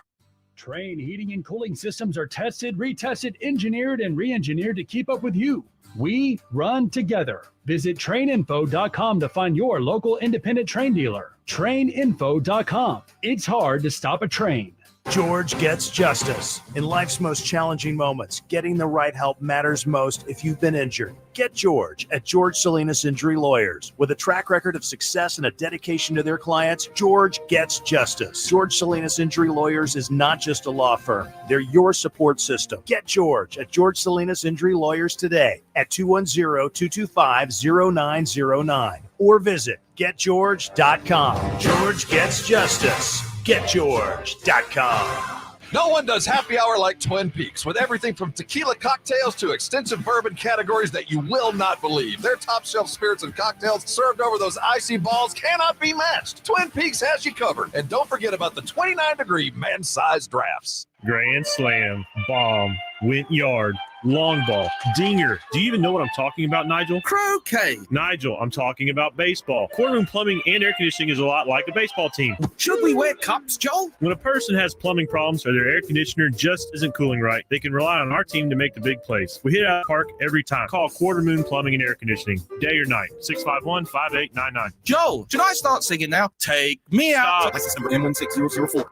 Train heating and cooling systems are tested, retested, engineered, and re-engineered to keep up with you. We run together. Visit traininfo.com to find your local independent train dealer. Traininfo.com. It's hard to stop a train. George gets justice. In life's most challenging moments, getting the right help matters most if you've been injured. Get George at George Salinas Injury Lawyers. With a track record of success and a dedication to their clients, George gets justice. George Salinas Injury Lawyers is not just a law firm. They're your support system. Get George at George Salinas Injury Lawyers today at 210-225-0909 or visit getgeorge.com. George gets justice. GetGeorge.com. No one does happy hour like Twin Peaks, with everything from tequila cocktails to extensive bourbon categories that you will not believe. Their top shelf spirits and cocktails served over those icy balls cannot be matched. Twin Peaks has you covered. And don't forget about the 29-degree man-sized drafts. Grand slam, bomb, went yard, long ball, dinger. Do you even know what I'm talking about, Nigel? Croquet. Nigel, I'm talking about baseball. Courtroom plumbing and air conditioning is a lot like a baseball team. Should we wear cups, Joe? When a person has plumbing problems or their air conditioner just isn't cooling right, they can rely on our team to make the big plays. We hit out of the park every time. Call Quarter Moon Plumbing and Air Conditioning, day or night, 651-5899. Joe, should I start singing now? Take me out. Stop. License number N16004.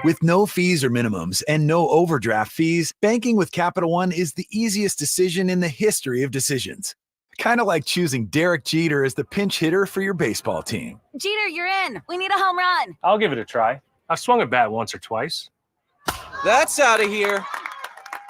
With no fees or minimums and no overdraft fees, banking with Capital One is the easiest decision in the history of decisions. Kind of like choosing Derek Jeter as the pinch hitter for your baseball team. Jeter, you're in. We need a home run. I'll give it a try. I've swung a bat once or twice. That's out of here.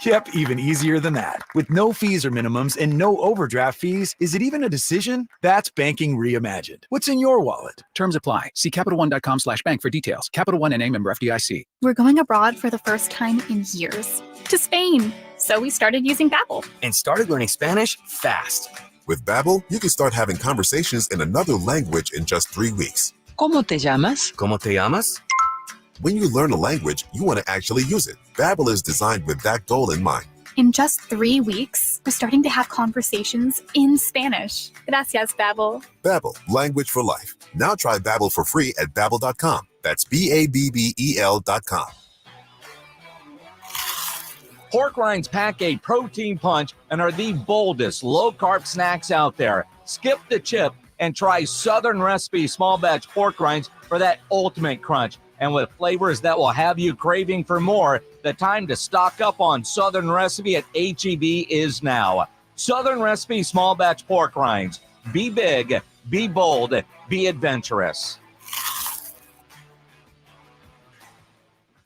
Yep, even easier than that. With no fees or minimums and no overdraft fees, is it even a decision? That's banking reimagined. What's in your wallet? Terms apply. See CapitalOne.com/bank for details. Capital One NA, member FDIC. We're going abroad for the first time in years. To Spain. So we started using Babbel. And started learning Spanish fast. With Babbel, you can start having conversations in another language in just 3 weeks. ¿Cómo te llamas? ¿Cómo te llamas? When you learn a language, you want to actually use it. Babbel is designed with that goal in mind. In just 3 weeks, we're starting to have conversations in Spanish. Gracias, Babbel. Babbel, language for life. Now try Babbel for free at Babbel.com. That's Babbel.com. Pork rinds pack a protein punch and are the boldest low-carb snacks out there. Skip the chip and try Southern Recipe small batch pork rinds for that ultimate crunch. And with flavors that will have you craving for more, the time to stock up on Southern Recipe at H-E-B is now. Southern Recipe small batch pork rinds. Be big, be bold, be adventurous.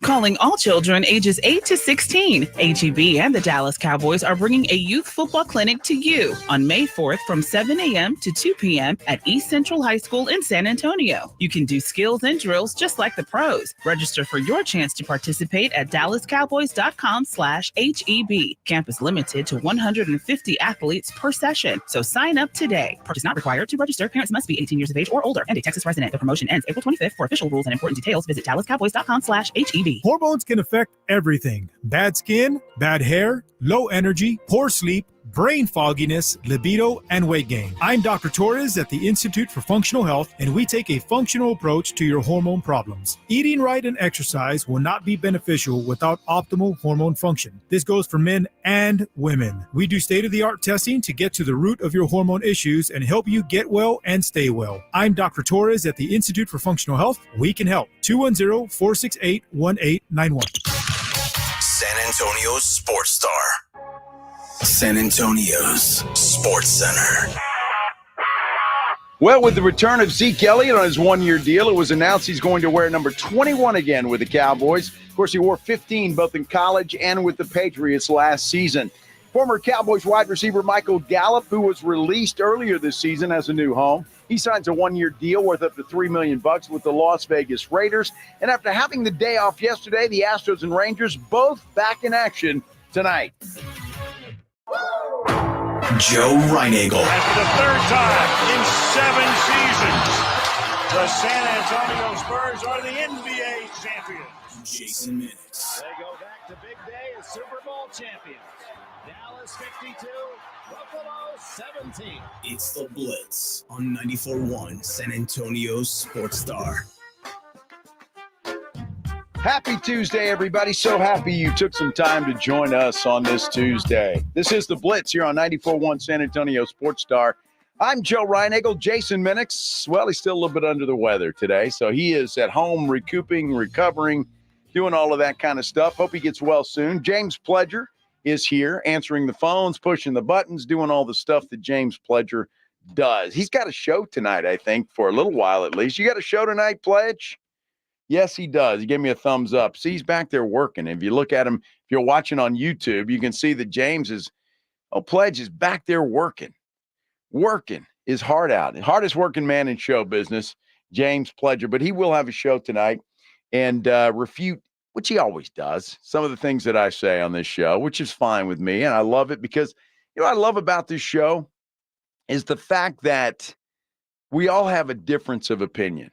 Calling all children ages 8 to 16. HEB and the Dallas Cowboys are bringing a youth football clinic to you on May 4th from 7 a.m. to 2 p.m. at East Central High School in San Antonio. You can do skills and drills just like the pros. Register for your chance to participate at dallascowboys.com/HEB. Camp is limited to 150 athletes per session, so sign up today. Purchase not required to register. Parents must be 18 years of age or older and a Texas resident. The promotion ends April 25th. For official rules and important details, visit dallascowboys.com/HEB. Hormones can affect everything. Bad skin, bad hair, low energy, poor sleep, brain fogginess, libido, and weight gain. I'm Dr. Torres at the Institute for Functional Health, and we take a functional approach to your hormone problems. Eating right and exercise will not be beneficial without optimal hormone function. This goes for men and women. We do state-of-the-art testing to get to the root of your hormone issues and help you get well and stay well. I'm Dr. Torres at the Institute for Functional Health. We can help. 210-468-1891. San Antonio's Sports Star. San Antonio's Sports Center. Well, with the return of Zeke Elliott on his one-year deal, it was announced he's going to wear number 21 again with the Cowboys. Of course, he wore 15 both in college and with the Patriots last season. Former Cowboys wide receiver Michael Gallup, who was released earlier this season, has a new home. He signs a one-year deal worth up to $3 million with the Las Vegas Raiders. And after having the day off yesterday, the Astros and Rangers both back in action tonight. Joe Reinagel. And for the third time in 7 seasons, the San Antonio Spurs are the NBA champions. Jason Minix. They go back to big day as Super Bowl champions. Dallas 52, Buffalo 17. It's the Blitz on 94.1 San Antonio's Sports Star. Happy Tuesday, everybody. So happy you took some time to join us on this Tuesday. This is the Blitz here on 94.1 San Antonio Sports Star. I'm Joe Reinagel. Jason Minix, well, he's still a little bit under the weather today, so he is at home recouping, recovering, doing all of that kind of stuff. Hope he gets well soon. James Pledger is here answering the phones, pushing the buttons, doing all the stuff that James Pledger does. He's got a show tonight, I think, for a little while at least. You got a show tonight, Pledge? Yes, he does. He gave me a thumbs up. See, he's back there working. If you look at him, if you're watching on YouTube, you can see that Pledge is back there working his heart out. The hardest working man in show business, James Pledger. But he will have a show tonight and refute, which he always does, some of the things that I say on this show, which is fine with me. And I love it because, what I love about this show is the fact that we all have a difference of opinion.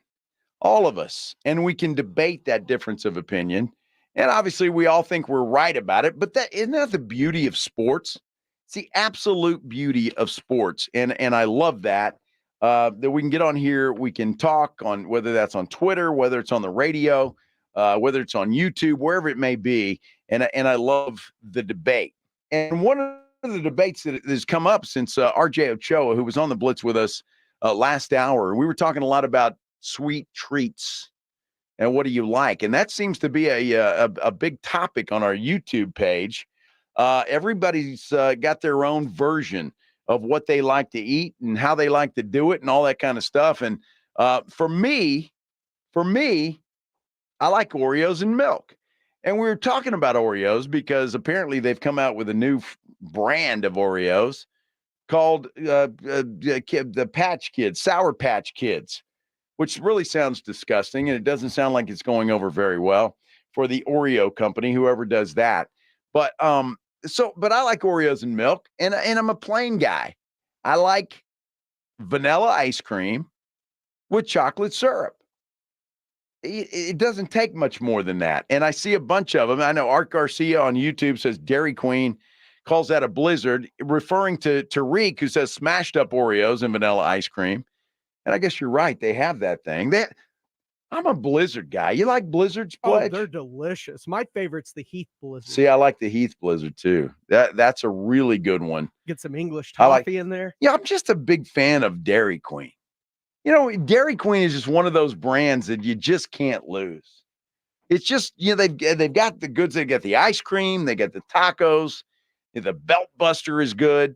All of us. And we can debate that difference of opinion. And obviously we all think we're right about it, but isn't that the beauty of sports? It's the absolute beauty of sports. And I love that we can get on here. We can talk on whether that's on Twitter, whether it's on the radio, whether it's on YouTube, wherever it may be. And I love the debate. And one of the debates that has come up since RJ Ochoa, who was on the Blitz with us last hour, we were talking a lot about sweet treats and what do you like? And that seems to be a big topic on our YouTube page. Everybody's got their own version of what they like to eat and how they like to do it and all that kind of stuff. And for me, I like Oreos and milk. And we were talking about Oreos because apparently they've come out with a new brand of Oreos called the Patch Kids, Sour Patch Kids, which really sounds disgusting, and it doesn't sound like it's going over very well for the Oreo company, whoever does that. But I like Oreos and milk, and I'm a plain guy. I like vanilla ice cream with chocolate syrup. It doesn't take much more than that. And I see a bunch of them. I know Art Garcia on YouTube says Dairy Queen calls that a blizzard, referring to Tariq, who says smashed up Oreos and vanilla ice cream. And I guess you're right. They have that thing. I'm a Blizzard guy. You like Blizzards, Pledge? Oh, they're delicious. My favorite's the Heath Blizzard. See, I like the Heath Blizzard too. That's a really good one. Get some English toffee in there. Yeah, I'm just a big fan of Dairy Queen. Dairy Queen is just one of those brands that you just can't lose. It's just, they've got the goods. They got the ice cream. They got the tacos. The Belt Buster is good.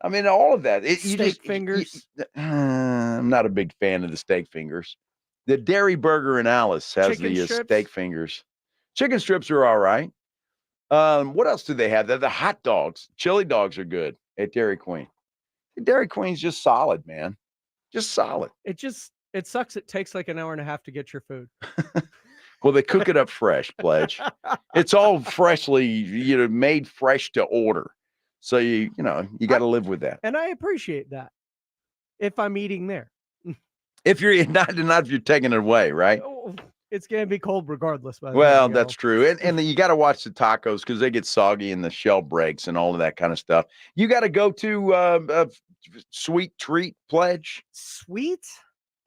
I mean, all of that. Steak fingers. I'm not a big fan of the steak fingers. The Dairy Burger in Alice has Chicken the strips. steak fingers. Chicken strips are all right. What else do they have? The hot dogs. Chili dogs are good at Dairy Queen. Dairy Queen's just solid, man. Just solid. It sucks. It takes like an hour and a half to get your food. Well, they cook it up fresh, Pledge. It's all freshly, made fresh to order. So you got to live with that. And I appreciate that. If I'm eating there. If you're not if you're taking it away, right? It's going to be cold regardless. Well, that's true. And then you got to watch the tacos because they get soggy and the shell breaks and all of that kind of stuff. You got to go to a sweet treat, Pledge. Sweet?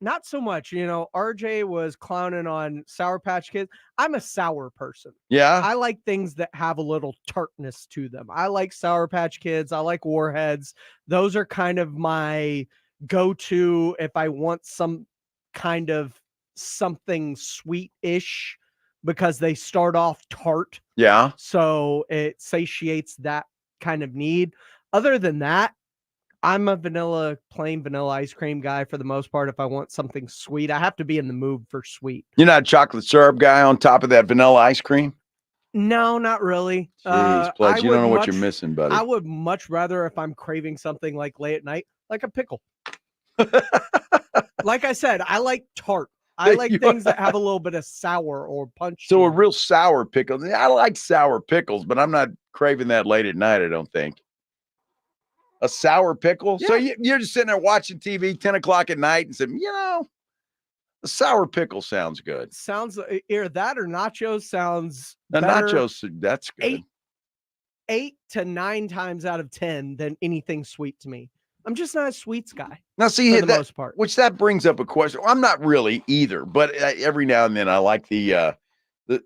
Not so much. RJ was clowning on Sour Patch Kids. I'm a sour person. Yeah. I like things that have a little tartness to them. I like Sour Patch Kids. I like Warheads. Those are kind of my go-to if I want some kind of something sweet-ish because they start off tart. Yeah. So it satiates that kind of need. Other than that, I'm a plain vanilla ice cream guy for the most part. If I want something sweet, I have to be in the mood for sweet. You're not a chocolate syrup guy on top of that vanilla ice cream? No, not really. Jeez, Pledge, you don't know what you're missing, buddy. I would much rather, if I'm craving something like late at night, like a pickle. Like I said, I like tart. I like things that have a little bit of sour or punch. So a real sour pickle. I like sour pickles, but I'm not craving that late at night, I don't think. A sour pickle? Yeah. So you're just sitting there watching TV 10 o'clock at night and saying, a sour pickle sounds good. Sounds either that or nachos sounds better. Nachos, that's good. 8 to 9 times out of 10 than anything sweet to me. I'm just not a sweets guy. Now, see, for the most part. Which that brings up a question. I'm not really either, but every now and then I like the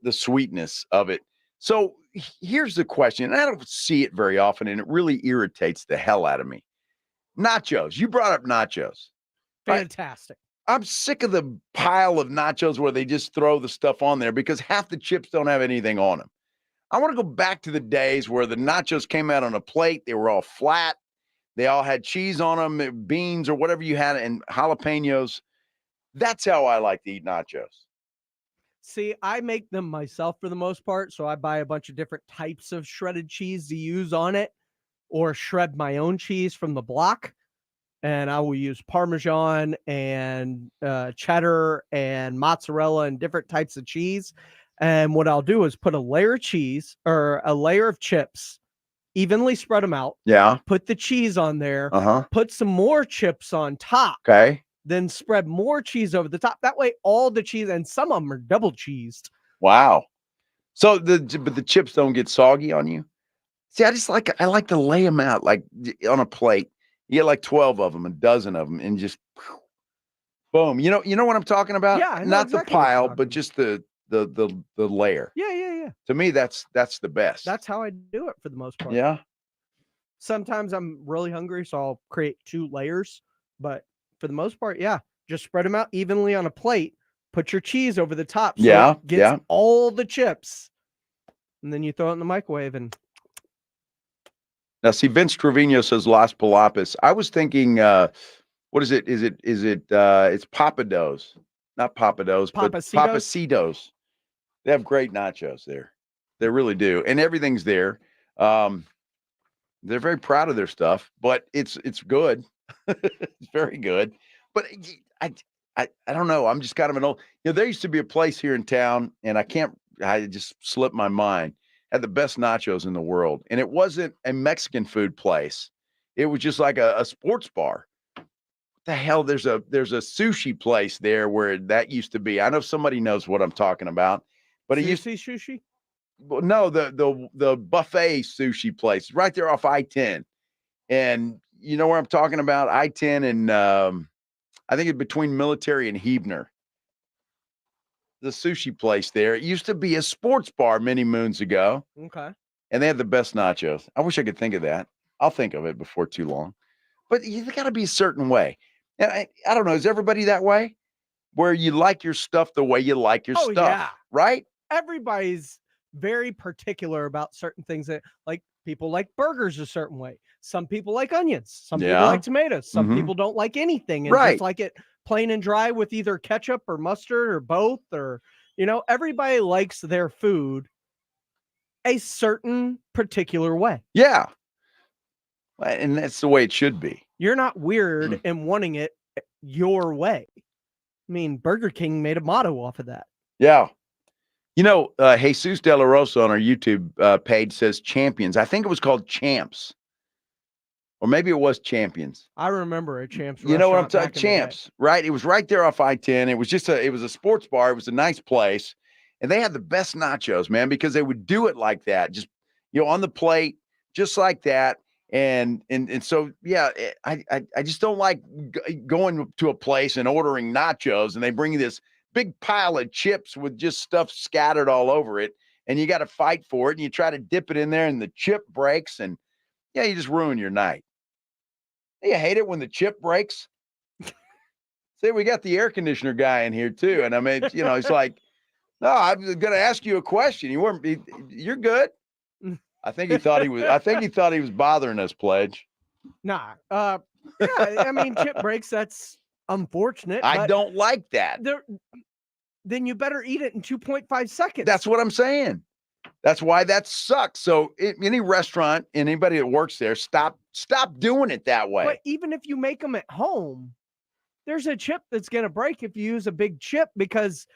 sweetness of it. So here's the question, and I don't see it very often, and it really irritates the hell out of me. Nachos. You brought up nachos. Fantastic. I'm sick of the pile of nachos where they just throw the stuff on there because half the chips don't have anything on them. I want to go back to the days where the nachos came out on a plate. They were all flat. They all had cheese on them, beans or whatever you had, and jalapenos. That's how I like to eat nachos. See, I make them myself for the most part. So I buy a bunch of different types of shredded cheese to use on it or shred my own cheese from the block. And I will use Parmesan and cheddar and mozzarella and different types of cheese. And what I'll do is put a layer of cheese or a layer of chips, evenly spread them out. Yeah. Put the cheese on there. Uh-huh. Put some more chips on top. Okay. Then spread more cheese over the top. That way, all the cheese, and some of them are double cheesed. Wow. So but the chips don't get soggy on you? See, I like to lay them out like on a plate. You get like 12 of them, a dozen of them, and just boom. You know what I'm talking about? Yeah, I know not exactly the pile, but just the layer. Yeah. To me, that's the best. That's how I do it for the most part. Yeah. Sometimes I'm really hungry, so I'll create 2 layers. But for the most part, yeah, just spread them out evenly on a plate. Put your cheese over the top. So it gets all the chips. And then you throw it in the microwave and. Now, see, Vince Trevino says Las Palapas. I was thinking, what is it? It's Papados, not Papados, but Papacitos. They have great nachos there. They really do. And everything's there. They're very proud of their stuff, but it's good. It's very good. But I don't know. I'm just kind of an old, there used to be a place here in town, and I just slipped my mind. Had the best nachos in the world, and it wasn't a Mexican food place. It was just like a sports bar. What the hell? There's a sushi place there where that used to be. I know somebody knows what I'm talking about, but it used to sushi. No, the buffet sushi place right there off I-10, and you know where I'm talking about? I-10 and I think it's between Military and Huebner. The sushi place there. It used to be a sports bar many moons ago. Okay. And they had the best nachos. I wish I could think of that. I'll think of it before too long. But you got to be a certain way. And I don't know. Is everybody that way? Where you like your stuff the way you like your stuff, yeah. Right? Everybody's very particular about certain things that, like, people like burgers a certain way. Some people like onions. Some people like tomatoes. Some people don't like anything and just like it plain and dry with either ketchup or mustard or both, or You know, everybody likes their food a certain particular way. Yeah. And that's the way it should be. You're not weird in wanting it your way. I mean, Burger King made a motto off of that. Yeah. You know, Jesus De La Rosa on our YouTube page says champions. I think it was called Champs. Or maybe it was Champions. I remember a Champs. You know what I'm talking? talking? Champs, right? It was right there off I-10. It was just it was a sports bar. It was a nice place. And they had the best nachos, man, because they would do it like that. Just, on the plate, just like that. And so, yeah, I just don't like going to a place and ordering nachos and they bring you this big pile of chips with just stuff scattered all over it. And you got to fight for it. And you try to dip it in there and the chip breaks. And yeah, you just ruin your night. You hate it when the chip breaks. See, we got the air conditioner guy in here too. And I mean, he's like, no, I'm going to ask you a question. You're good. I think he thought he was bothering us, Pledge. Nah. Yeah, I mean, chip breaks, that's unfortunate. I don't like that. Then you better eat it in 2.5 seconds. That's what I'm saying. That's why that sucks. So any restaurant, anybody that works there, stop doing it that way. But even if you make them at home, there's a chip that's going to break if you use a big chip because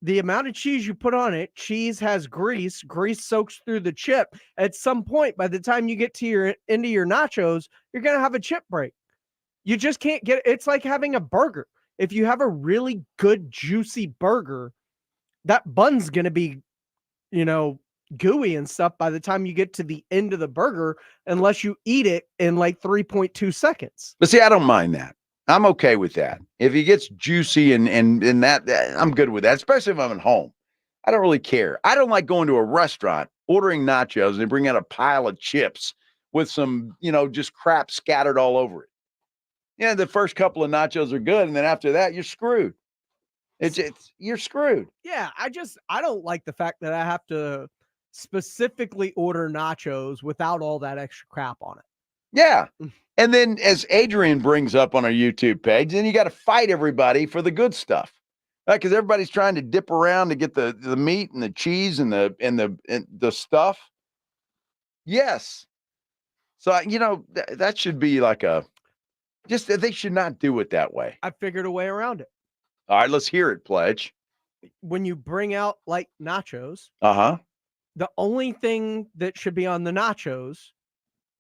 the amount of cheese you put on it, cheese has grease soaks through the chip. At some point, by the time you get to into your nachos, you're going to have a chip break. You just can't get it. It's like having a burger. If you have a really good, juicy burger, that bun's going to be, gooey and stuff by the time you get to the end of the burger, unless you eat it in like 3.2 seconds. But see, I don't mind that. I'm okay with that. If it gets juicy and that, I'm good with that, especially if I'm at home. I don't really care. I don't like going to a restaurant, ordering nachos, and they bring out a pile of chips with some, just crap scattered all over it. Yeah, the first couple of nachos are good, and then after that, you're screwed. You're screwed. Yeah, I don't like the fact that I have to specifically order nachos without all that extra crap on it. Yeah. And then as Adrian brings up on our YouTube page, then you got to fight everybody for the good stuff, right? Because everybody's trying to dip around to get the meat and the cheese and the stuff. Yes. So, that should be like they should not do it that way. I figured a way around it. All right, let's hear it, Pledge. When you bring out like nachos, the only thing that should be on the nachos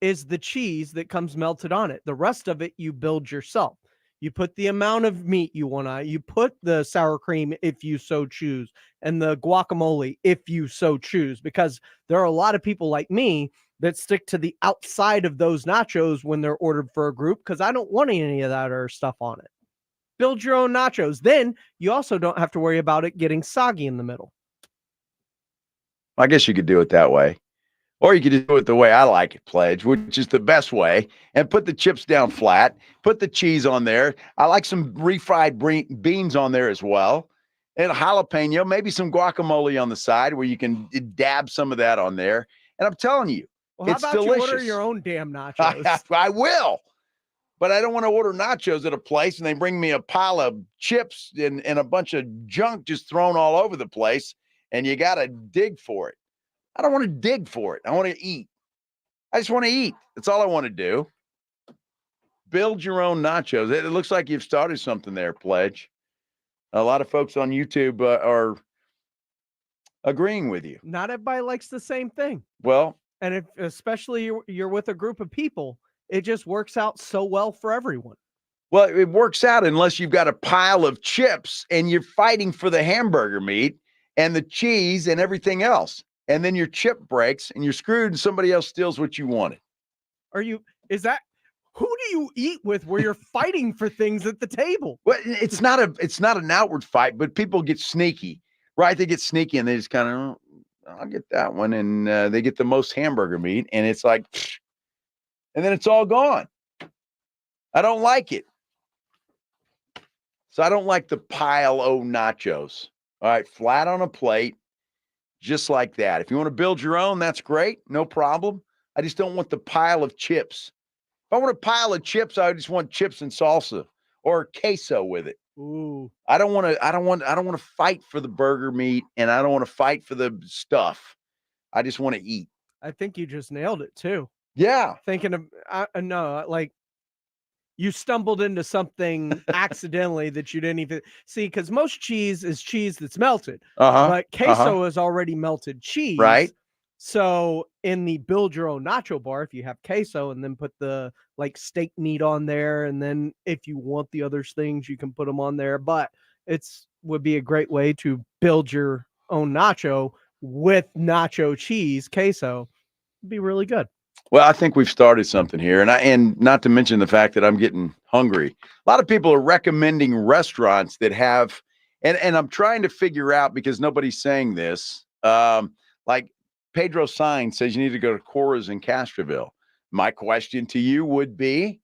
is the cheese that comes melted on it. The rest of it you build yourself. You put the amount of meat you want to, you put the sour cream if you so choose, and the guacamole if you so choose, because there are a lot of people like me that stick to the outside of those nachos when they're ordered for a group because I don't want any of that or stuff on it. Build your own nachos. Then you also don't have to worry about it getting soggy in the middle. I guess you could do it that way. Or you could just do it the way I like it, Pledge, which is the best way, and put the chips down flat, put the cheese on there. I like some refried beans on there as well, and jalapeno, maybe some guacamole on the side where you can dab some of that on there. And I'm telling you, well, how it's about delicious. You order your own damn nachos? I will, but I don't want to order nachos at a place and they bring me a pile of chips and a bunch of junk just thrown all over the place, and you got to dig for it. I don't want to dig for it. I want to eat. I just want to eat. That's all I want to do. Build your own nachos. It looks like you've started something there, Pledge. A lot of folks on YouTube are agreeing with you. Not everybody likes the same thing. Well, and if especially you're with a group of people, it just works out so well for everyone. Well, it works out unless you've got a pile of chips and you're fighting for the hamburger meat and the cheese and everything else. And then your chip breaks and you're screwed and somebody else steals what you wanted. Who do you eat with where you're fighting for things at the table? Well, it's not an outward fight, but people get sneaky, right? They get sneaky and they just kind of, I'll get that one. And they get the most hamburger meat and it's like, and then it's all gone. I don't like it. So I don't like the pile o nachos. All right. Flat on a plate. Just like that. If you want to build your own, that's great. No problem. I just don't want the pile of chips. If I want a pile of chips, I just want chips and salsa or queso with it. Ooh. I don't want to fight for the burger meat, and I don't want to fight for the stuff. I just want to eat. I think you just nailed it too. Yeah. Thinking of no, like you stumbled into something accidentally that you didn't even see, because most cheese is cheese that's melted. But queso is already melted cheese. Right. So in the build your own nacho bar, if you have queso and then put the like steak meat on there, and then if you want the other things, you can put them on there. But would be a great way to build your own nacho with nacho cheese, queso. It'd be really good. Well, I think we've started something here, and not to mention the fact that I'm getting hungry. A lot of people are recommending restaurants that have, and I'm trying to figure out, because nobody's saying this, like Pedro Sainz says you need to go to Cora's in Castroville. My question to you would be,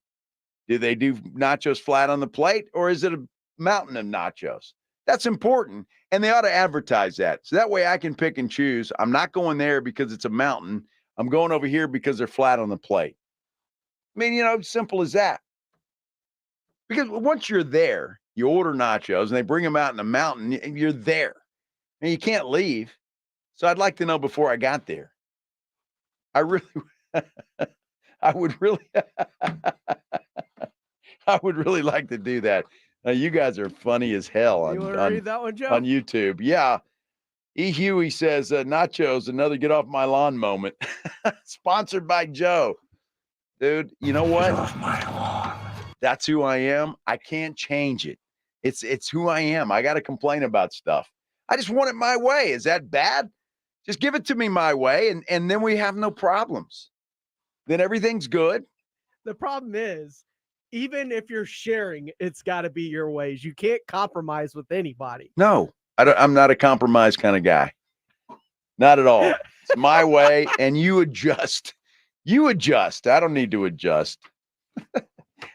do they do nachos flat on the plate, or is it a mountain of nachos? That's important, and they ought to advertise that. So that way I can pick and choose. I'm not going there because it's a mountain. I'm going over here because they're flat on the plate. I mean, simple as that. Because once you're there, you order nachos, and they bring them out in a mountain, and you're there. And you can't leave. So I'd like to know before I got there. I would really like to do that. You guys are funny as hell on read that one, Joe? On YouTube. Yeah. E. Huey says, nachos, another get off my lawn moment. Sponsored by Joe. Dude, you know what? Get off my lawn. That's who I am. I can't change it. It's who I am. I got to complain about stuff. I just want it my way. Is that bad? Just give it to me my way, and then we have no problems. Then everything's good. The problem is, even if you're sharing, it's got to be your ways. You can't compromise with anybody. No, I'm not a compromise kind of guy. Not at all. It's my way, and you adjust. You adjust. I don't need to adjust.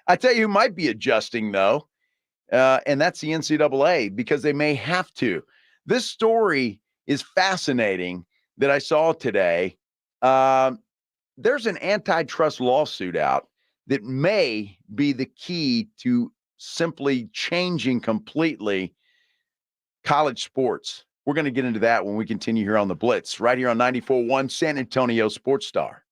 I tell you who might be adjusting, though, and that's the NCAA, because they may have to. This story is fascinating that I saw today. There's an antitrust lawsuit out that may be the key to simply changing completely college sports. We're going to get into that when we continue here on the Blitz, right here on 94.1 San Antonio Sports Star.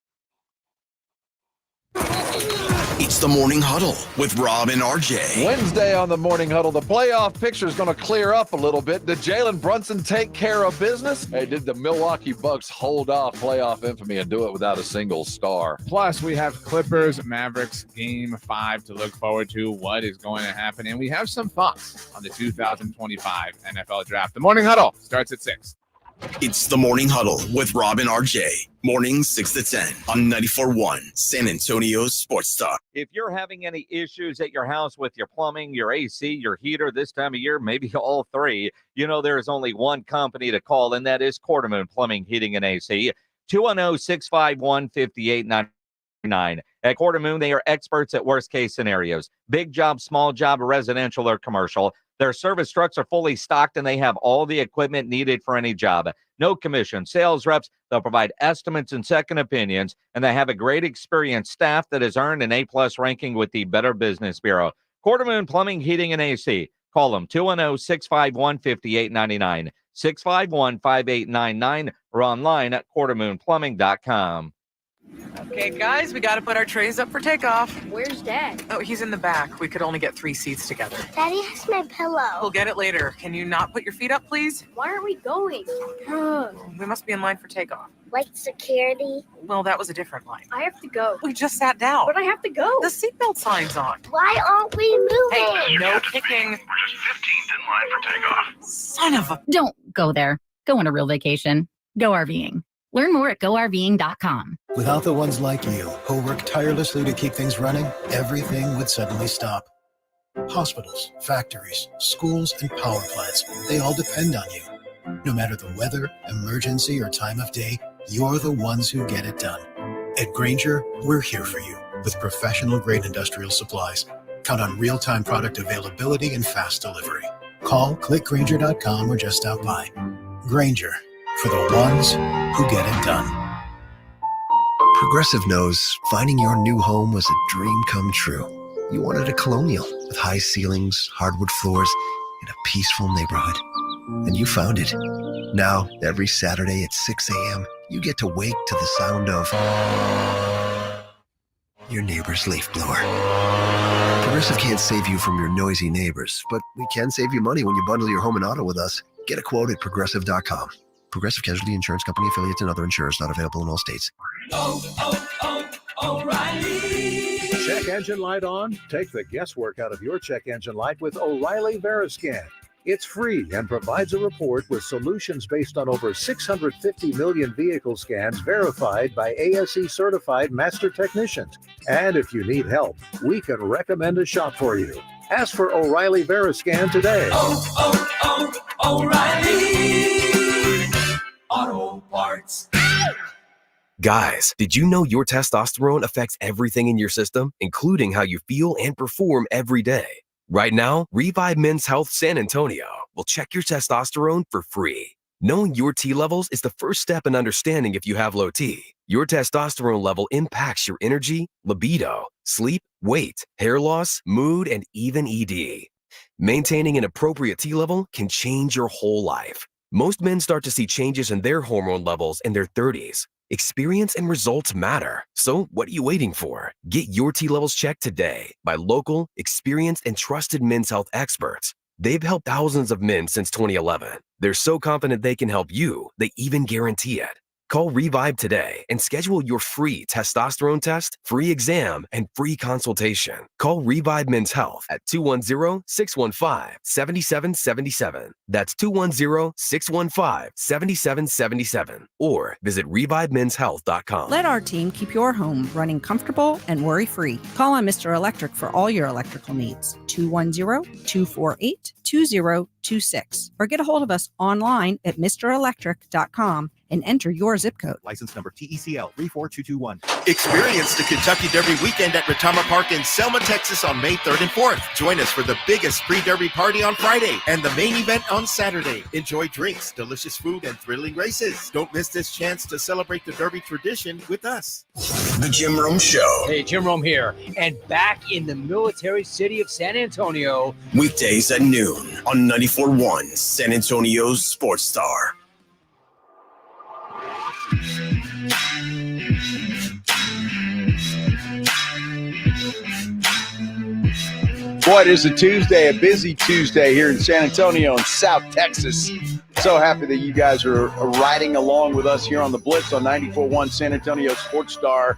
It's the Morning Huddle with Rob and RJ. Wednesday on the Morning Huddle, the playoff picture is going to clear up a little bit. Did Jalen Brunson take care of business? Hey, did the Milwaukee Bucks hold off playoff infamy and do it without a single star? Plus, we have Clippers Mavericks Game 5 to look forward to. What is going to happen? And we have some thoughts on the 2025 NFL Draft. The Morning Huddle starts at 6. It's the Morning Huddle with Rob and RJ. Mornings 6 to 10 on 94.1 San Antonio Sports Star. If you're having any issues at your house with your plumbing, your AC, your heater this time of year, maybe all three, there is only one company to call, and that is Quartermoon Plumbing, Heating, and AC. 210-651-5899. At Quartermoon, they are experts at worst-case scenarios. Big job, small job, residential or commercial. Their service trucks are fully stocked, and they have all the equipment needed for any job. No commission, sales reps. They'll provide estimates and second opinions, and they have a great experienced staff that has earned an A-plus ranking with the Better Business Bureau. Quartermoon Plumbing, Heating, and AC. Call them 210-651-5899, 651-5899, or online at quartermoonplumbing.com. Okay, guys, we got to put our trays up for takeoff. Where's Dad? Oh, he's in the back. We could only get 3 seats together. Daddy has my pillow. We'll get it later. Can you not put your feet up, please? Why aren't we going? We must be in line for takeoff. Like security? Well, that was a different line. I have to go. We just sat down. But I have to go. The seatbelt sign's on. Why aren't we moving? Hey, no kicking. We're just 15th in line for takeoff. Son of a... Don't go there. Go on a real vacation. Go RVing. Learn more at GoRVing.com. Without the ones like you, who work tirelessly to keep things running, everything would suddenly stop. Hospitals, factories, schools, and power plants, they all depend on you. No matter the weather, emergency, or time of day, you're the ones who get it done. At Grainger, we're here for you with professional-grade industrial supplies. Count on real-time product availability and fast delivery. Call, clickgrainger.com, or just stop by. Grainger, for the ones who get it done. Progressive knows finding your new home was a dream come true. You wanted a colonial with high ceilings, hardwood floors, and a peaceful neighborhood. And you found it. Now, every Saturday at 6 a.m., you get to wake to the sound of your neighbor's leaf blower. Progressive can't save you from your noisy neighbors, but we can save you money when you bundle your home and auto with us. Get a quote at Progressive.com. Progressive Casualty Insurance Company, affiliates, and other insurers not available in all states. O'Reilly. Check engine light on? Take the guesswork out of your check engine light with O'Reilly Veriscan. It's free and provides a report with solutions based on over 650 million vehicle scans verified by ASE certified master technicians. And if you need help, we can recommend a shop for you. Ask for O'Reilly Veriscan today. O'Reilly Auto Parts. Guys, did you know your testosterone affects everything in your system, including how you feel and perform every day? Right now, Revive Men's Health San Antonio will check your testosterone for free. Knowing your T levels is the first step in understanding if you have low T. Your testosterone level impacts your energy, libido, sleep, weight, hair loss, mood, and even ED. Maintaining an appropriate T level can change your whole life. Most men start to see changes in their hormone levels in their 30s. Experience and results matter. So what are you waiting for? Get your T levels checked today by local, experienced, and trusted men's health experts. They've helped thousands of men since 2011. They're so confident they can help you, they even guarantee it. Call Revive today and schedule your free testosterone test, free exam, and free consultation. Call Revive Men's Health at 210-615-7777. That's 210-615-7777. Or visit revivemenshealth.com. Let our team keep your home running comfortable and worry-free. Call on Mr. Electric for all your electrical needs. 210-248-2026. Or get a hold of us online at mrelectric.com and enter your zip code. License number TECL 34221. Experience the Kentucky Derby weekend at Retama Park in Selma, Texas on May 3rd and 4th. Join us for the biggest pre-Derby party on Friday and the main event on Saturday. Enjoy drinks, delicious food, and thrilling races. Don't miss this chance to celebrate the Derby tradition with us. The Jim Rome Show. Hey, Jim Rome here, and back in the military city of San Antonio. Weekdays at noon on 94.1 San Antonio's Sports Star. Boy, it is a Tuesday, a busy Tuesday here in San Antonio and South Texas. So happy that you guys are riding along with us here on the Blitz on 94.1 San Antonio Sports Star.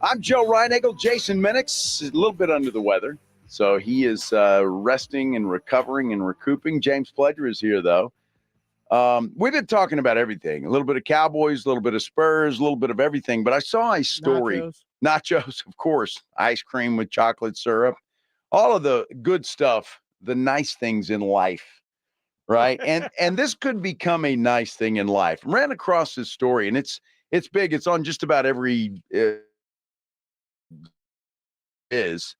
I'm Joe Reinagel. Jason Minix is a little bit under the weather, so he is resting and recovering and recouping. James Pledger is here, though. We've been talking about everything, a little bit of Cowboys, a little bit of Spurs, a little bit of everything, but I saw a story. Nachos, of course, ice cream with chocolate syrup, all of the good stuff, the nice things in life, right? And this could become a nice thing in life. Ran across this story, and it's big. It's on just about every is.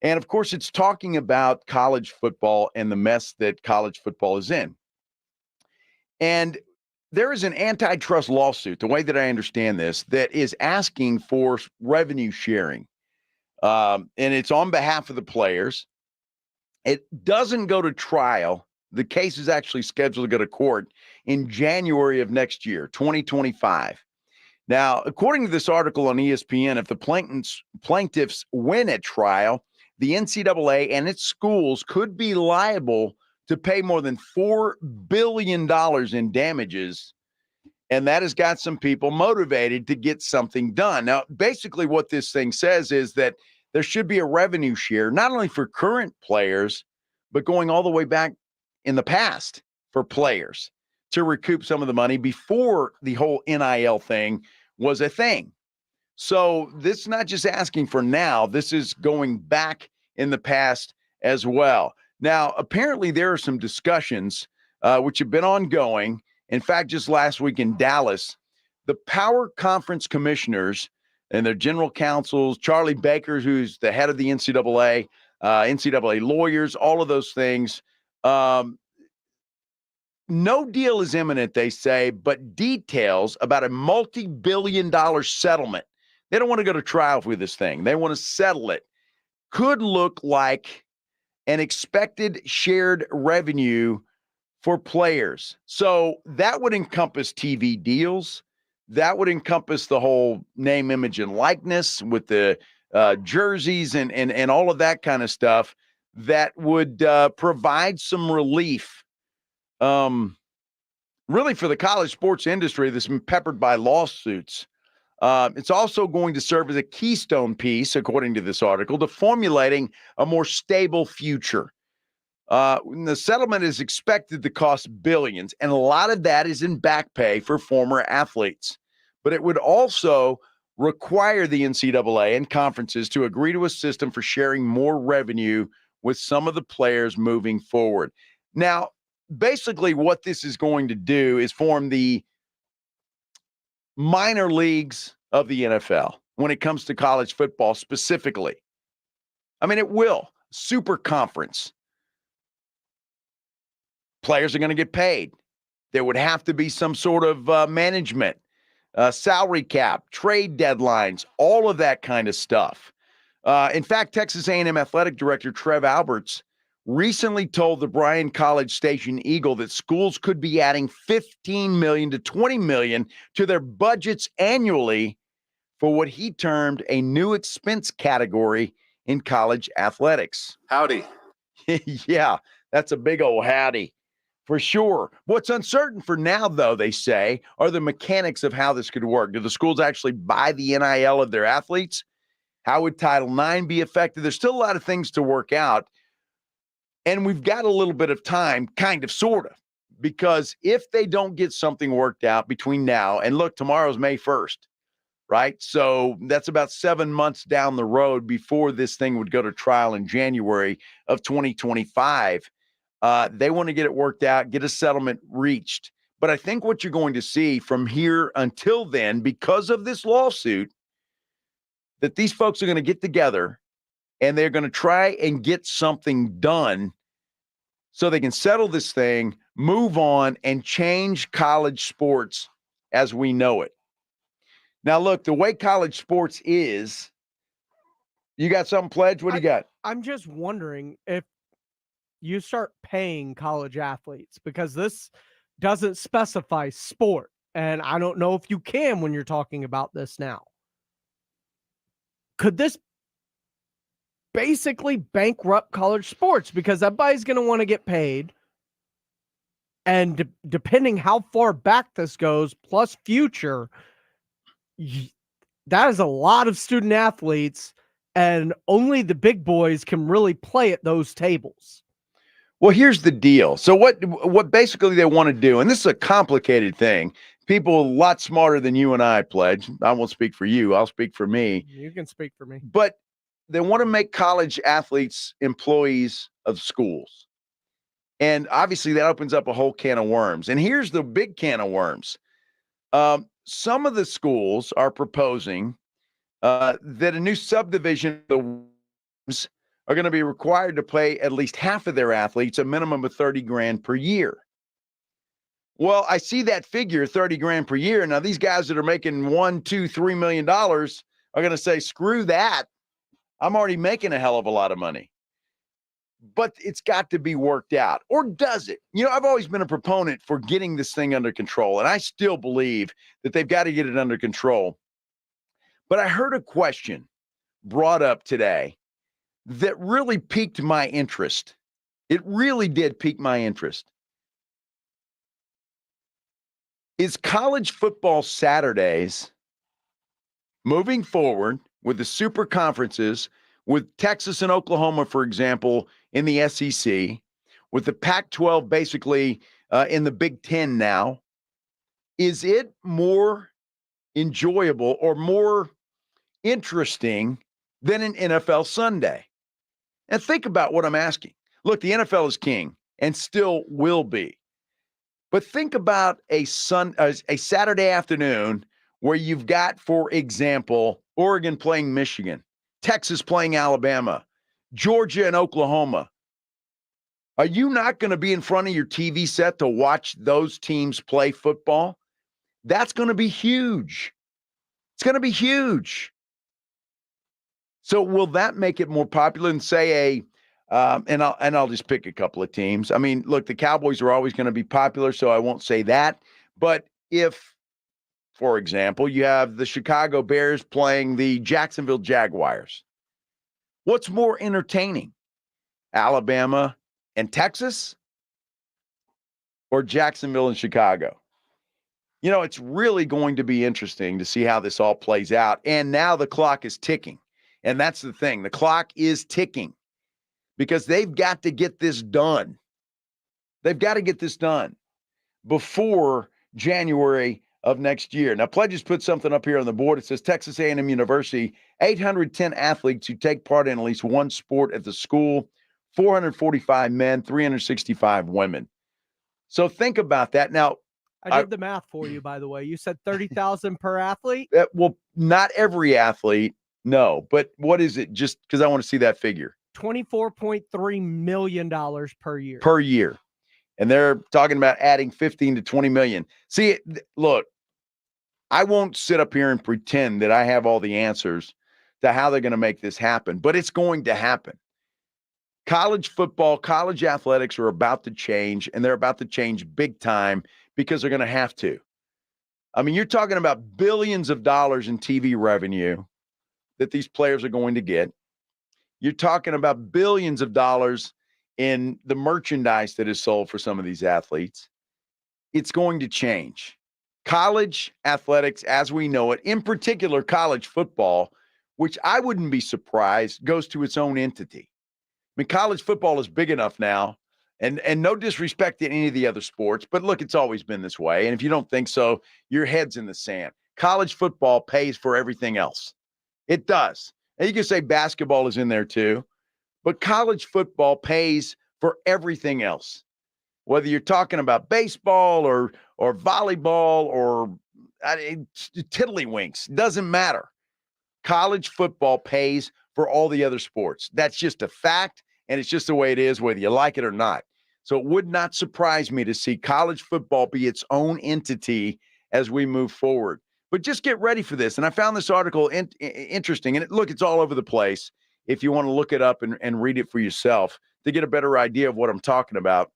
And of course, it's talking about college football and the mess that college football is in. And there is an antitrust lawsuit, the way that I understand this, that is asking for revenue sharing. And it's on behalf of the players. It doesn't go to trial. The case is actually scheduled to go to court in January of next year, 2025. Now, according to this article on ESPN, if the plaintiffs win at trial, the NCAA and its schools could be liable to pay more than $4 billion in damages. And that has got some people motivated to get something done. Now, basically what this thing says is that there should be a revenue share, not only for current players, but going all the way back in the past for players to recoup some of the money before the whole NIL thing was a thing. So this is not just asking for now. This is going back in the past as well. Now, apparently there are some discussions which have been ongoing. In fact, just last week in Dallas, the Power Conference commissioners and their general counsels, Charlie Baker, who's the head of the NCAA, NCAA lawyers, all of those things. No deal is imminent, they say, but details about a multi-billion-dollar settlement. They don't want to go to trial with this thing. They want to settle it. could look like an expected shared revenue for players. So that would encompass TV deals. That would encompass the whole name, image, and likeness with the jerseys and all of that kind of stuff that would provide some relief really for the college sports industry that's been peppered by lawsuits. It's also going to serve as a keystone piece, according to this article, to formulating a more stable future. The settlement is expected to cost billions, and a lot of that is in back pay for former athletes. But it would also require the NCAA and conferences to agree to a system for sharing more revenue with some of the players moving forward. Now, basically what this is going to do is form the minor leagues of the NFL when it comes to college football specifically. I mean, it will. Super conference. Players are going to get paid. There would have to be some sort of management, salary cap, trade deadlines, all of that kind of stuff. In fact, Texas A&M Athletic Director Trev Alberts recently told the Bryan College Station Eagle that schools could be adding $15 million to $20 million to their budgets annually for what he termed a new expense category in college athletics. Howdy. Yeah, that's a big old howdy. For sure. What's uncertain for now, though, they say, are the mechanics of how this could work. Do the schools actually buy the NIL of their athletes? How would Title IX be affected? There's still a lot of things to work out. And we've got a little bit of time, kind of, sort of, because if they don't get something worked out between now and look, tomorrow's May 1st, right? So that's about 7 months down the road before this thing would go to trial in January of 2025. They want to get it worked out, get a settlement reached. But I think what you're going to see from here until then, because of this lawsuit, that these folks are going to get together and they're going to try and get something done so they can settle this thing, move on, and change college sports as we know it. Now, look, the way college sports is, you got something, Pledge? What do you got? I'm just wondering if you start paying college athletes, because this doesn't specify sport. And I don't know if you can when you're talking about this now. Could this basically bankrupt college sports? Because everybody's going to want to get paid. And depending how far back this goes, plus future, that is a lot of student athletes, and only the big boys can really play at those tables. Well, here's the deal. So what basically they want to do, and this is a complicated thing. People a lot smarter than you and I, Pledge. I won't speak for you. I'll speak for me. You can speak for me. But they want to make college athletes employees of schools. And obviously that opens up a whole can of worms. And here's the big can of worms. Some of the schools are proposing that a new subdivision of the are going to be required to pay at least half of their athletes a minimum of $30,000 per year. Well, I see that figure, $30,000 per year. Now, these guys that are making $1, $2, $3 million are going to say, screw that. I'm already making a hell of a lot of money. But it's got to be worked out. Or does it? You know, I've always been a proponent for getting this thing under control, and I still believe that they've got to get it under control. But I heard a question brought up today that really piqued my interest. It really did pique my interest. Is college football Saturdays moving forward with the super conferences, with Texas and Oklahoma, for example, in the SEC, with the Pac-12 basically in the Big Ten now, is it more enjoyable or more interesting than an NFL Sunday? And think about what I'm asking. Look, the NFL is king and still will be. But think about a Saturday afternoon where you've got, for example, Oregon playing Michigan, Texas playing Alabama, Georgia and Oklahoma. Are you not going to be in front of your TV set to watch those teams play football? That's going to be huge. It's going to be huge. So will that make it more popular than say and I'll just pick a couple of teams. I mean, look, the Cowboys are always going to be popular, so I won't say that. But if, for example, you have the Chicago Bears playing the Jacksonville Jaguars, what's more entertaining, Alabama and Texas or Jacksonville and Chicago? You know, it's really going to be interesting to see how this all plays out. And now the clock is ticking. And that's the thing. The clock is ticking because they've got to get this done. They've got to get this done before January of next year. Now, Pledges put something up here on the board. It says Texas A&M University, 810 athletes who take part in at least one sport at the school, 445 men, 365 women. So think about that. Now, I did the math for you, by the way. You said 30,000 per athlete? Well, not every athlete, no. But what is it? Just because I want to see that figure. $24.3 million per year. Per year. And they're talking about adding 15 to 20 million. See, look, I won't sit up here and pretend that I have all the answers to how they're going to make this happen, but it's going to happen. College football, college athletics are about to change, and they're about to change big time because they're going to have to. I mean, you're talking about billions of dollars in TV revenue that these players are going to get. You're talking about billions of dollars in the merchandise that is sold for some of these athletes. It's going to change. College athletics, as we know it, in particular college football, which I wouldn't be surprised, goes to its own entity. I mean, college football is big enough now, and no disrespect to any of the other sports, but look, it's always been this way. And if you don't think so, your head's in the sand. College football pays for everything else. It does. And you can say basketball is in there too, but college football pays for everything else. Whether you're talking about baseball or volleyball or tiddlywinks, doesn't matter. College football pays for all the other sports. That's just a fact, and it's just the way it is, whether you like it or not. So it would not surprise me to see college football be its own entity as we move forward. But just get ready for this. And I found this article interesting. And look, it's all over the place if you want to look it up and read it for yourself to get a better idea of what I'm talking about.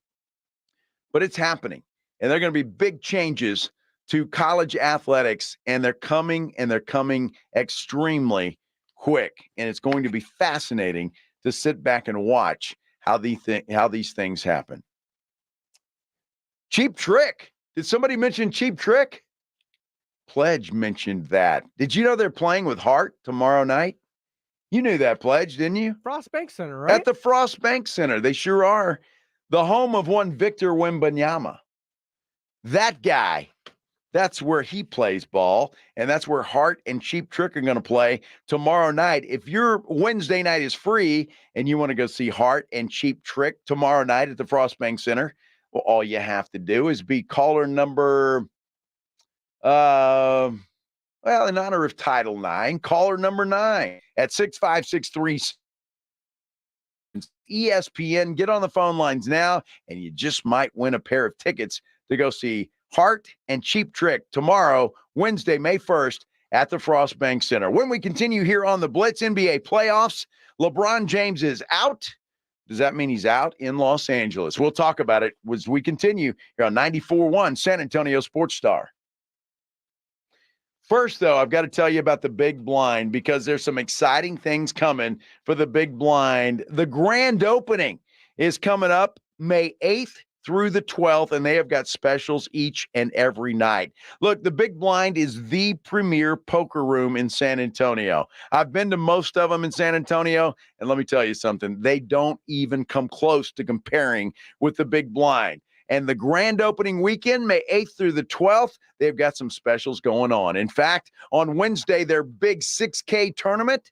But it's happening. And there are going to be big changes to college athletics. And they're coming extremely quick. And it's going to be fascinating to sit back and watch how these things happen. Cheap Trick. Did somebody mention Cheap Trick? Pledge mentioned that. Did you know they're playing with Hart tomorrow night? You knew that, Pledge, didn't you? Frost Bank Center, right? At the Frost Bank Center. They sure are. The home of one Victor Wembanyama. That guy, that's where he plays ball, and that's where Hart and Cheap Trick are going to play tomorrow night. If your Wednesday night is free and you want to go see Hart and Cheap Trick tomorrow night at the Frost Bank Center, well, all you have to do is be caller number in honor of Title IX, caller number 9 at 6563 ESPN. Get on the phone lines now, and you just might win a pair of tickets to go see Hart and Cheap Trick tomorrow, Wednesday, May 1st at the Frost Bank Center. When we continue here on the Blitz NBA playoffs, LeBron James is out. Does that mean he's out in Los Angeles? We'll talk about it as we continue here on 94.1 San Antonio Sports Star. First, though, I've got to tell you about the Big Blind because there's some exciting things coming for the Big Blind. The grand opening is coming up May 8th through the 12th, and they have got specials each and every night. Look, the Big Blind is the premier poker room in San Antonio. I've been to most of them in San Antonio, and let me tell you something. They don't even come close to comparing with the Big Blind. And the grand opening weekend, May 8th through the 12th, they've got some specials going on. In fact, on Wednesday, their big 6K tournament,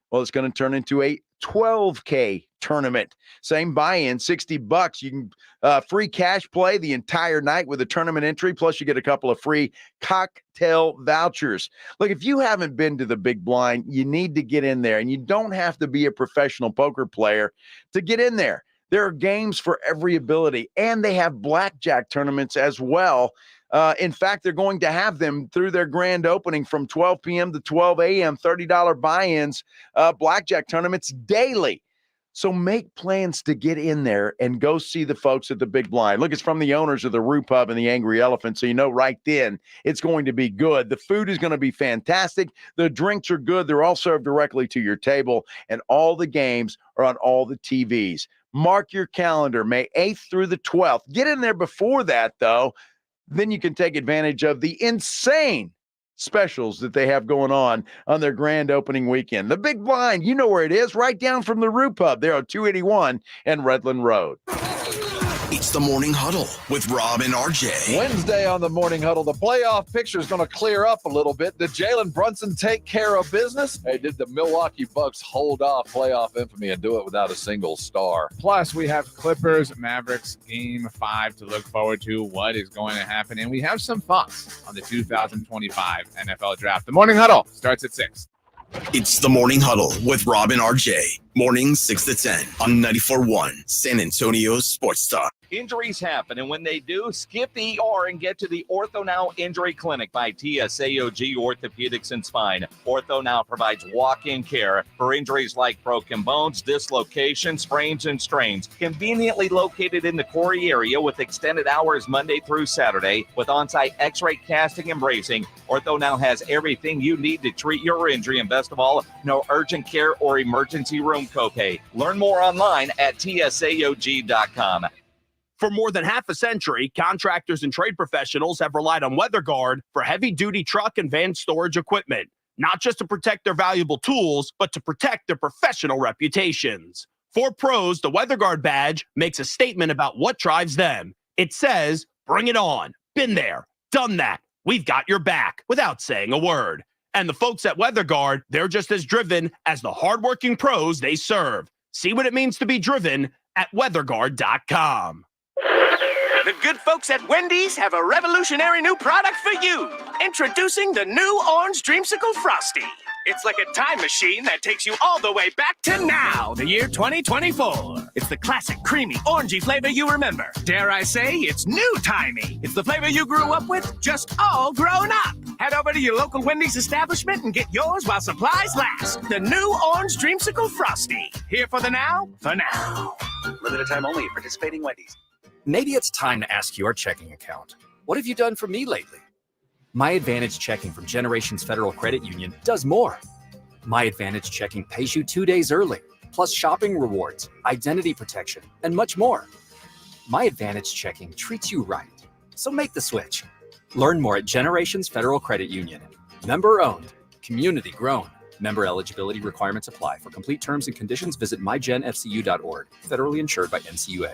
well, it's going to turn into a 12K tournament. Same buy-in, $60. You can free cash play the entire night with a tournament entry, plus you get a couple of free cocktail vouchers. Look, if you haven't been to the Big Blind, you need to get in there, and you don't have to be a professional poker player to get in there. There are games for every ability, and they have blackjack tournaments as well. In fact, they're going to have them through their grand opening from 12 p.m. to 12 a.m., $30 buy-ins, blackjack tournaments daily. So make plans to get in there and go see the folks at the Big Blind. Look, it's from the owners of the Roo Pub and the Angry Elephant, so you know right then it's going to be good. The food is going to be fantastic. The drinks are good. They're all served directly to your table, and all the games are on all the TVs. Mark your calendar, May 8th through the 12th. Get in there before that, though. Then you can take advantage of the insane specials that they have going on their grand opening weekend. The Big Blind, you know where it is, right down from the Roo Pub there on 281 and Redland Road. It's the Morning Huddle with Rob and RJ. Wednesday on the Morning Huddle, the playoff picture is going to clear up a little bit. Did Jalen Brunson take care of business? Hey, did the Milwaukee Bucks hold off playoff infamy and do it without a single star? Plus, we have Clippers Mavericks Game 5 to look forward to. What is going to happen? And we have some thoughts on the 2025 NFL Draft. The Morning Huddle starts at 6. It's the Morning Huddle with Rob and RJ. Mornings 6 to 10 on 94.1 San Antonio's Sports Talk. Injuries happen, and when they do, skip the ER and get to the Ortho Now Injury Clinic by TSAOG Orthopedics and Spine. Ortho Now provides walk-in care for injuries like broken bones, dislocations, sprains, and strains. Conveniently located in the Corey area with extended hours Monday through Saturday with on-site x-ray casting and bracing, Ortho Now has everything you need to treat your injury, and best of all, no urgent care or emergency room copay. Learn more online at tsaog.com. For more than half a century, contractors and trade professionals have relied on WeatherGuard for heavy-duty truck and van storage equipment, not just to protect their valuable tools, but to protect their professional reputations. For pros, the WeatherGuard badge makes a statement about what drives them. It says, "Bring it on. Been there. Done that. We've got your back," without saying a word. And the folks at WeatherGuard, they're just as driven as the hardworking pros they serve. See what it means to be driven at weatherguard.com. The good folks at Wendy's have a revolutionary new product for you. Introducing the new Orange Dreamsicle Frosty. It's like a time machine that takes you all the way back to now, the year 2024. It's the classic, creamy, orangey flavor you remember. Dare I say, it's new-timey. It's the flavor you grew up with, just all grown up. Head over to your local Wendy's establishment and get yours while supplies last. The new Orange Dreamsicle Frosty. Here for the now, for now. Limited time only, participating Wendy's. Maybe it's time to ask your checking account. What have you done for me lately? My Advantage Checking from Generations Federal Credit Union does more. My Advantage Checking pays you 2 days early, plus shopping rewards, identity protection, and much more. My Advantage Checking treats you right. So make the switch. Learn more at Generations Federal Credit Union. Member owned, community grown. Member eligibility requirements apply. For complete terms and conditions, visit mygenfcu.org. Federally insured by NCUA.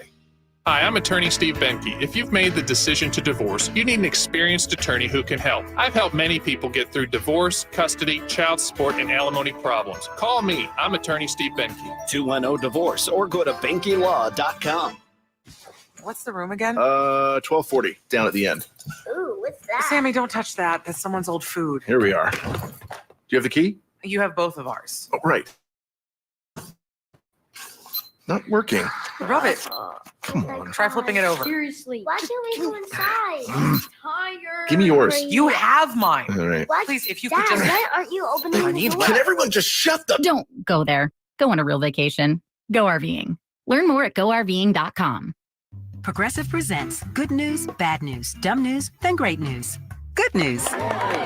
Hi, I'm attorney Steve Benke. If you've made the decision to divorce, you need an experienced attorney who can help. I've helped many people get through divorce, custody, child support, and alimony problems. Call me. I'm attorney Steve Benke. 210-DIVORCE or go to BenkeLaw.com. What's the room again? 1240, down at the end. Ooh, what's that? Sammy, don't touch that. That's someone's old food. Here we are. Do you have the key? You have both of ours. Oh, right. Not working. Rub it. Come on. Try flipping it over. Seriously. Why can't we go inside? I'm tired. Give me yours. You have mine. All right. What? Please, if you Dad, could just... why aren't you opening the door? Can everyone just shut the... Don't go there. Go on a real vacation. Go RVing. Learn more at GoRVing.com. Progressive presents good news, bad news, dumb news, then great news. Good news.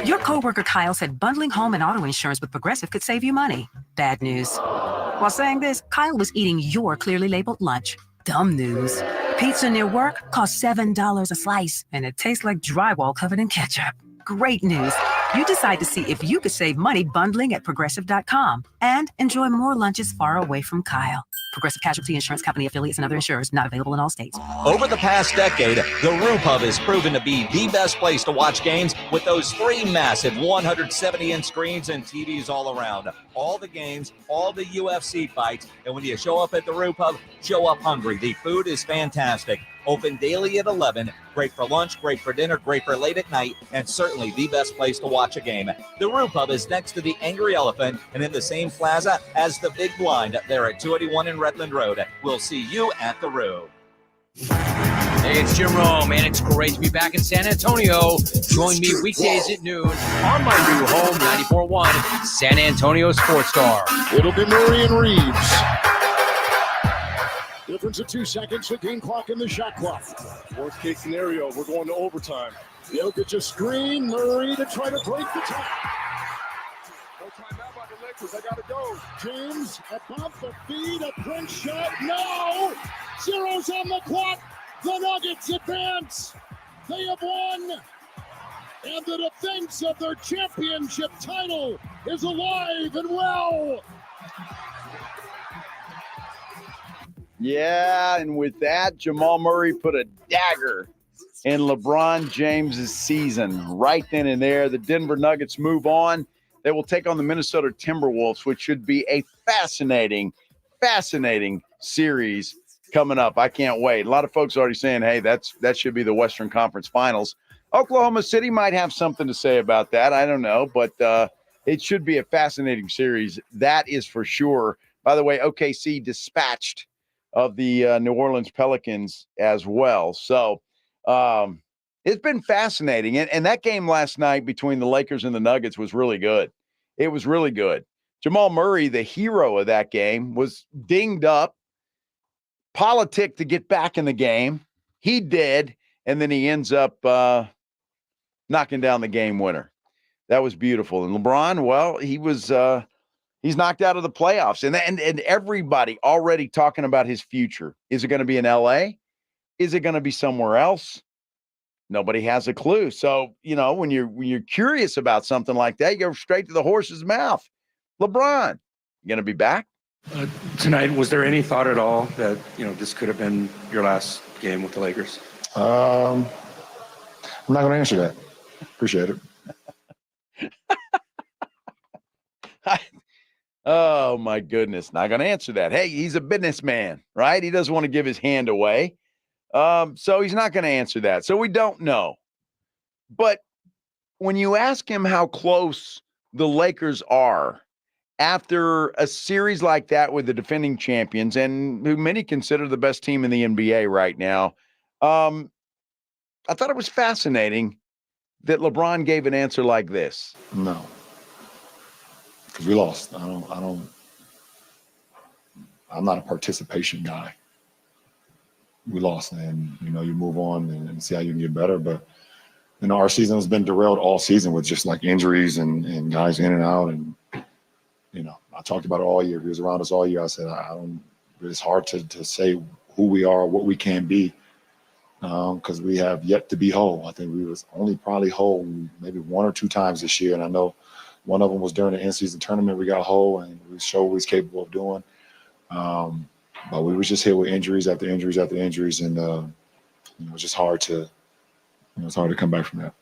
Your coworker Kyle said bundling home and auto insurance with Progressive could save you money. Bad news. While saying this, Kyle was eating your clearly labeled lunch. Dumb news. Pizza near work costs $7 a slice, and it tastes like drywall covered in ketchup. Great news. You decide to see if you could save money bundling at Progressive.com and enjoy more lunches far away from Kyle. Progressive Casualty Insurance Company affiliates and other insurers not available in all states. Over the past decade, the Roo Pub has proven to be the best place to watch games with those 3 massive 170-inch screens and TVs all around. All the games, all the UFC fights, and when you show up at the Roo Pub, show up hungry. The food is fantastic. Open daily at 11. Great for lunch, great for dinner, great for late at night, and certainly the best place to watch a game. The Roo Pub is next to the Angry Elephant and in the same plaza as the Big Blind there at 281 in Redland Road. We'll see you at the Roo. Hey, it's Jim Rome, and it's great to be back in San Antonio. Join me weekdays at noon on my new home, 94.1 San Antonio Sports Star. It'll be Murray and Reeves. Difference of 2 seconds, the game clock and the shot clock. Worst case scenario, we're going to overtime. Jokic a screen, Murray to try to break the tie. No timeout by the Lakers, I gotta go. James above the feed, a Prince shot, no! Zeros on the clock, the Nuggets advance. They have won, and the defense of their championship title is alive and well. Yeah, and with that, Jamal Murray put a dagger in LeBron James's season right then and there. The Denver Nuggets move on. They will take on the Minnesota Timberwolves, which should be a fascinating series coming up. I can't wait. A lot of folks already saying, hey, that should be the Western Conference Finals. Oklahoma City might have something to say about that. I don't know, but it should be a fascinating series. That is for sure. By the way, OKC dispatched of the New Orleans Pelicans as well. So it's been fascinating. And that game last night between the Lakers and the Nuggets was really good. It was really good. Jamal Murray, the hero of that game, was dinged up, politicked to get back in the game. He did, and then he ends up knocking down the game winner. That was beautiful. And LeBron, well, he was he's knocked out of the playoffs. And everybody already talking about his future. Is it going to be in LA? Is it going to be somewhere else? Nobody has a clue. So, when you're curious about something like that, you go straight to the horse's mouth. LeBron, you going to be back? Tonight, was there any thought at all that, this could have been your last game with the Lakers? I'm not going to answer that. Appreciate it. Oh, my goodness. Not going to answer that. Hey, he's a businessman, right? He doesn't want to give his hand away. So he's not going to answer that. So we don't know. But when you ask him how close the Lakers are after a series like that with the defending champions and who many consider the best team in the NBA right now, I thought it was fascinating that LeBron gave an answer like this. No. Because we lost. I'm not a participation guy. We lost, and you move on and see how you can get better. But our season has been derailed all season with just like injuries and guys in and out. And I talked about it all year. He was around us all year. I said it's hard to say who we are, what we can be, because we have yet to be whole. I think we was only probably whole maybe 1 or 2 times this year, and I know one of them was during the in-season tournament. We got whole, and we showed what he's capable of doing. But we were just hit with injuries after injuries after injuries, and it's just hard to, it's hard to come back from that.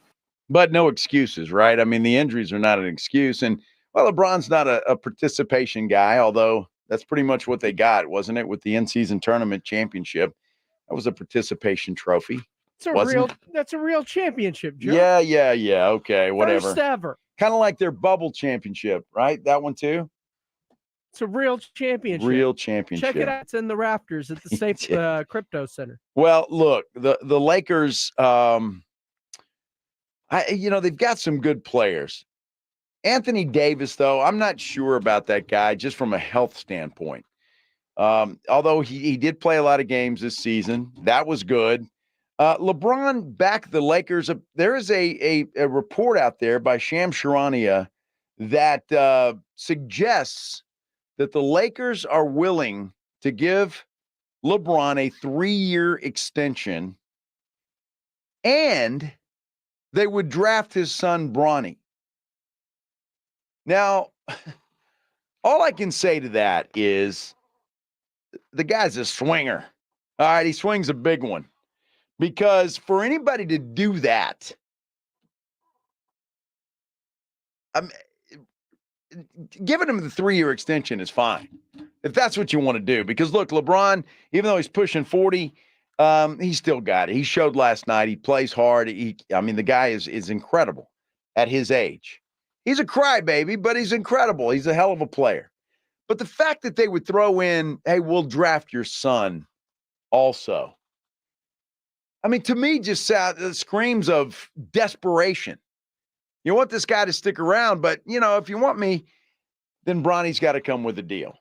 But no excuses, right? I mean, the injuries are not an excuse. And, well, LeBron's not a participation guy, although that's pretty much what they got, wasn't it, with the in-season tournament championship? That was a participation trophy. That's a real championship, Joe. Yeah. Okay, whatever. First ever. Kind of like their bubble championship, right? That one too? It's a real championship. Real championship. Check it out. It's in the rafters at the Safe Crypto Center. Well, look, the Lakers, they've got some good players. Anthony Davis, though, I'm not sure about that guy just from a health standpoint. Although he did play a lot of games this season. That was good. LeBron back the Lakers. There is a report out there by Sham Charania that suggests that the Lakers are willing to give LeBron a 3-year extension, and they would draft his son, Bronny. Now, all I can say to that is the guy's a swinger. All right, he swings a big one. Because for anybody to do that, giving him the 3-year extension is fine, if that's what you want to do. Because, look, LeBron, even though he's pushing 40, he's still got it. He showed last night. He plays hard. The guy is incredible at his age. He's a crybaby, but he's incredible. He's a hell of a player. But the fact that they would throw in, hey, we'll draft your son also. I mean, to me, just screams of desperation. You want this guy to stick around, but, if you want me, then Bronny's got to come with a deal.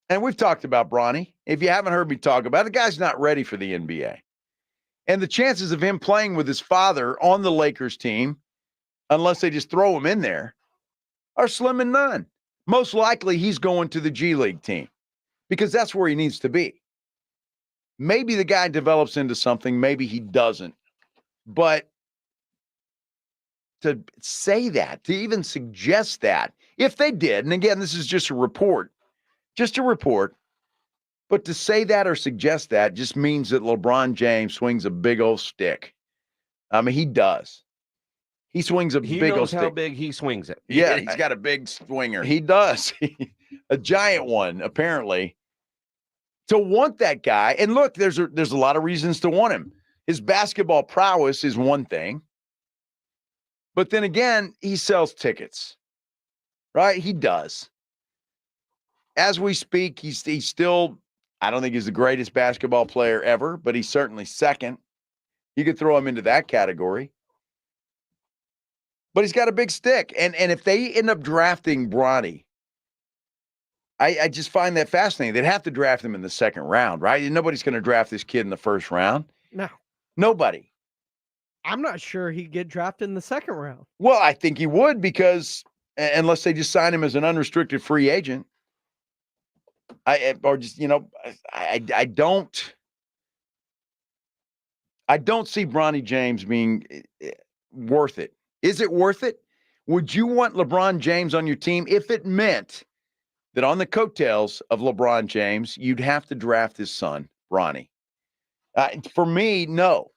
And we've talked about Bronny. If you haven't heard me talk about it, the guy's not ready for the NBA. And the chances of him playing with his father on the Lakers team, unless they just throw him in there, are slim and none. Most likely he's going to the G League team because that's where he needs to be. Maybe the guy develops into something, maybe he doesn't. But to say that, to even suggest that, if they did, and again, this is just a report, but to say that or suggest that just means that LeBron James swings a big old stick. I mean, he does. He swings a He big old knows stick. how big he swings it. Yeah, He's got a big swinger. he does. A giant one, apparently. To want that guy, and look, there's a lot of reasons to want him. His basketball prowess is one thing. But then again, he sells tickets, right? He does. As we speak, he's still, I don't think he's the greatest basketball player ever, but he's certainly second. You could throw him into that category. But he's got a big stick. And if they end up drafting Bronny, I just find that fascinating. They'd have to draft him in the second round, right? Nobody's going to draft this kid in the first round. No. Nobody. I'm not sure he'd get drafted in the second round. Well, I think he would because unless they just sign him as an unrestricted free agent, I don't see Bronny James being worth it. Is it worth it? Would you want LeBron James on your team if it meant that on the coattails of LeBron James, you'd have to draft his son, Bronny? For me, no.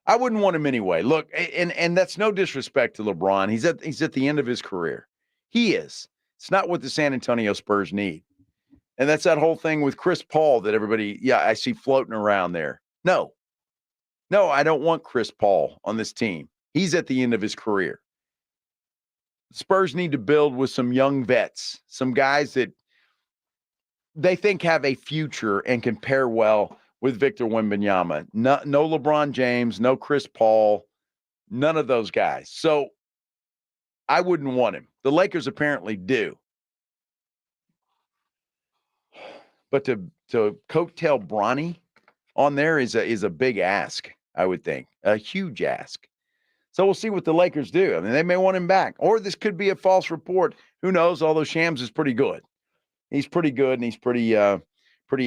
I wouldn't want him anyway. Look, and that's no disrespect to LeBron. He's at the end of his career. He is. It's not what the San Antonio Spurs need. And that's that whole thing with Chris Paul that everybody, I see floating around there. No, I don't want Chris Paul on this team. He's at the end of his career. Spurs need to build with some young vets, some guys that they think have a future and can pair well with Victor Wembanyama. No LeBron James, no Chris Paul, none of those guys. So I wouldn't want him. The Lakers apparently do. But to coattail Bronny on there is a big ask, I would think. A huge ask. So we'll see what the Lakers do. I mean, they may want him back. Or this could be a false report. Who knows? Although Shams is pretty good. He's pretty good, and he's pretty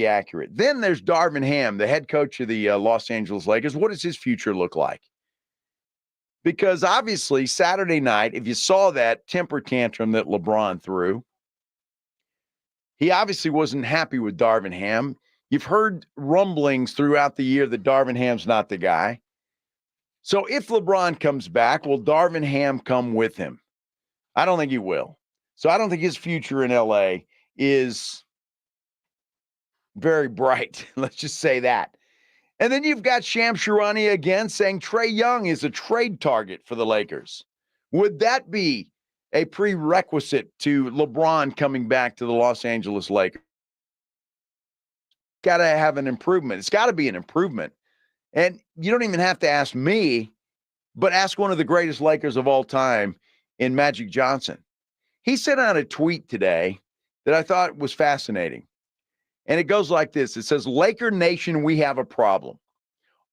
accurate. Then there's Darvin Ham, the head coach of the Los Angeles Lakers. What does his future look like? Because obviously Saturday night, if you saw that temper tantrum that LeBron threw, he obviously wasn't happy with Darvin Ham. You've heard rumblings throughout the year that Darvin Ham's not the guy. So if LeBron comes back, will Darvin Ham come with him? I don't think he will. So I don't think his future in LA is very bright. Let's just say that. And then you've got Shams Charania again saying Trae Young is a trade target for the Lakers. Would that be a prerequisite to LeBron coming back to the Los Angeles Lakers? Got to have an improvement. It's got to be an improvement. And you don't even have to ask me, but ask one of the greatest Lakers of all time in Magic Johnson. He sent out a tweet today that I thought was fascinating. And it goes like this. It says, Laker Nation, we have a problem.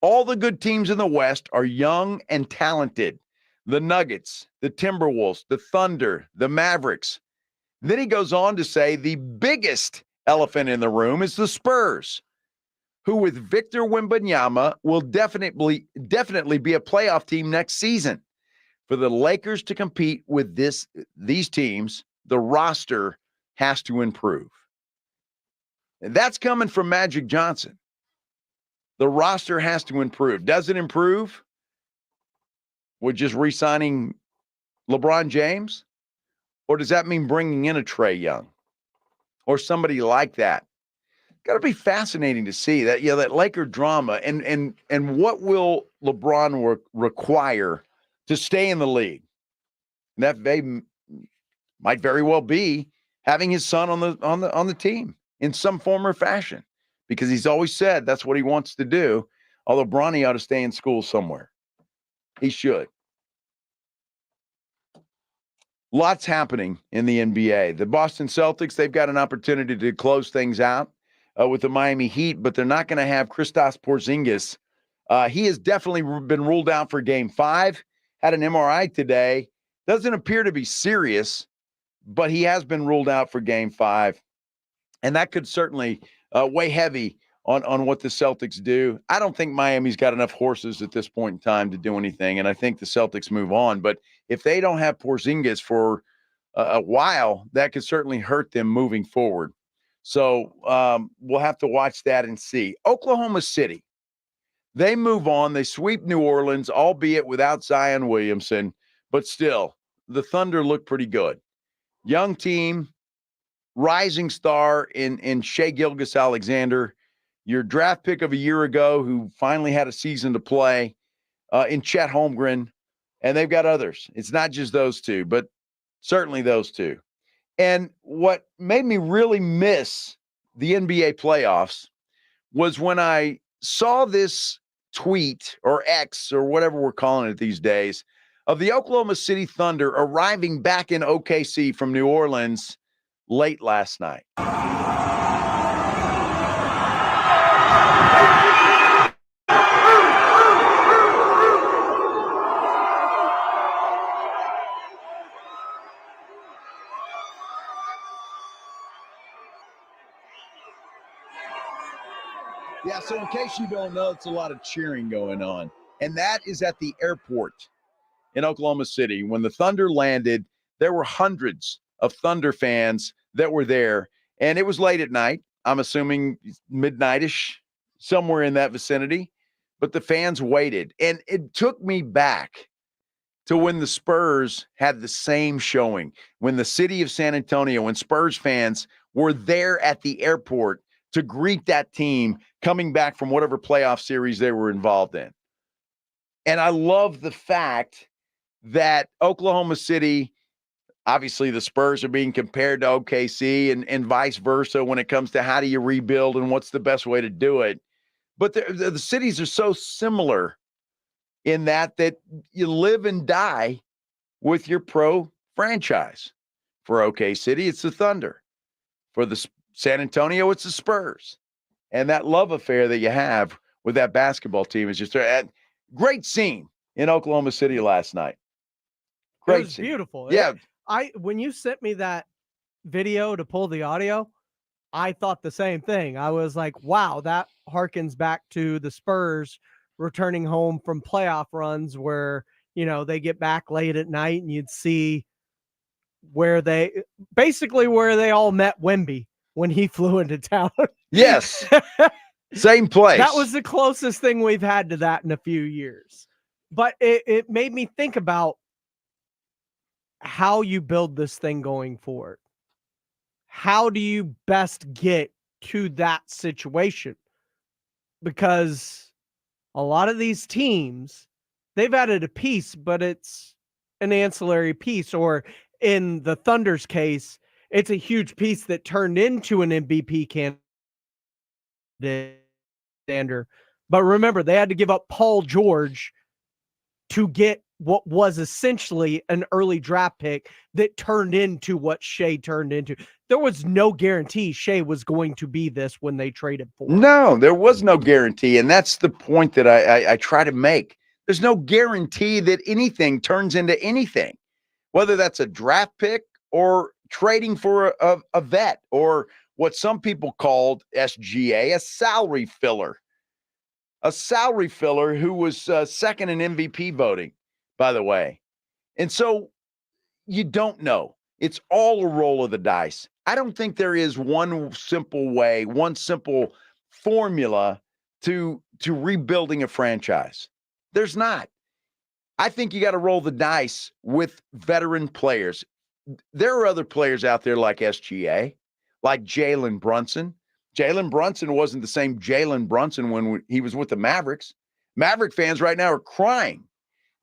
All the good teams in the West are young and talented. The Nuggets, the Timberwolves, the Thunder, the Mavericks. Then he goes on to say the biggest elephant in the room is the Spurs, who with Victor Wembanyama will definitely be a playoff team next season. For the Lakers to compete with these teams, the roster has to improve. And that's coming from Magic Johnson. The roster has to improve. Does it improve with just re-signing LeBron James? Or does that mean bringing in a Trae Young or somebody like that? Got to be fascinating to see that, that Laker drama and what will LeBron require to stay in the league. And that might very well be having his son on the team in some form or fashion, because he's always said that's what he wants to do. Although Bronny ought to stay in school somewhere. He should. Lots happening in the NBA. The Boston Celtics, they've got an opportunity to close things out with the Miami Heat, but they're not going to have Kristaps Porzingis. He has definitely been ruled out for Game 5. Had an MRI today. Doesn't appear to be serious, but he has been ruled out for Game 5. And that could certainly weigh heavy on what the Celtics do. I don't think Miami's got enough horses at this point in time to do anything, and I think the Celtics move on. But if they don't have Porzingis for a while, that could certainly hurt them moving forward. So we'll have to watch that and see. Oklahoma City, they move on. They sweep New Orleans, albeit without Zion Williamson, but still, the Thunder look pretty good. Young team, rising star in Shai Gilgeous-Alexander, your draft pick of a year ago who finally had a season to play in Chet Holmgren, and they've got others. It's not just those two, but certainly those two. And what made me really miss the NBA playoffs was when I saw this tweet or X or whatever we're calling it these days of the Oklahoma City Thunder arriving back in OKC from New Orleans late last night. Yeah, so in case you don't know, it's a lot of cheering going on. And that is at the airport in Oklahoma City. When the Thunder landed, there were hundreds of Thunder fans that were there. And it was late at night. I'm assuming midnight-ish, somewhere in that vicinity. But the fans waited. And it took me back to when the Spurs had the same showing. When the city of San Antonio, when Spurs fans were there at the airport to greet that team coming back from whatever playoff series they were involved in. And I love the fact that Oklahoma City, obviously the Spurs are being compared to OKC and vice versa when it comes to how do you rebuild and what's the best way to do it. But the cities are so similar in that you live and die with your pro franchise. For OK City, it's the Thunder. For the San Antonio, it's the Spurs. And that love affair that you have with that basketball team is just a great scene in Oklahoma City last night. Great it was scene. Beautiful. Yeah. When you sent me that video to pull the audio, I thought the same thing. I was like, wow, that harkens back to the Spurs returning home from playoff runs where, they get back late at night and you'd see where they all met Wemby when he flew into town. Yes. Same place. That was the closest thing we've had to that in a few years. But it made me think about how you build this thing going forward. How do you best get to that situation? Because a lot of these teams, they've added a piece, but it's an ancillary piece, or in the Thunder's case, it's a huge piece that turned into an MVP candidate. But remember, they had to give up Paul George to get what was essentially an early draft pick that turned into what Shai turned into. There was no guarantee Shai was going to be this when they traded for him. No, there was no guarantee. And that's the point that I try to make. There's no guarantee that anything turns into anything, whether that's a draft pick or trading for a vet, or what some people called SGA, a salary filler. A salary filler who was second in MVP voting, by the way. And so you don't know. It's all a roll of the dice. I don't think there is one simple way, one simple formula to rebuilding a franchise. There's not. I think you got to roll the dice with veteran players. There are other players out there like SGA, like Jalen Brunson. Jalen Brunson wasn't the same Jalen Brunson when he was with the Mavericks. Maverick fans right now are crying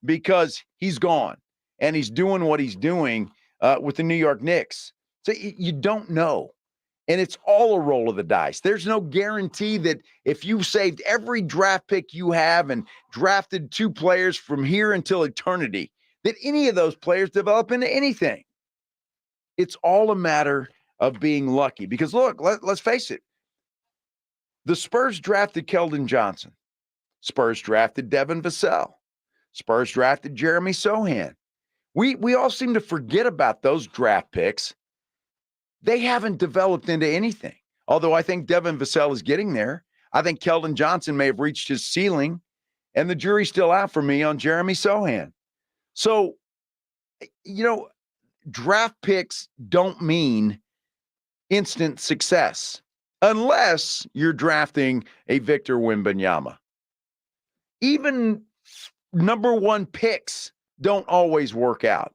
because he's gone and he's doing what he's doing with the New York Knicks. So you don't know. And it's all a roll of the dice. There's no guarantee that if you saved every draft pick you have and drafted 2 players from here until eternity, that any of those players develop into anything. It's all a matter of being lucky. Because look, let's face it. The Spurs drafted Keldon Johnson. Spurs drafted Devin Vassell. Spurs drafted Jeremy Sohan. We all seem to forget about those draft picks. They haven't developed into anything. Although I think Devin Vassell is getting there. I think Keldon Johnson may have reached his ceiling, and the jury's still out for me on Jeremy Sohan. So, draft picks don't mean instant success unless you're drafting a Victor Wembanyama. Even number 1 picks don't always work out.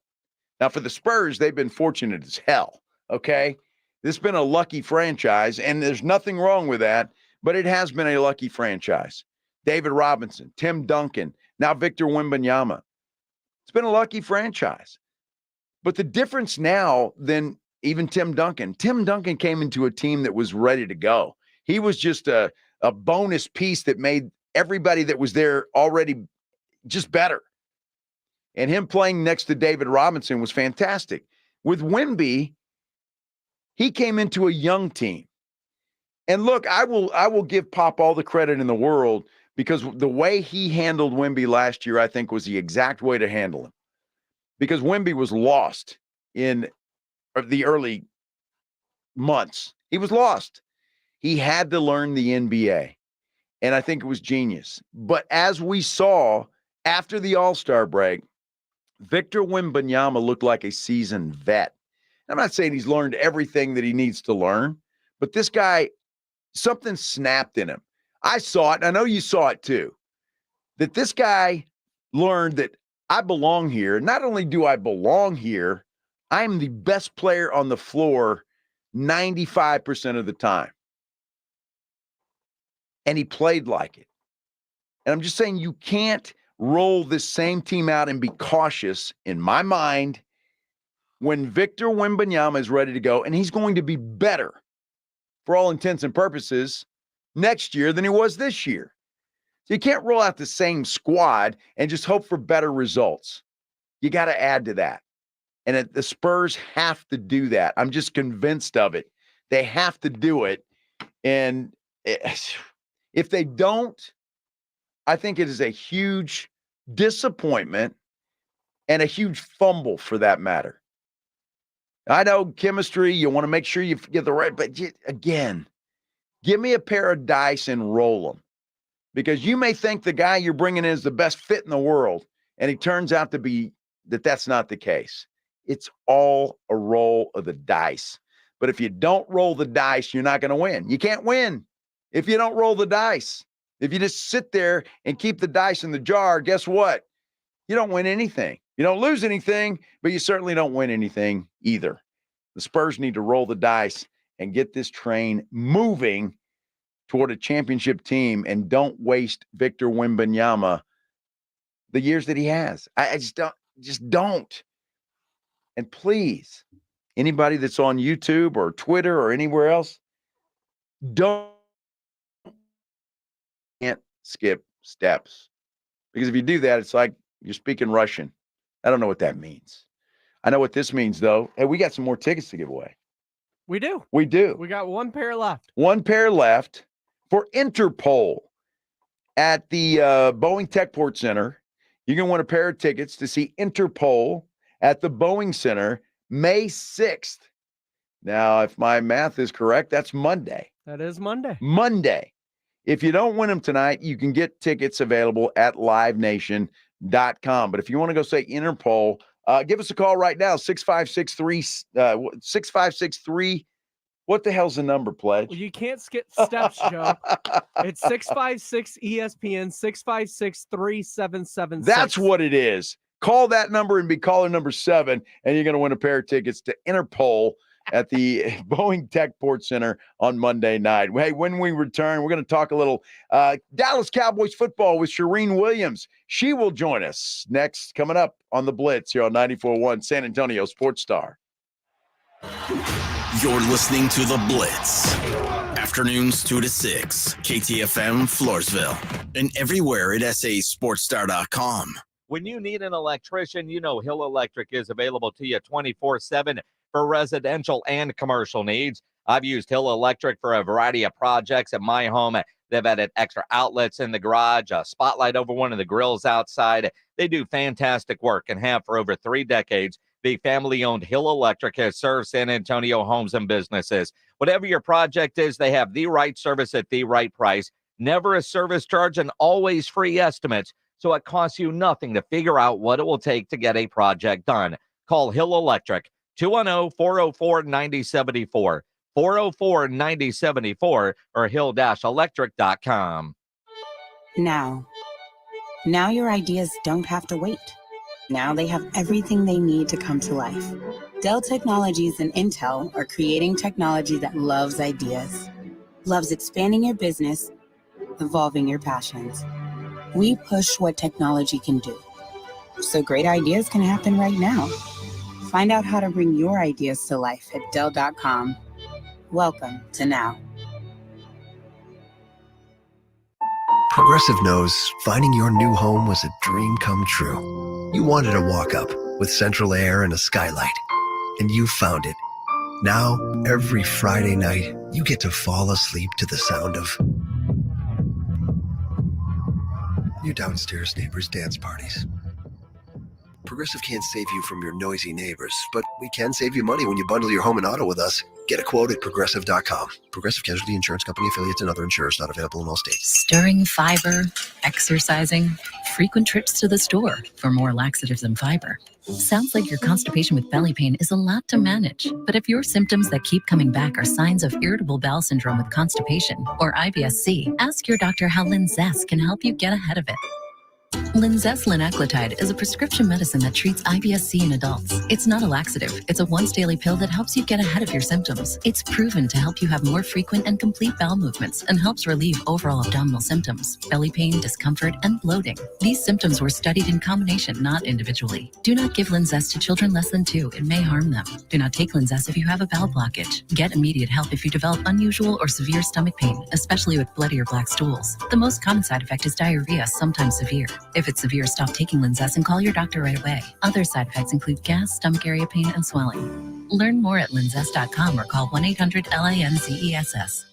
Now, for the Spurs, they've been fortunate as hell, okay? This has been a lucky franchise, and there's nothing wrong with that, but it has been a lucky franchise. David Robinson, Tim Duncan, now Victor Wembanyama. It's been a lucky franchise. But the difference now than even Tim Duncan came into a team that was ready to go. He was just a bonus piece that made everybody that was there already just better. And him playing next to David Robinson was fantastic. With Wemby, he came into a young team. And look, I will give Pop all the credit in the world because the way he handled Wemby last year, I think, was the exact way to handle him. Because Wemby was lost in the early months. He was lost. He had to learn the NBA. And I think it was genius. But as we saw after the All-Star break, Victor Wembanyama looked like a seasoned vet. I'm not saying he's learned everything that he needs to learn, but this guy, something snapped in him. I saw it, and I know you saw it too, that this guy learned that I belong here. Not only do I belong here, I am the best player on the floor 95% of the time. And he played like it. And I'm just saying you can't roll this same team out and be cautious, in my mind, when Victor Wembanyama is ready to go, and he's going to be better, for all intents and purposes, next year than he was this year. So you can't roll out the same squad and just hope for better results. You got to add to that. And the Spurs have to do that. I'm just convinced of it. They have to do it. And if they don't, I think it is a huge disappointment and a huge fumble for that matter. I know chemistry, you want to make sure you get the right, but again, give me a pair of dice and roll them. Because you may think the guy you're bringing in is the best fit in the world, and he turns out to be that's not the case. It's all a roll of the dice. But if you don't roll the dice, you're not going to win. You can't win if you don't roll the dice. If you just sit there and keep the dice in the jar, guess what? You don't win anything. You don't lose anything, but you certainly don't win anything either. The Spurs need to roll the dice and get this train moving toward a championship team, and don't waste Victor Wembanyama the years that he has. I just don't. And please, anybody that's on YouTube or Twitter or anywhere else, can't skip steps. Because if you do that, it's like you're speaking Russian. I don't know what that means. I know what this means, though. Hey, we got some more tickets to give away. We do. We do. We got 1 pair left. 1 pair left for Interpol at the Boeing Techport Center. You can win a pair of tickets to see Interpol at the Boeing Center May 6th. Now, if my math is correct, that's Monday. That is Monday. Monday. If you don't win them tonight, you can get tickets available at livenation.com. But if you want to go say Interpol, give us a call right now, 6563. What the hell's the number, Pledge? Well, you can't skip steps, Joe. It's 656 ESPN 656-3776. That's what it is. Call that number and be caller number 7, and you're going to win a pair of tickets to Interpol at the Boeing Techport Center on Monday night. Hey, when we return, we're going to talk a little Dallas Cowboys football with Shireen Williams. She will join us next, coming up on the Blitz here on 94.1 San Antonio Sports Star. You're listening to The Blitz. Afternoons 2 to 6. KTFM, Floresville. And everywhere at sasportstar.com. When you need an electrician, you know Hill Electric is available to you 24/7 for residential and commercial needs. I've used Hill Electric for a variety of projects at my home. They've added extra outlets in the garage, a spotlight over one of the grills outside. They do fantastic work and have for over 3 decades. The family-owned Hill Electric has served San Antonio homes and businesses. Whatever your project is, they have the right service at the right price. Never a service charge and always free estimates, so it costs you nothing to figure out what it will take to get a project done. Call Hill Electric, 210-404-9074, 404-9074, or hill-electric.com. Now your ideas don't have to wait. Now they have everything they need to come to life. Dell Technologies and Intel are creating technology that loves ideas, loves expanding your business, evolving your passions. We push what technology can do, so great ideas can happen right now. Find out how to bring your ideas to life at Dell.com. Welcome to Now. Progressive knows finding your new home was a dream come true. You wanted a walk-up with central air and a skylight, and you found it. Now, every Friday night, you get to fall asleep to the sound of your downstairs neighbors' dance parties. Progressive can't save you from your noisy neighbors, but we can save you money when you bundle your home and auto with us. Get a quote at Progressive.com. Progressive Casualty Insurance Company, affiliates, and other insurers not available in all states. Stirring fiber, exercising, frequent trips to the store for more laxatives and fiber. Sounds like your constipation with belly pain is a lot to manage. But if your symptoms that keep coming back are signs of irritable bowel syndrome with constipation or IBS-C, ask your doctor how Linzess can help you get ahead of it. Linzess linaclotide is a prescription medicine that treats IBS-C in adults. It's not a laxative. It's a once-daily pill that helps you get ahead of your symptoms. It's proven to help you have more frequent and complete bowel movements and helps relieve overall abdominal symptoms, belly pain, discomfort, and bloating. These symptoms were studied in combination, not individually. Do not give Linzess to children less than 2. It may harm them. Do not take Linzess if you have a bowel blockage. Get immediate help if you develop unusual or severe stomach pain, especially with bloody or black stools. The most common side effect is diarrhea, sometimes severe. If it's severe, stop taking Linzess and call your doctor right away. Other side effects include gas, stomach area pain, and swelling. Learn more at linzess.com or call 1-800-LINZESS.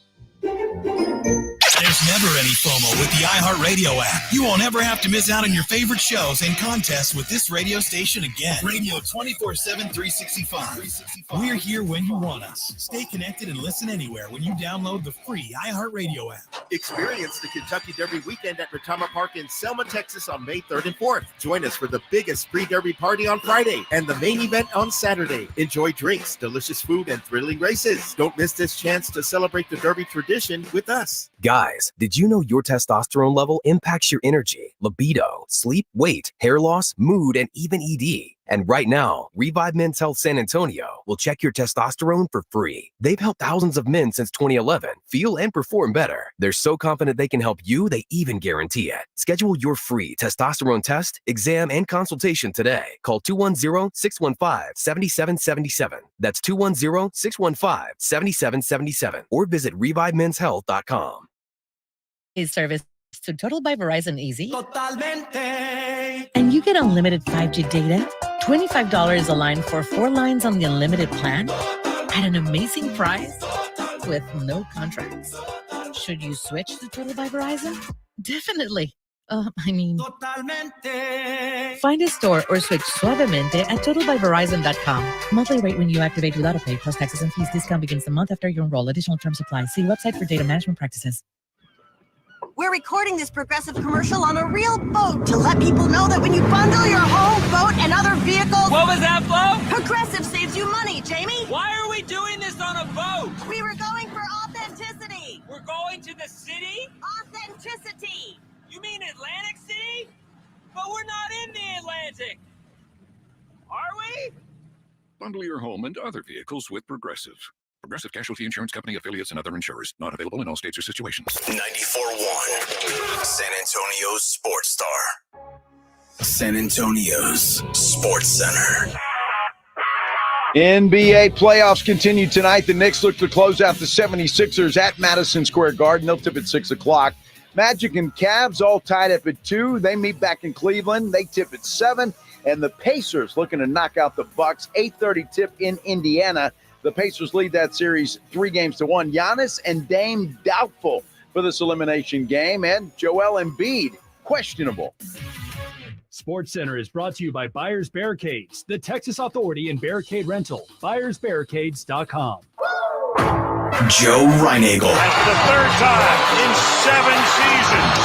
There's never any FOMO with the iHeartRadio app. You won't ever have to miss out on your favorite shows and contests with this radio station again. Radio 24/7, 365. We're here when you want us. Stay connected and listen anywhere when you download the free iHeartRadio app. Experience the Kentucky Derby weekend at Retama Park in Selma, Texas on May 3rd and 4th. Join us for the biggest pre-derby party on Friday and the main event on Saturday. Enjoy drinks, delicious food, and thrilling races. Don't miss this chance to celebrate the Derby tradition with us. Guys, did you know your testosterone level impacts your energy, libido, sleep, weight, hair loss, mood, and even ED? And right now, Revive Men's Health San Antonio will check your testosterone for free. They've helped thousands of men since 2011 feel and perform better. They're so confident they can help you, they even guarantee it. Schedule your free testosterone test, exam, and consultation today. Call 210-615-7777. That's 210-615-7777. Or visit ReviveMen'sHealth.com. Is service to Total by Verizon easy? Totalmente. And you get unlimited 5G data, $25 a line for 4 lines on the unlimited plan at an amazing price with no contracts. Should you switch to Total by Verizon? Definitely. Totalmente. Find a store or switch suavemente at totalbyverizon.com. Monthly rate when you activate without a pay plus taxes and fees. Discount begins the month after you enroll. Additional terms apply. See website for data management practices. We're recording this Progressive commercial on a real boat to let people know that when you bundle your home, boat, and other vehicles... What was that, Flo? Progressive saves you money, Jamie. Why are we doing this on a boat? We were going for authenticity. We're going to the city? Authenticity. You mean Atlantic City? But we're not in the Atlantic. Are we? Bundle your home and other vehicles with Progressive. Progressive Casualty Insurance Company, affiliates, and other insurers. Not available in all states or situations. 94.1 San Antonio's Sports Star. San Antonio's Sports Center. NBA playoffs continue tonight. The Knicks look to close out the 76ers at Madison Square Garden. They'll tip at 6 o'clock. Magic and Cavs all tied up at 2. They meet back in Cleveland. They tip at 7. And the Pacers looking to knock out the Bucks. 8:30 tip in Indiana. The Pacers lead that series 3-1. Giannis and Dame doubtful for this elimination game. And Joel Embiid questionable. SportsCenter is brought to you by Buyers Barricades, the Texas authority in barricade rental. BuyersBarricades.com. Joe Reinagel. And for the third time in 7 seasons,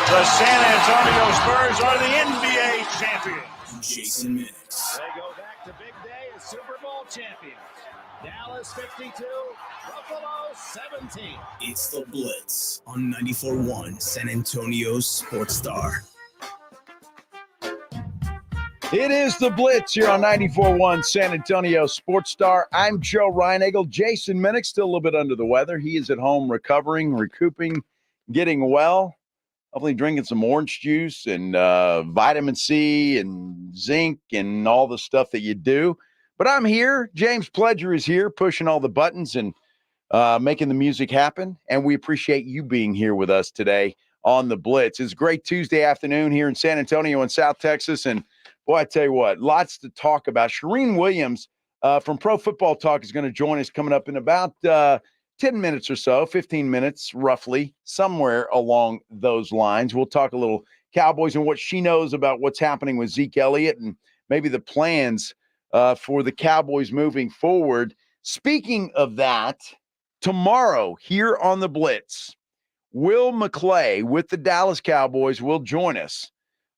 the San Antonio Spurs are the NBA champions. Jason Minix. They go back to big day as Super Bowl champions. Dallas 52, Buffalo 17. It's the Blitz on 94.1 San Antonio Sports Star. It is the Blitz here on 94.1 San Antonio Sports Star. I'm Joe Reinagel. Jason Minix, still a little bit under the weather. He is at home recovering, recouping, getting well. Hopefully drinking some orange juice and vitamin C and zinc and all the stuff that you do. But I'm here. James Pledger is here, pushing all the buttons and making the music happen. And we appreciate you being here with us today on the Blitz. It's a great Tuesday afternoon here in San Antonio and South Texas. And boy, I tell you what, lots to talk about. Shireen Williams from Pro Football Talk is going to join us coming up in about 10 minutes or so, 15 minutes roughly, somewhere along those lines. We'll talk a little Cowboys and what she knows about what's happening with Zeke Elliott and maybe the plans for the Cowboys moving forward. Speaking of that, tomorrow here on the Blitz, Will McClay with the Dallas Cowboys will join us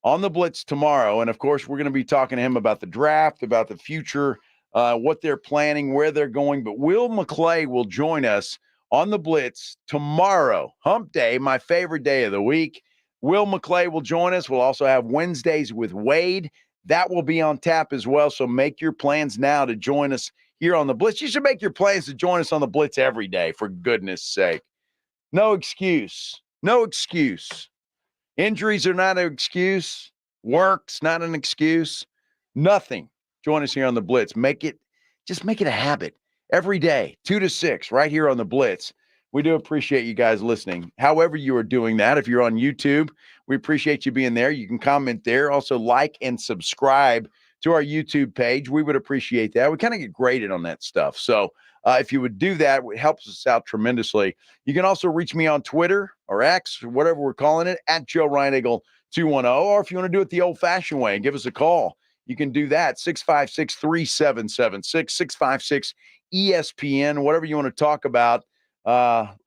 on the Blitz tomorrow. And, of course, we're going to be talking to him about the draft, about the future, what they're planning, where they're going. But Will McClay will join us on the Blitz tomorrow, Hump Day, my favorite day of the week. Will McClay will join us. We'll also have Wednesdays with Wade. That will be on tap as well. So make your plans now to join us here on the Blitz. You should make your plans to join us on the Blitz every day, for goodness sake. No excuse. No excuse. Injuries are not an excuse. Work's not an excuse. Nothing. Join us here on the Blitz. Just make it a habit every day, 2 to 6, right here on the Blitz. We do appreciate you guys listening. However you are doing that, if you're on YouTube, we appreciate you being there. You can comment there. Also like and subscribe to our YouTube page. We would appreciate that. We kind of get graded on that stuff. So if you would do that, it helps us out tremendously. You can also reach me on Twitter or X or whatever we're calling it, at Joe Reinagel 210. Or if you want to do it the old-fashioned way and give us a call, you can do that, 656-3776, 656-ESPN, whatever you want to talk about,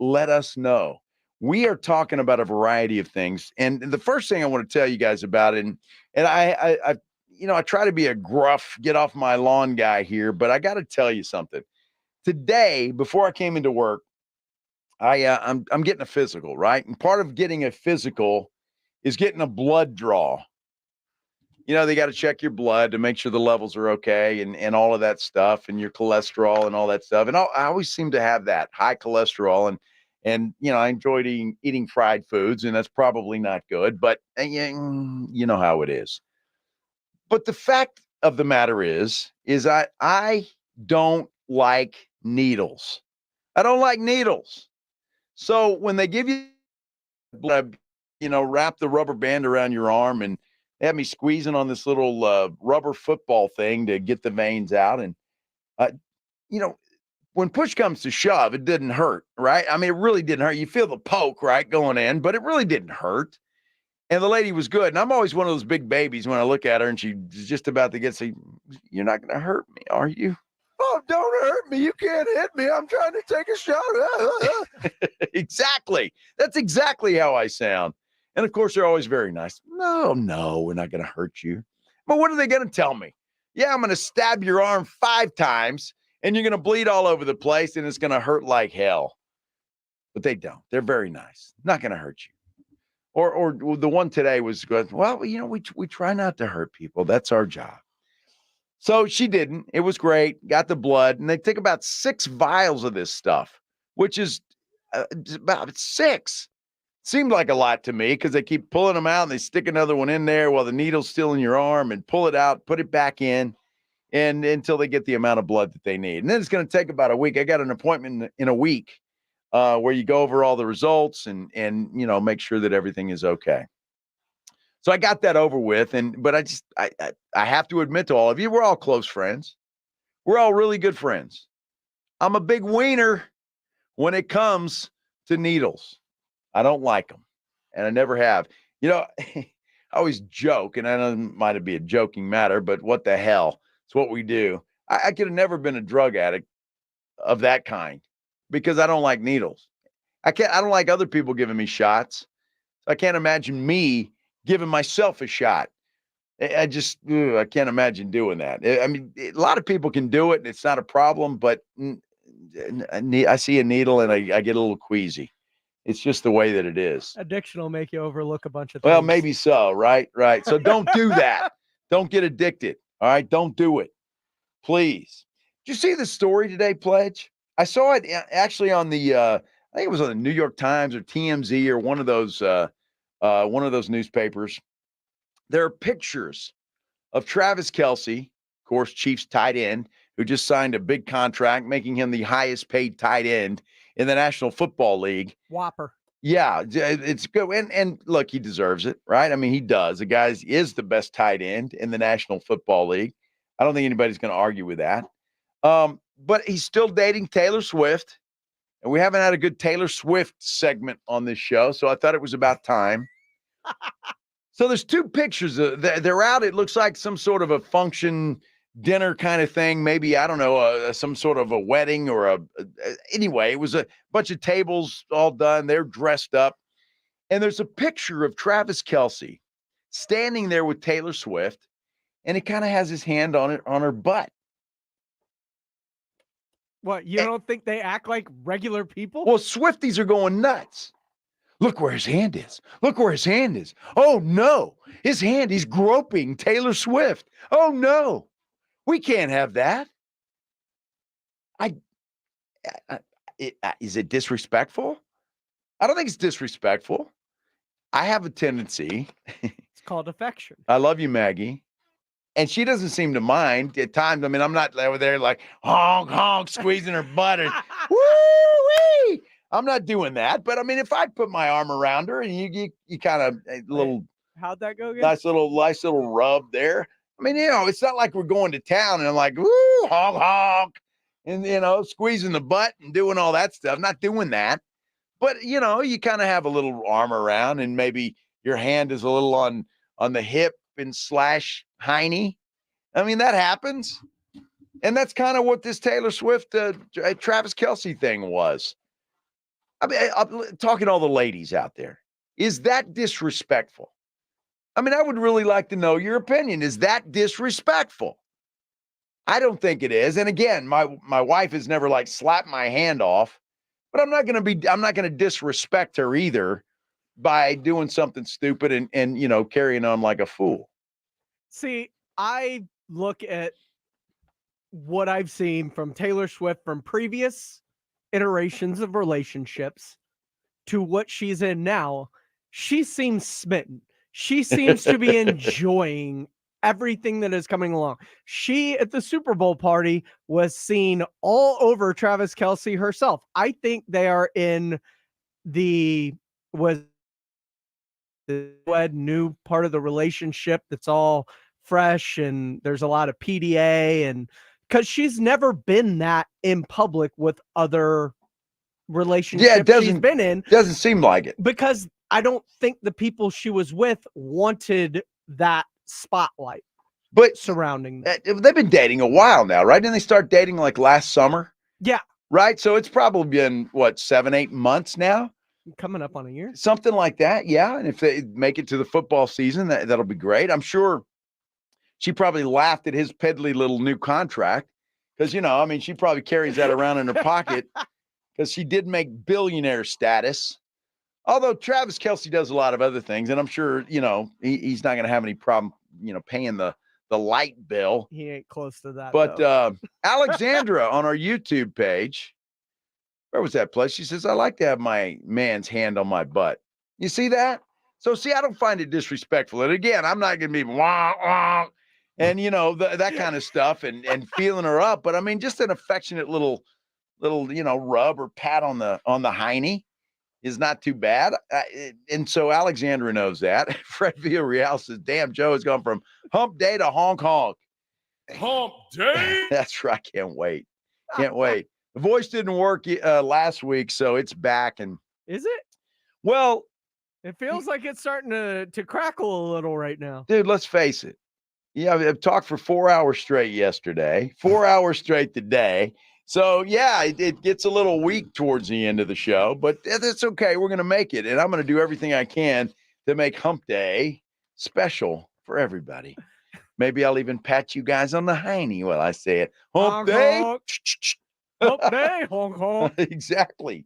let us know. We are talking about a variety of things. And the first thing I want to tell you guys about it, and I try to be a gruff, get off my lawn guy here, but I got to tell you something. Today, before I came into work, I'm getting a physical, right? And part of getting a physical is getting a blood draw. You know, they got to check your blood to make sure the levels are okay and all of that stuff, and your cholesterol and all that stuff. And I always seem to have that high cholesterol, and you know, I enjoyed eating fried foods, and that's probably not good, but you know how it is. But the fact of the matter is I don't like needles. I don't like needles. So when they give you blood, wrap the rubber band around your arm and they had me squeezing on this little rubber football thing to get the veins out. And, when push comes to shove, it didn't hurt, right? I mean, it really didn't hurt. You feel the poke, right, going in, but it really didn't hurt. And the lady was good. And I'm always one of those big babies when I look at her and she's just about to say, "You're not going to hurt me, are you?" "Oh, don't hurt me. You can't hit me. I'm trying to take a shot." Exactly. That's exactly how I sound. And, of course, they're always very nice. No, we're not going to hurt you. But what are they going to tell me? Yeah, I'm going to stab your arm 5 times, and you're going to bleed all over the place, and it's going to hurt like hell. But they don't. They're very nice. Not going to hurt you. Or the one today was good. Well, we try not to hurt people. That's our job. So she didn't. It was great. Got the blood. And they take about 6 vials of this stuff, which is about 6. Seemed like a lot to me because they keep pulling them out and they stick another one in there while the needle's still in your arm and pull it out, put it back in. and until they get the amount of blood that they need. And then it's going to take about a week. I got an appointment in a week where you go over all the results and make sure that everything is okay. So I got that over with, but I have to admit to all of you, we're all close friends. We're all really good friends. I'm a big wiener when it comes to needles. I don't like them, and I never have. I always joke, and I know it might be a joking matter, but what the hell? It's what we do. I could have never been a drug addict of that kind because I don't like needles. I don't like other people giving me shots. I can't imagine me giving myself a shot. I can't imagine doing that. I mean, a lot of people can do it, and it's not a problem, but I see a needle, and I get a little queasy. It's just the way that it is. Addiction will make you overlook a bunch of things. Well, maybe so, right? Right. So don't do that. Don't get addicted. All right? Don't do it. Please. Did you see the story today, Pledge? I saw it actually on the I think it was on the New York Times or TMZ or one of those newspapers. There are pictures of Travis Kelce, of course, Chiefs tight end, who just signed a big contract, making him the highest paid tight end in the National Football League. Whopper. Yeah, it's good. And look, he deserves it, right? I mean, he does. The guy is the best tight end in the National Football League. I don't think anybody's going to argue with that. But he's still dating Taylor Swift. And we haven't had a good Taylor Swift segment on this show, so I thought it was about time. So there's two pictures. They're out. It looks like some sort of a function dinner kind of thing. Maybe, I don't know, some sort of a wedding or anyway, it was a bunch of tables all done. They're dressed up. And there's a picture of Travis Kelce standing there with Taylor Swift, and he kind of has his hand on her butt. What, you don't think they act like regular people? Well, Swifties are going nuts. Look where his hand is. Look where his hand is. Oh, no. His hand, he's groping Taylor Swift. Oh, no. We can't have that. Is it disrespectful? I don't think it's disrespectful. I have a tendency. It's called affection. I love you, Maggie. And she doesn't seem to mind at times. I mean, I'm not over there like honk, honk, squeezing her butt and woo-wee. I'm not doing that. But I mean, if I put my arm around her and you kind of a little, how'd that go again? Nice little rub there. I mean, it's not like we're going to town and I'm like, woo, honk, honk, and, squeezing the butt and doing all that stuff. I'm not doing that. But, you kind of have a little arm around and maybe your hand is a little on the hip and slash hiney. I mean, that happens. And that's kind of what this Taylor Swift, Travis Kelce thing was. I mean, I'm talking to all the ladies out there. Is that disrespectful? I mean, I would really like to know your opinion. Is that disrespectful? I don't think it is. And again, my wife has never like slapped my hand off, but I'm not going to disrespect her either by doing something stupid and carrying on like a fool. See, I look at what I've seen from Taylor Swift from previous iterations of relationships to what she's in now. She seems smitten. She seems to be enjoying everything that is coming along. She, at the Super Bowl party, was seen all over Travis Kelce herself. I think they are in the new part of the relationship that's all fresh, and there's a lot of PDA, and because she's never been that in public with other relationships she's been in. Doesn't seem like it. Because I don't think the people she was with wanted that spotlight surrounding them. They've been dating a while now, right? Didn't they start dating like last summer? Yeah. Right? So it's probably been, 7-8 months now? Coming up on a year. Something like that, yeah. And if they make it to the football season, that'll be great. I'm sure she probably laughed at his piddly little new contract because, she probably carries that around in her pocket because she did make billionaire status. Although Travis Kelce does a lot of other things, and I'm sure, he's not going to have any problem, paying the light bill. He ain't close to that. But Alexandra on our YouTube page, where was that place? She says, I like to have my man's hand on my butt. You see that? So, I don't find it disrespectful. And again, I'm not going to be wah, wah, and that kind of stuff, and feeling her up. But I mean, just an affectionate little rub or pat on the hiney is not too bad. And so Alexandra knows that. Fred Villarreal says, "Damn, Joe has gone from hump day to honk honk." Hump day. That's right. Can't wait. The voice didn't work last week, so it's back. And is it? Well, it feels like it's starting to crackle a little right now. Dude, let's face it. Yeah, I've talked for 4 hours straight yesterday, 4 hours straight today. So, yeah, it gets a little weak towards the end of the show, but that's okay. We're going to make it, and I'm going to do everything I can to make Hump Day special for everybody. Maybe I'll even pat you guys on the hiney while I say it. Hump Day. Hump Day. Honk, honk. Exactly.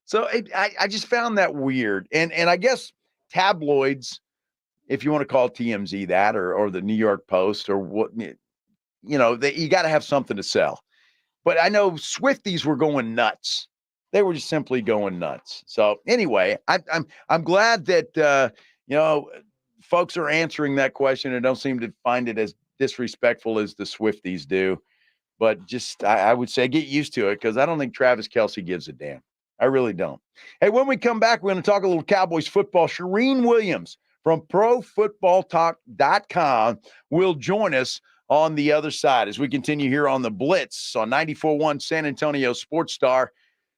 So I just found that weird. And I guess tabloids, if you want to call TMZ that, or the New York Post, or what, you got to have something to sell. But I know Swifties were going nuts. They were just simply going nuts. So anyway, I'm glad that folks are answering that question and don't seem to find it as disrespectful as the Swifties do. But just I would say get used to it, because I don't think Travis Kelce gives a damn. I really don't. Hey, when we come back, we're going to talk a little Cowboys football. Shireen Williams from ProFootballTalk.com will join us on the other side as we continue here on the Blitz on 94.1 San Antonio Sports Star.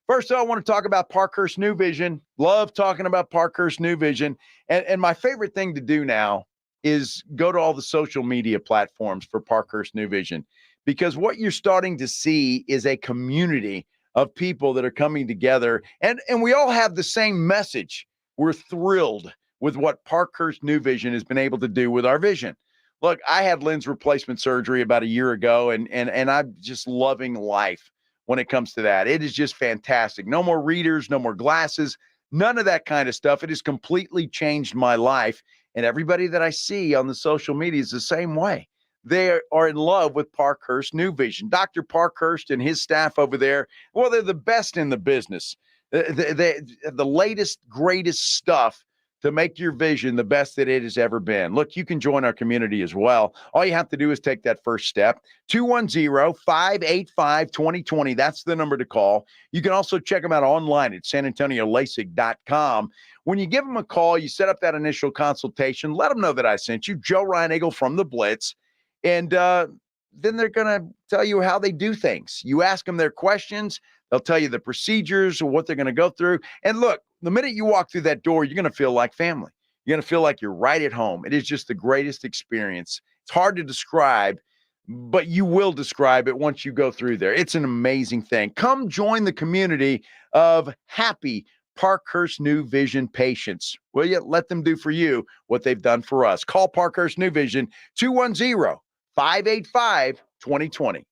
First, I want to talk about Parkhurst New Vision. Love talking about Parkhurst New Vision. And my favorite thing to do now is go to all the social media platforms for Parkhurst New Vision, because what you're starting to see is a community of people that are coming together. And we all have the same message. We're thrilled with what Parkhurst New Vision has been able to do with our vision. Look, I had lens replacement surgery about a year ago, and I'm just loving life when it comes to that. It is just fantastic. No more readers, no more glasses, none of that kind of stuff. It has completely changed my life. And everybody that I see on the social media is the same way. They are in love with Parkhurst New Vision. Dr. Parkhurst and his staff over there, well, they're the best in the business. The latest, greatest stuff to make your vision the best that it has ever been. Look, you can join our community as well. All you have to do is take that first step. 210-585-2020. That's the number to call. You can also check them out online at sanantoniolasig.com. When you give them a call, you set up that initial consultation. Let them know that I sent you, Joe Reinagle from the Blitz. And then they're going to tell you how they do things. You ask them their questions. They'll tell you the procedures or what they're going to go through. And look, the minute you walk through that door, you're going to feel like family. You're going to feel like you're right at home. It is just the greatest experience. It's hard to describe, but you will describe it once you go through there. It's an amazing thing. Come join the community of happy Parkhurst New Vision patients. Will you let them do for you what they've done for us? Call Parkhurst New Vision, 210-585-2020.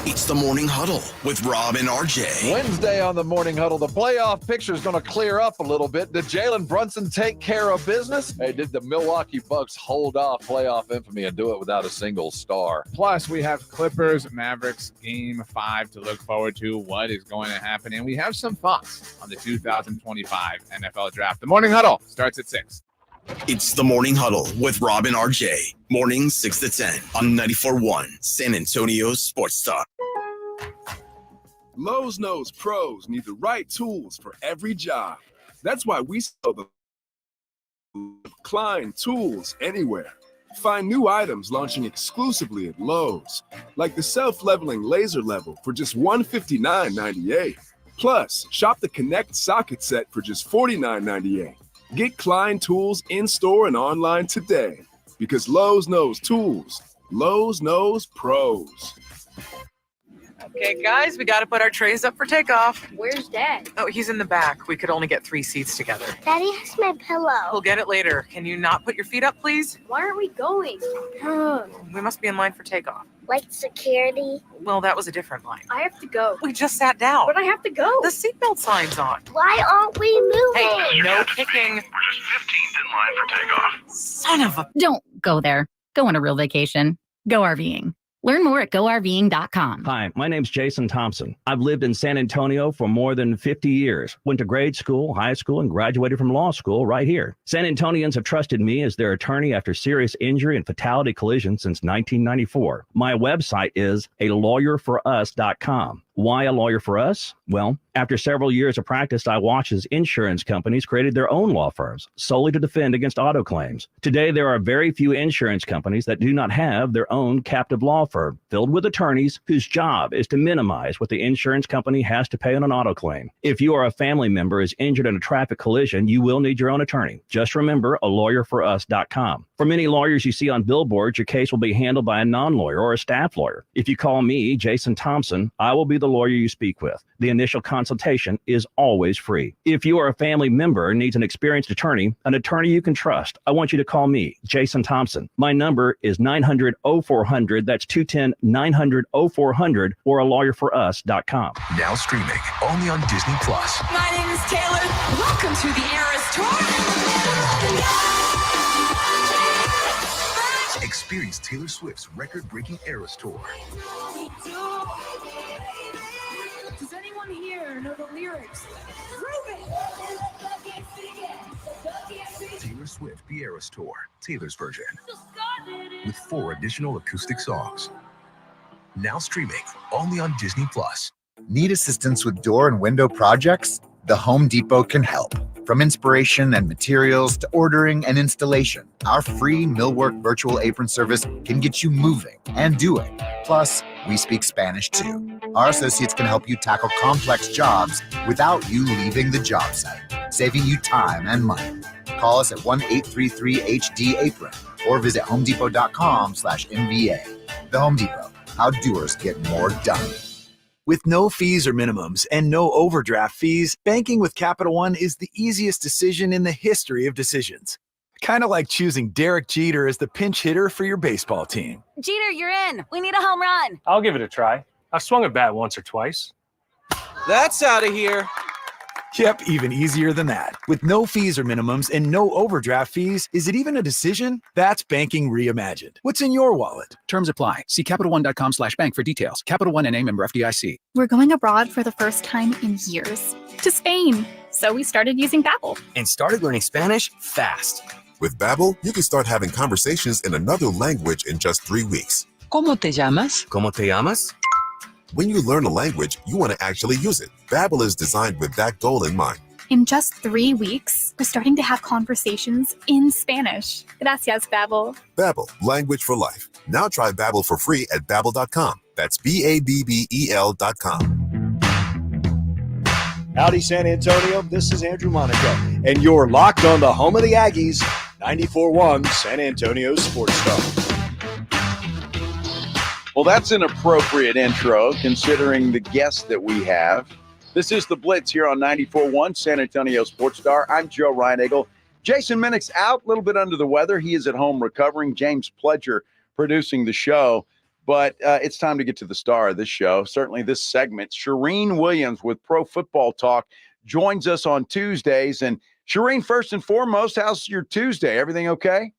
It's the Morning Huddle with Rob and RJ. Wednesday on the Morning Huddle, the playoff picture is going to clear up a little bit. Did Jalen Brunson take care of business? Hey, did the Milwaukee Bucks hold off playoff infamy and do it without a single star? Plus, we have Clippers, Mavericks, Game 5 to look forward to. What is going to happen? And we have some thoughts on the 2025 NFL Draft. The Morning Huddle starts at 6. It's the Morning Huddle with Rob and RJ. Mornings 6 to 10 on 94.1 San Antonio Sports Talk. Lowe's knows pros need the right tools for every job. That's why we sell the Klein Tools Anywhere. Find new items launching exclusively at Lowe's, like the self-leveling laser level for just $159.98. Plus, shop the Connect socket set for just $49.98. Get Klein Tools in-store and online today, because Lowe's knows tools. Lowe's knows pros. Okay, guys, we got to put our trays up for takeoff. Where's Dad? Oh, he's in the back. We could only get 3 seats together. Daddy has my pillow. We'll get it later. Can you not put your feet up, please? Why aren't we going? We must be in line for takeoff. Like security? Well, that was a different line. I have to go. We just sat down. But I have to go. The seatbelt sign's on. Why aren't we moving? Hey, no kicking. We're just 15th in line for takeoff. Son of a... Don't go there. Go on a real vacation. Go RVing. Learn more at GoRVing.com. Hi, my name's Jason Thompson. I've lived in San Antonio for more than 50 years. Went to grade school, high school, and graduated from law school right here. San Antonians have trusted me as their attorney after serious injury and fatality collisions since 1994. My website is alawyerforus.com. Why a lawyer for us? Well, after several years of practice, I watched as insurance companies created their own law firms solely to defend against auto claims. Today, there are very few insurance companies that do not have their own captive law firm filled with attorneys whose job is to minimize what the insurance company has to pay on an auto claim. If you or a family member is injured in a traffic collision, you will need your own attorney. Just remember alawyerforus.com. For many lawyers you see on billboards, your case will be handled by a non-lawyer or a staff lawyer. If you call me, Jason Thompson, I will be the lawyer you speak with. The initial consultation is always free. If you or a family member needs an experienced attorney, an attorney you can trust, I want you to call me, Jason Thompson. My number is 900-0400. That's 210-900-0400 or alawyerforus.com. Now streaming only on Disney Plus. My name is Taylor. Welcome to the Eras Tour. Experience Taylor Swift's record-breaking Eras Tour. Does anyone here know the lyrics? Prove it! Taylor Swift The Eras Tour, Taylor's version, with 4 additional acoustic songs. Now streaming only on Disney Plus. Need assistance with door and window projects? The Home Depot can help. From inspiration and materials to ordering and installation, our free millwork virtual apron service can get you moving and doing. Plus, we speak Spanish too. Our associates can help you tackle complex jobs without you leaving the job site, saving you time and money. Call us at 1-833-HD-APRON or visit homedepot.com/MBA. The Home Depot, how doers get more done. With no fees or minimums and no overdraft fees, banking with Capital One is the easiest decision in the history of decisions. Kind of like choosing Derek Jeter as the pinch hitter for your baseball team. Jeter, you're in. We need a home run. I'll give it a try. I've swung a bat once or twice. That's out of here. Yep, even easier than that. With no fees or minimums and no overdraft fees, is it even a decision? That's banking reimagined. What's in your wallet? Terms apply. See CapitalOne.com/bank for details. Capital One NA, member FDIC. We're going abroad for the first time in years. To Spain. So we started using Babbel. And started learning Spanish fast. With Babbel, you can start having conversations in another language in just 3 weeks. ¿Cómo te llamas? ¿Cómo te llamas? When you learn a language, you want to actually use it. Babbel is designed with that goal in mind. In just 3 weeks, we're starting to have conversations in Spanish. Gracias, Babbel. Babbel, language for life. Now try Babbel for free at Babbel.com. That's BABBEL.com. Howdy, San Antonio. This is Andrew Monaco, and you're locked on the home of the Aggies, 94.1 San Antonio Sports Star. Well, that's an appropriate intro considering the guest that we have. This is the Blitz here on 94.1 San Antonio Sports Star. I'm Joe Reinagle. Jason Minnick's out, a little bit under the weather. He is at home recovering. James Pledger producing the show. But it's time to get to the star of this show, certainly this segment. Shireen Williams with Pro Football Talk joins us on Tuesdays. And Shireen, first and foremost, how's your Tuesday? Everything okay?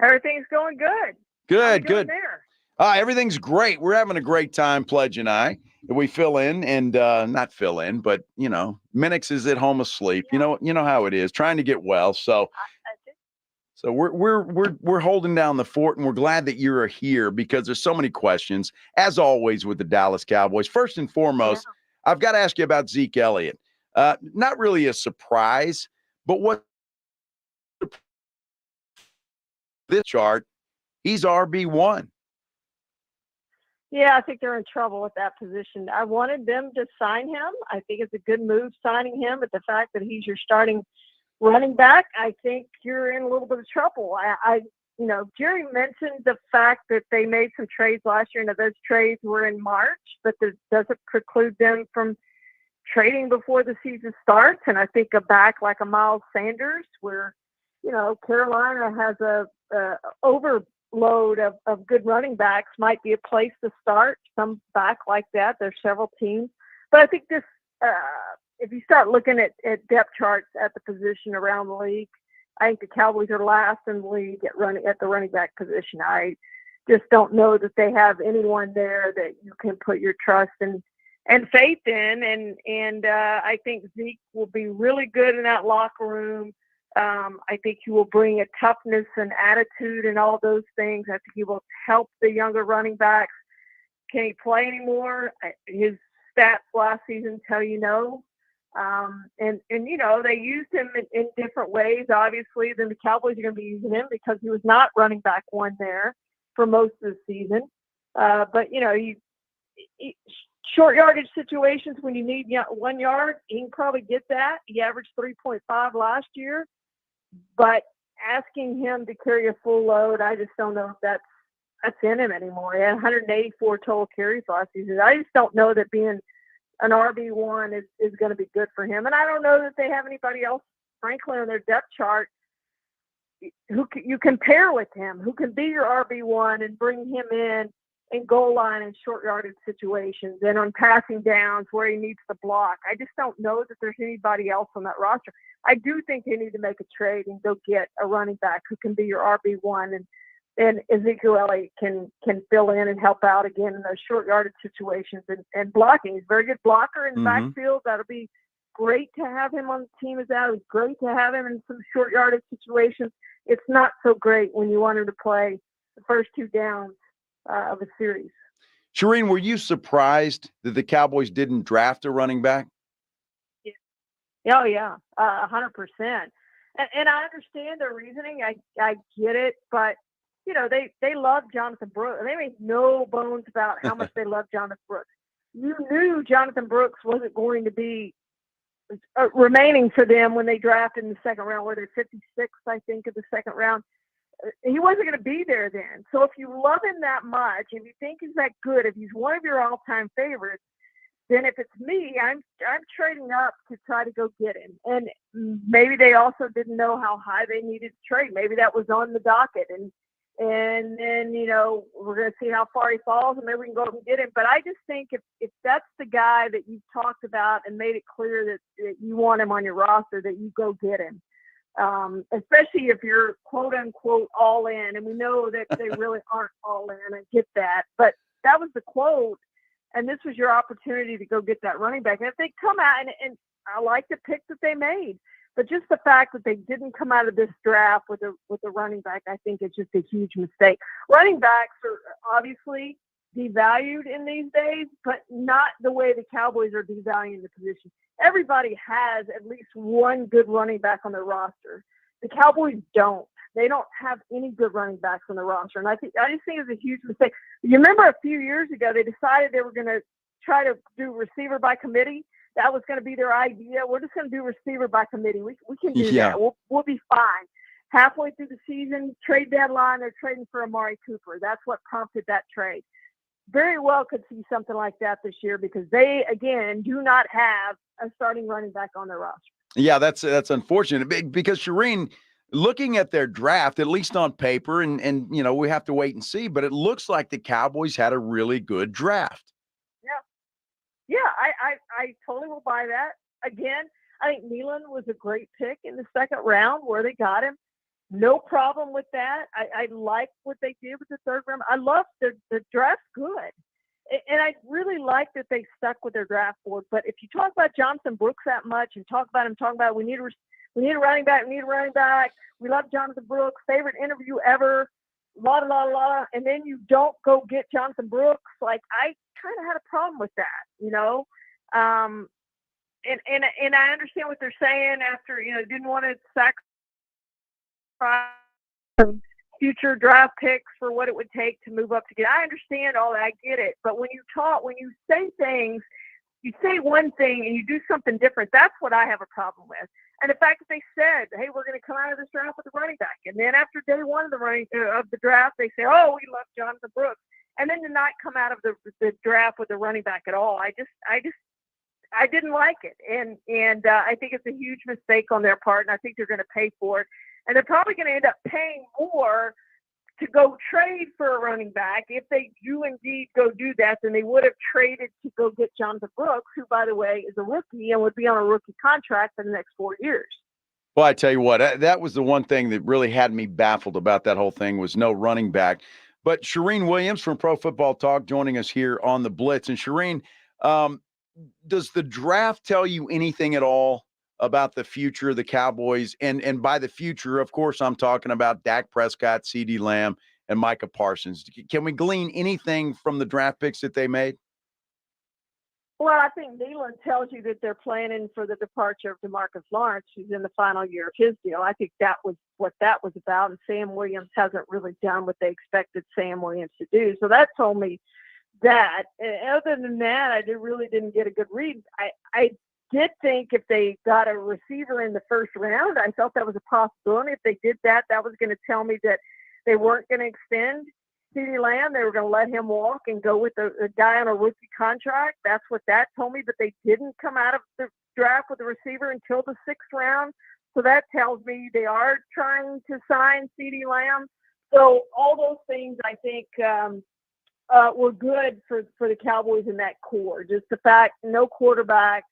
Everything's going good. Good. There? Everything's great. We're having a great time, Pledge and I. We fill in and not fill in, but, you know, Minix is at home asleep. Yeah. You know how it is, trying to get well. So we're holding down the fort, and we're glad that you're here because there's so many questions, as always, with the Dallas Cowboys. First and foremost, I've got to ask you about Zeke Elliott. Not really a surprise, but what this chart, he's RB1. Yeah, I think they're in trouble with that position. I wanted them to sign him. I think it's a good move signing him, but the fact that he's your starting running back, I think you're in a little bit of trouble. Jerry mentioned the fact that they made some trades last year, and those trades were in March, but this doesn't preclude them from trading before the season starts. And I think a back like a Miles Sanders, where, Carolina has a overload of good running backs, might be a place to start. Some back like that. There's several teams. But I think this, if you start looking at depth charts at the position around the league, I think the Cowboys are last in the league at the running back position. just don't know that they have anyone there that you can put your trust and faith in. And I think Zeke will be really good in that locker room. I think he will bring a toughness and attitude and all those things. I think he will help the younger running backs. Can he play anymore? His stats last season tell you no. And you know, they used him in different ways, obviously, than the Cowboys are going to be using him because he was not running back one there for most of the season. But, you know, short yardage situations when you need 1 yard, he can probably get that. He averaged 3.5 last year. But asking him to carry a full load, I just don't know if that's in him anymore. He had 184 total carries last season. I just don't know that being an RB1 is going to be good for him. And I don't know that they have anybody else, frankly, on their depth chart who you can pair with him, who can be your RB1 and bring him in goal line and short yardage situations and on passing downs where he needs to block. I just don't know that there's anybody else on that roster. I do think they need to make a trade and go get a running back who can be your RB1 and Ezekiel Elliott can fill in and help out again in those short yardage situations and blocking. He's a very good blocker in the backfield. That'll be great to have him on the team as that. It's great to have him in some short yardage situations. It's not so great when you want him to play the first two downs of a series. Shireen, were you surprised that the Cowboys didn't draft a running back? Oh, yeah, 100%. And I understand their reasoning. I get it. But, you know, they love Jonathan Brooks. They make no bones about how much they love Jonathan Brooks. You knew Jonathan Brooks wasn't going to be remaining for them when they drafted in the second round, where they're 56th, I think, of the second round. He wasn't going to be there then. So if you love him that much, if you think he's that good, if he's one of your all-time favorites, then if it's me, I'm trading up to try to go get him. And maybe they also didn't know how high they needed to trade. Maybe that was on the docket. And then, you know, we're going to see how far he falls, and maybe we can go up and get him. But I just think if that's the guy that you've talked about and made it clear that you want him on your roster, that you go get him. Especially if you're quote unquote all in, and we know that they really aren't all in. I get that, but that was the quote, and this was your opportunity to go get that running back. And if they come out, and I like the pick that they made, but just the fact that they didn't come out of this draft with a running back, I think it's just a huge mistake. Running backs are obviously devalued in these days, but not the way the Cowboys are devaluing the position. Everybody has at least one good running back on their roster. The Cowboys don't. They don't have any good running backs on the roster. And I just think it's a huge mistake. You remember a few years ago, they decided they were going to try to do receiver by committee. That was going to be their idea. We're just going to do receiver by committee. We can do that. We'll be fine. Halfway through the season, trade deadline, they're trading for Amari Cooper. That's what prompted that trade. Very well could see something like that this year because they, again, do not have a starting running back on their roster. Yeah, that's unfortunate because Shireen, looking at their draft, at least on paper, and you know, we have to wait and see, but it looks like the Cowboys had a really good draft. Yeah, I totally will buy that. Again, I think Nealon was a great pick in the second round where they got him. No problem with that. I like what they did with the third round. I love the draft good. And I really like that they stuck with their draft board. But if you talk about Jonathan Brooks that much and talk about we need a running back, we love Jonathan Brooks, favorite interview ever, la la la, and then you don't go get Jonathan Brooks, like I kind of had a problem with that, you know. And I understand what they're saying after, you know, didn't want to sacrifice future draft picks for what it would take to move up to get. I understand all that. I get it. But when you say things, you say one thing and you do something different. That's what I have a problem with. And the fact that they said, hey, we're going to come out of this draft with a running back. And then after day one of the draft, they say, oh, we love Jonathan Brooks. And then to not come out of the draft with a running back at all. I didn't like it. And I think it's a huge mistake on their part. And I think they're going to pay for it. And they're probably going to end up paying more to go trade for a running back if they do indeed go do that than they would have traded to go get Jonathan Brooks, who, by the way, is a rookie and would be on a rookie contract for the next 4 years. Well, I tell you what, that was the one thing that really had me baffled about that whole thing was no running back. But Shireen Williams from Pro Football Talk joining us here on the Blitz. And Shireen, does the draft tell you anything at all about the future of the Cowboys? And by the future, of course, I'm talking about Dak Prescott, CeeDee Lamb, and Micah Parsons. Can we glean anything from the draft picks that they made? Well, I think Neyland tells you that they're planning for the departure of DeMarcus Lawrence, who's in the final year of his deal. I think that was what that was about, and Sam Williams hasn't really done what they expected Sam Williams to do. So that told me that. And other than that, I really didn't get a good read. I did think if they got a receiver in the first round, I felt that was a possibility. If they did that, that was going to tell me that they weren't going to extend CeeDee Lamb. They were going to let him walk and go with a guy on a rookie contract. That's what that told me, but they didn't come out of the draft with a receiver until the 6th round. So that tells me they are trying to sign CeeDee Lamb. So all those things, I think, were good for the Cowboys in that core. Just the fact, no quarterback.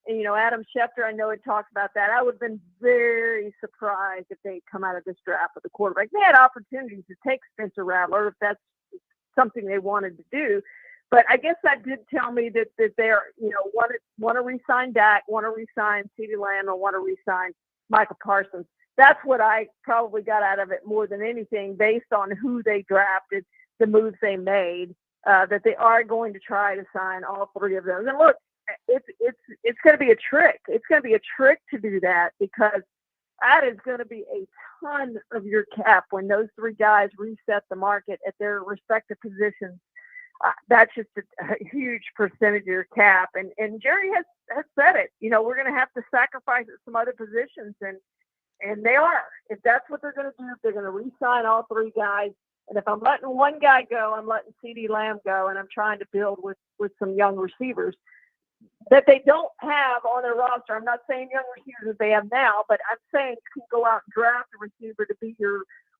And, Adam Schefter, I know had talked about that. I would have been very surprised if they'd come out of this draft with a quarterback. They had opportunities to take Spencer Rattler if that's something they wanted to do. But I guess that did tell me that they're, want to re-sign Dak, want to re-sign CeeDee Lamb, and want to re-sign Micah Parsons. That's what I probably got out of it more than anything, based on who they drafted, the moves they made, that they are going to try to sign all 3 of those. And look, it's going to be a trick. It's going to be a trick to do that, because that is going to be a ton of your cap when those 3 guys reset the market at their respective positions. That's just a huge percentage of your cap. And Jerry has said it. We're going to have to sacrifice at some other positions, and they are. If that's what they're going to do, if they're going to re-sign all 3 guys. And if I'm letting one guy go, I'm letting CeeDee Lamb go, and I'm trying to build with some young receivers that they don't have on their roster. I'm not saying young receivers that they have now, but I'm saying you can go out and draft a receiver to be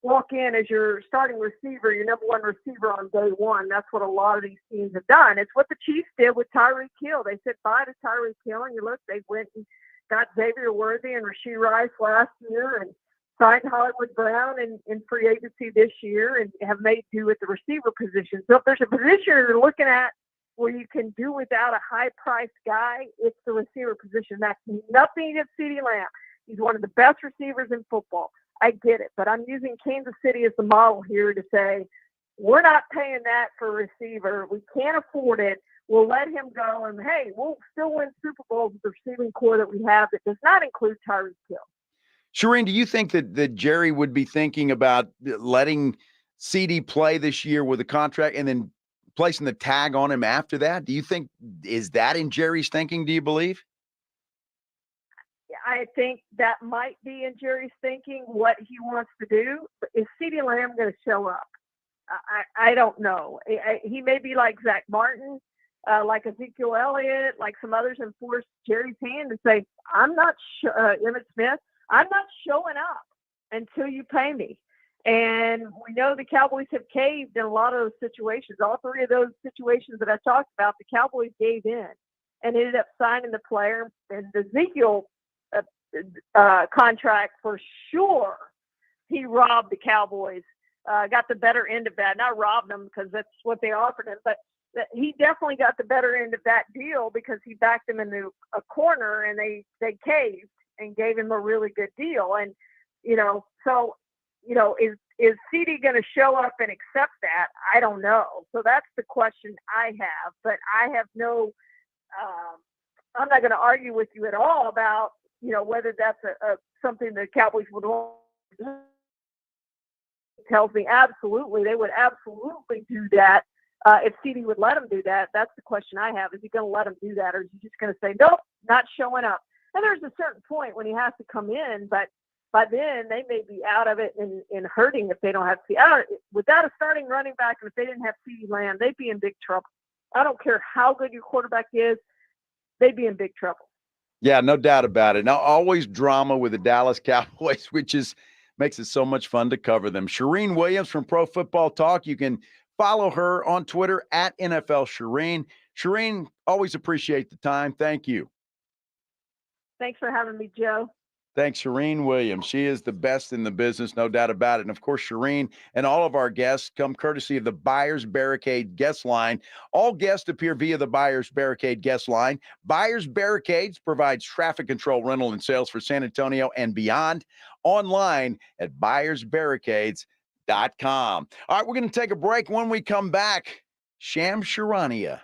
walk in as your starting receiver, your number 1 receiver on day 1. That's what a lot of these teams have done. It's what the Chiefs did with Tyreek Hill. They said bye to Tyreek Hill, and you look, they went and got Xavier Worthy and Rashee Rice last year, and signed Hollywood Brown in free agency this year, and have made do at the receiver position. So if there's a position you're looking at where you can do without a high-priced guy, it's the receiver position. That's nothing against CeeDee Lamb. He's one of the best receivers in football. I get it, but I'm using Kansas City as the model here to say, we're not paying that for a receiver. We can't afford it. We'll let him go, and hey, we'll still win Super Bowls with the receiving core that we have that does not include Tyreek Hill. Shireen, do you think that Jerry would be thinking about letting CD play this year with a contract and then placing the tag on him after that? Do you think, is that in Jerry's thinking, do you believe? I think that might be in Jerry's thinking, what he wants to do. But is CeeDee Lamb going to show up? I don't know. He may be like Zach Martin, like Ezekiel Elliott, like some others, and force Jerry's hand to say, I'm not Emmitt Smith, I'm not showing up until you pay me. And we know the Cowboys have caved in a lot of those situations. All 3 of those situations that I talked about, the Cowboys gave in and ended up signing the player. And the Ezekiel contract, for sure, he robbed the Cowboys, got the better end of that. Not robbed them because that's what they offered him, but he definitely got the better end of that deal because he backed them into a corner, and they caved and gave him a really good deal. And, is CD going to show up and accept that? I don't know. So that's the question I have, but I have no, I'm not going to argue with you at all about, whether that's something the Cowboys would want. It tells me absolutely, they would absolutely do that. If CD would let him do that, that's the question I have. Is he going to let him do that, or is he just going to say, nope, not showing up? And there's a certain point when he has to come in, but by then they may be out of it and hurting if they don't have without a starting running back. And if they didn't have CeeDee Lamb, they'd be in big trouble. I don't care how good your quarterback is, they'd be in big trouble. Yeah, no doubt about it. Now, always drama with the Dallas Cowboys, which makes it so much fun to cover them. Shireen Williams from Pro Football Talk. You can follow her on Twitter at NFL Shireen. Shireen, always appreciate the time. Thank you. Thanks for having me, Joe. Thanks, Shireen Williams. She is the best in the business, no doubt about it. And of course, Shireen and all of our guests come courtesy of the Buyers Barricade guest line. All guests appear via the Buyers Barricade guest line. Buyers Barricades provides traffic control, rental, and sales for San Antonio and beyond. Online at buyersbarricades.com. All right, we're going to take a break. When we come back, Sham Charania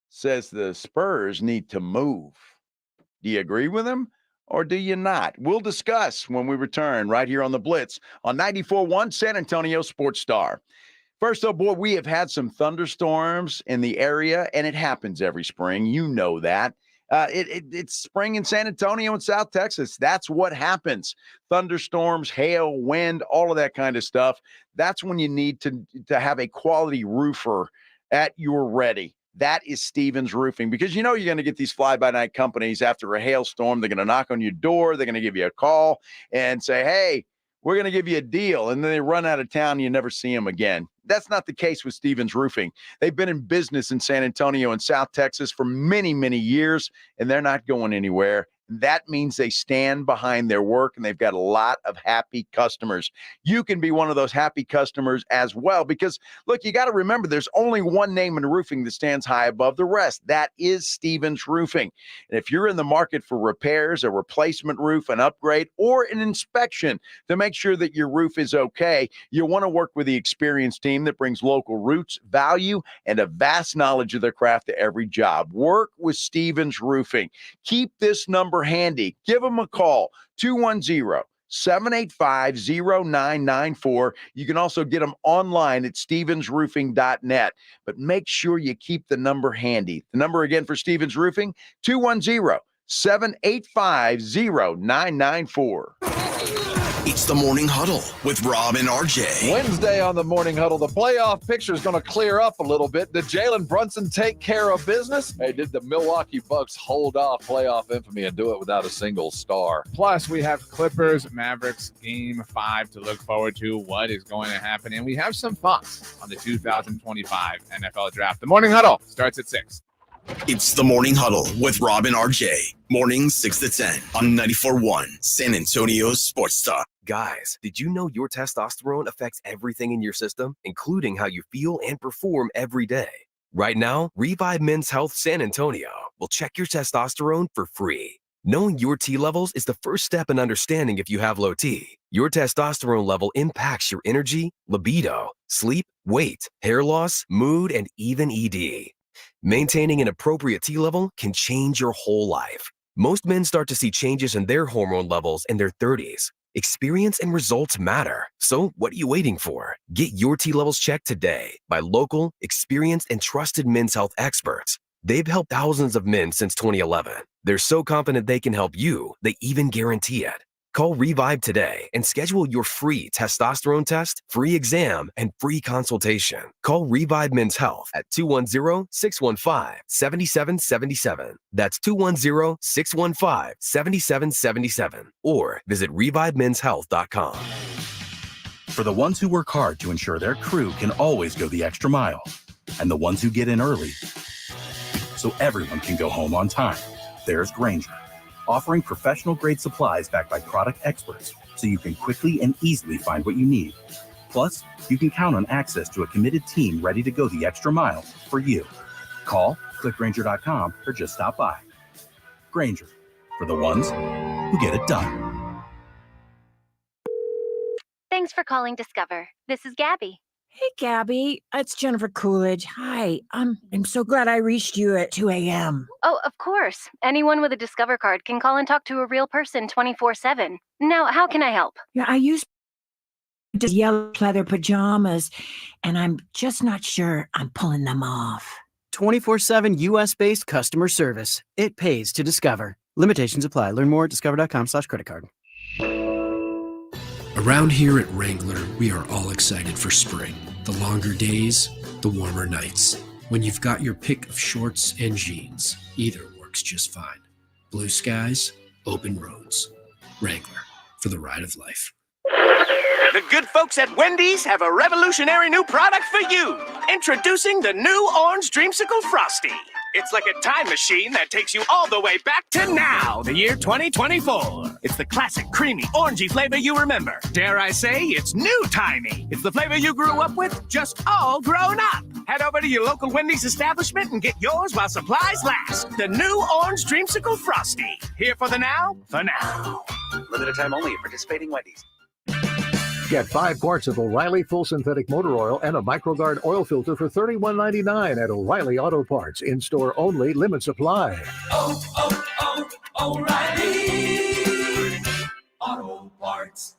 says the Spurs need to move. Do you agree with him? Or do you not? We'll discuss when we return right here on the Blitz on 94.1 San Antonio Sports Star. First, though, boy, we have had some thunderstorms in the area, and it happens every spring. You know that. It's spring in San Antonio and South Texas. That's what happens. Thunderstorms, hail, wind, all of that kind of stuff. That's when you need to have a quality roofer at your ready. That is Stevens Roofing, because you're going to get these fly-by-night companies after a hailstorm. They're going to knock on your door. They're going to give you a call and say, hey, we're going to give you a deal. And then they run out of town and you never see them again. That's not the case with Stevens Roofing. They've been in business in San Antonio and South Texas for many, many years, and they're not going anywhere. That means they stand behind their work, and they've got a lot of happy customers. You can be one of those happy customers as well, because, look, you got to remember there's only one name in roofing that stands high above the rest. That is Stevens Roofing. And if you're in the market for repairs, a replacement roof, an upgrade, or an inspection to make sure that your roof is okay, you want to work with the experienced team that brings local roots, value, and a vast knowledge of their craft to every job. Work with Stevens Roofing. Keep this number handy. Give them a call, 210-785-0994. You can also get them online at stevensroofing.net, but make sure you keep the number handy. The number again for Stevens Roofing, 210-785-0994. It's the Morning Huddle with Rob and RJ. Wednesday on the Morning Huddle, the playoff picture is going to clear up a little bit. Did Jalen Brunson take care of business? Hey, did the Milwaukee Bucks hold off playoff infamy and do it without a single star? Plus, we have Clippers, Mavericks, Game 5 to look forward to. What is going to happen? And we have some thoughts on the 2025 NFL Draft. The Morning Huddle starts at 6. It's the Morning Huddle with Rob and RJ. Mornings 6 to 10 on 94.1 San Antonio Sports Star. Guys, did you know your testosterone affects everything in your system, including how you feel and perform every day? Right now, Revive Men's Health San Antonio will check your testosterone for free. Knowing your T levels is the first step in understanding if you have low T. Your testosterone level impacts your energy, libido, sleep, weight, hair loss, mood, and even ED. Maintaining an appropriate T level can change your whole life. Most men start to see changes in their hormone levels in their 30s. Experience and results matter. So what are you waiting for? Get your T levels checked today by local, experienced, and trusted men's health experts. They've helped thousands of men since 2011. They're so confident they can help you, they even guarantee it. Call Revive today and schedule your free testosterone test, free exam, and free consultation. Call Revive Men's Health at 210-615-7777. That's 210-615-7777. Or visit ReviveMen'sHealth.com. For the ones who work hard to ensure their crew can always go the extra mile, and the ones who get in early so everyone can go home on time, there's Grainger, offering professional-grade supplies backed by product experts so you can quickly and easily find what you need. Plus, you can count on access to a committed team ready to go the extra mile for you. Call, click Grainger.com, or just stop by. Grainger, for the ones who get it done. Thanks for calling Discover. This is Gabby. Hey, Gabby. It's Jennifer Coolidge. Hi. I'm so glad I reached you at 2 a.m. Oh, of course. Anyone with a Discover card can call and talk to a real person 24/7. Now, how can I help? Yeah, I use yellow leather pajamas, and I'm just not sure I'm pulling them off. 24/7 U.S.-based customer service. It pays to Discover. Limitations apply. Learn more at discover.com/credit card. Around here at Wrangler, we are all excited for spring. The longer days, the warmer nights. When you've got your pick of shorts and jeans, either works just fine. Blue skies, open roads. Wrangler, for the ride of life. The good folks at Wendy's have a revolutionary new product for you. Introducing the new Orange Dreamsicle Frosty. It's like a time machine that takes you all the way back to now, the year 2024. It's the classic creamy, orangey flavor you remember. Dare I say, it's new-timey. It's the flavor you grew up with, just all grown up. Head over to your local Wendy's establishment and get yours while supplies last. The new Orange Dreamsicle Frosty. Here for the now, for now. Limited time only at participating Wendy's. Get 5 quarts of O'Reilly Full Synthetic Motor Oil and a MicroGuard oil filter for $31.99 at O'Reilly Auto Parts. In-store only, limit supply. O'Reilly Auto Parts.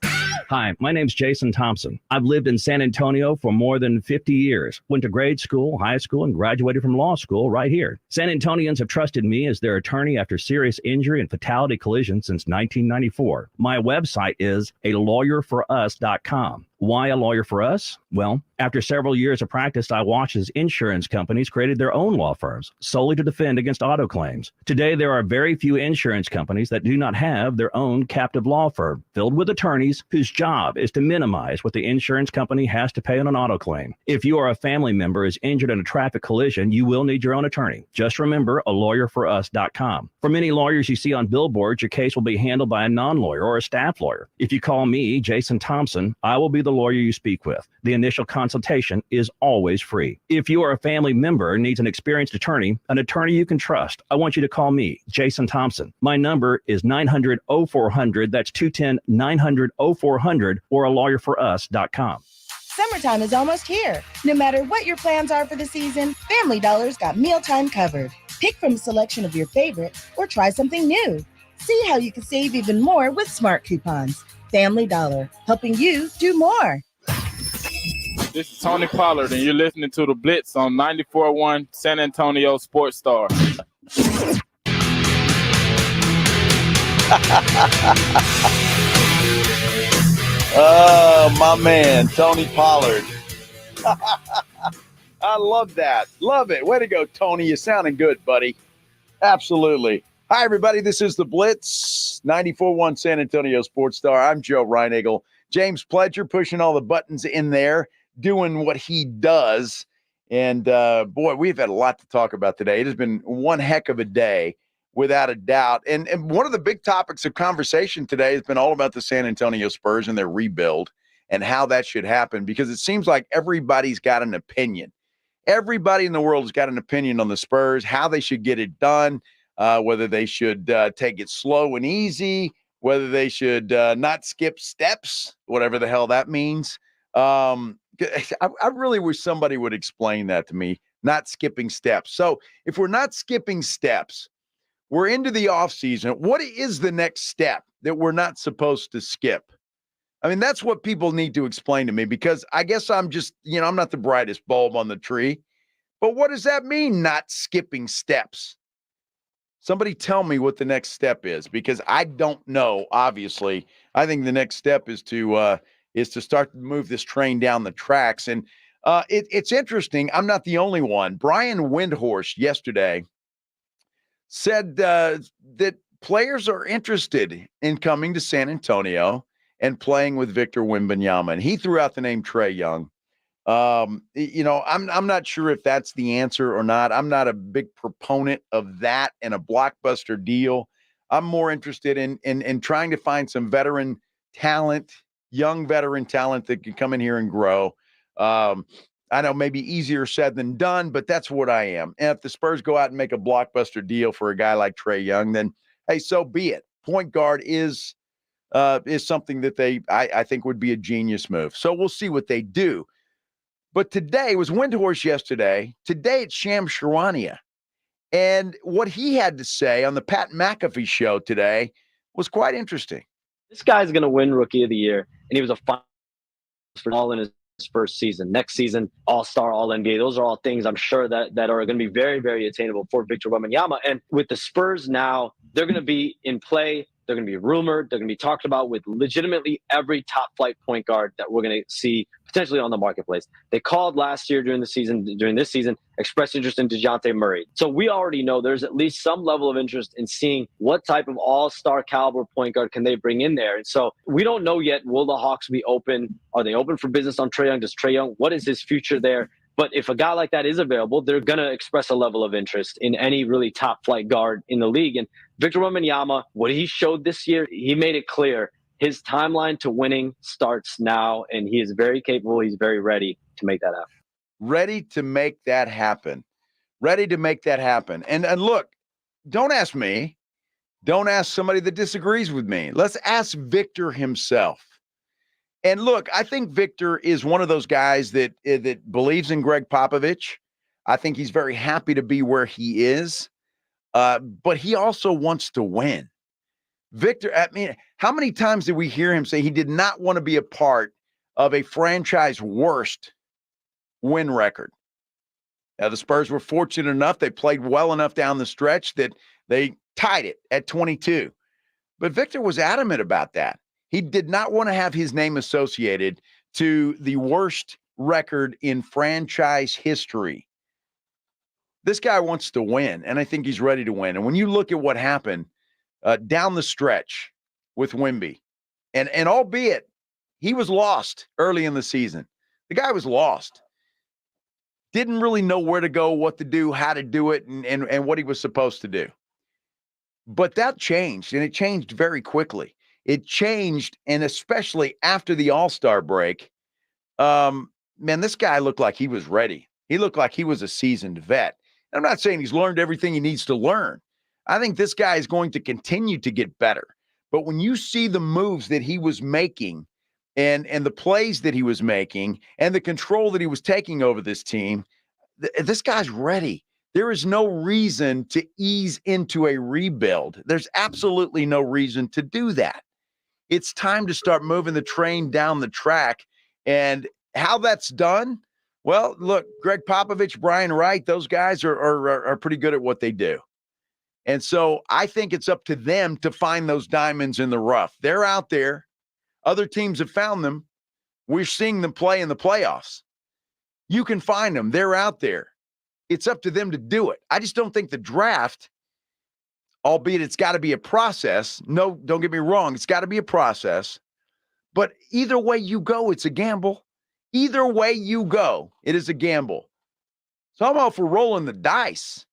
Hi, my name's Jason Thompson. I've lived in San Antonio for more than 50 years. Went to grade school, high school, and graduated from law school right here. San Antonians have trusted me as their attorney after serious injury and fatality collisions since 1994. My website is alawyerforus.com. Why a lawyer for us? Well, after several years of practice, I watched as insurance companies created their own law firms solely to defend against auto claims. Today, there are very few insurance companies that do not have their own captive law firm filled with attorneys whose job is to minimize what the insurance company has to pay on an auto claim. If you or a family member is injured in a traffic collision, you will need your own attorney. Just remember alawyerforus.com. For many lawyers you see on billboards, your case will be handled by a non-lawyer or a staff lawyer. If you call me, Jason Thompson, I will be the lawyer you speak with. The initial consultation is always free. If you or a family member needs an experienced attorney, an attorney you can trust, I want you to call me, Jason Thompson. My number is 900-0400. That's 210-900-0400 or alawyerforus.com. Summertime is almost here. No matter what your plans are for the season, Family Dollar's got mealtime covered. Pick from a selection of your favorites or try something new. See how you can save even more with smart coupons. Family Dollar, helping you do more. This is Tony Pollard, and you're listening to the Blitz on 94.1 San Antonio Sports Star. Oh, my man, Tony Pollard. I love that. Love it. Way to go, Tony. You're sounding good, buddy. Absolutely. Hi, everybody. This is the Blitz, 94.1 San Antonio Sports Star. I'm Joe Reinagle. James Pledger pushing all the buttons in there, doing what he does. And, boy, we've had a lot to talk about today. It has been one heck of a day, without a doubt. And one of the big topics of conversation today has been all about the San Antonio Spurs and their rebuild and how that should happen, because it seems like everybody's got an opinion. Everybody in the world has got an opinion on the Spurs, how they should get it done, whether they should take it slow and easy, whether they should not skip steps, whatever the hell that means. I really wish somebody would explain that to me, not skipping steps. So if we're not skipping steps, we're into the offseason. What is the next step that we're not supposed to skip? I mean, that's what people need to explain to me, because I guess I'm just, I'm not the brightest bulb on the tree. But what does that mean, not skipping steps? Somebody tell me what the next step is, because I don't know, obviously. I think the next step is to start to move this train down the tracks. And it's interesting. I'm not the only one. Brian Windhorst yesterday said that players are interested in coming to San Antonio and playing with Victor Wembanyama. And he threw out the name Trae Young. I'm not sure if that's the answer or not. I'm not a big proponent of that and a blockbuster deal. I'm more interested in trying to find some veteran talent, young veteran talent that can come in here and grow. I know maybe easier said than done, but that's what I am. And if the Spurs go out and make a blockbuster deal for a guy like Trae Young, then hey, so be it. Point guard is something that I think would be a genius move. So we'll see what they do. But today was Windhorst yesterday. Today it's Shams Charania. And what he had to say on the Pat McAfee show today was quite interesting. This guy's going to win Rookie of the Year, and he was a finalist for all in his first season. Next season, All-Star, All-NBA. Those are all things I'm sure that are going to be very, very attainable for Victor Wembanyama. And with the Spurs now, they're going to be in play. They're going to be rumored. They're going to be talked about with legitimately every top-flight point guard that we're going to see potentially on the marketplace. They called last year during this season, expressed interest in DeJounte Murray. So we already know there's at least some level of interest in seeing what type of all-star caliber point guard can they bring in there. And so we don't know yet, will the Hawks be open? Are they open for business on Trae Young? Does Trae Young, what is his future there? But if a guy like that is available, they're going to express a level of interest in any really top flight guard in the league. And Victor Wembanyama, what he showed this year, he made it clear his timeline to winning starts now, and he is very capable. He's very ready to make that happen. Ready to make that happen. Ready to make that happen. And look, don't ask me. Don't ask somebody that disagrees with me. Let's ask Victor himself. And look, I think Victor is one of those guys that believes in Greg Popovich. I think he's very happy to be where he is. But he also wants to win. Victor, I mean, how many times did we hear him say he did not want to be a part of a franchise worst win record? Now, the Spurs were fortunate enough. They played well enough down the stretch that they tied it at 22. But Victor was adamant about that. He did not want to have his name associated to the worst record in franchise history. This guy wants to win, and I think he's ready to win. And when you look at what happened down the stretch with Wemby, and albeit he was lost early in the season, the guy was lost. Didn't really know where to go, what to do, how to do it, and what he was supposed to do. But that changed, and it changed very quickly. It changed, and especially after the All-Star break, man, this guy looked like he was ready. He looked like he was a seasoned vet. I'm not saying he's learned everything he needs to learn. I think this guy is going to continue to get better. But when you see the moves that he was making and the plays that he was making and the control that he was taking over this team, this guy's ready. There is no reason to ease into a rebuild. There's absolutely no reason to do that. It's time to start moving the train down the track. And how that's done, well, look, Greg Popovich, Brian Wright, those guys are pretty good at what they do. And so I think it's up to them to find those diamonds in the rough. They're out there. Other teams have found them. We're seeing them play in the playoffs. You can find them. They're out there. It's up to them to do it. I just don't think the draft, albeit it's got to be a process. No, don't get me wrong. It's got to be a process. But either way you go, it's a gamble. Either way you go, it is a gamble. So I'm all for rolling the dice.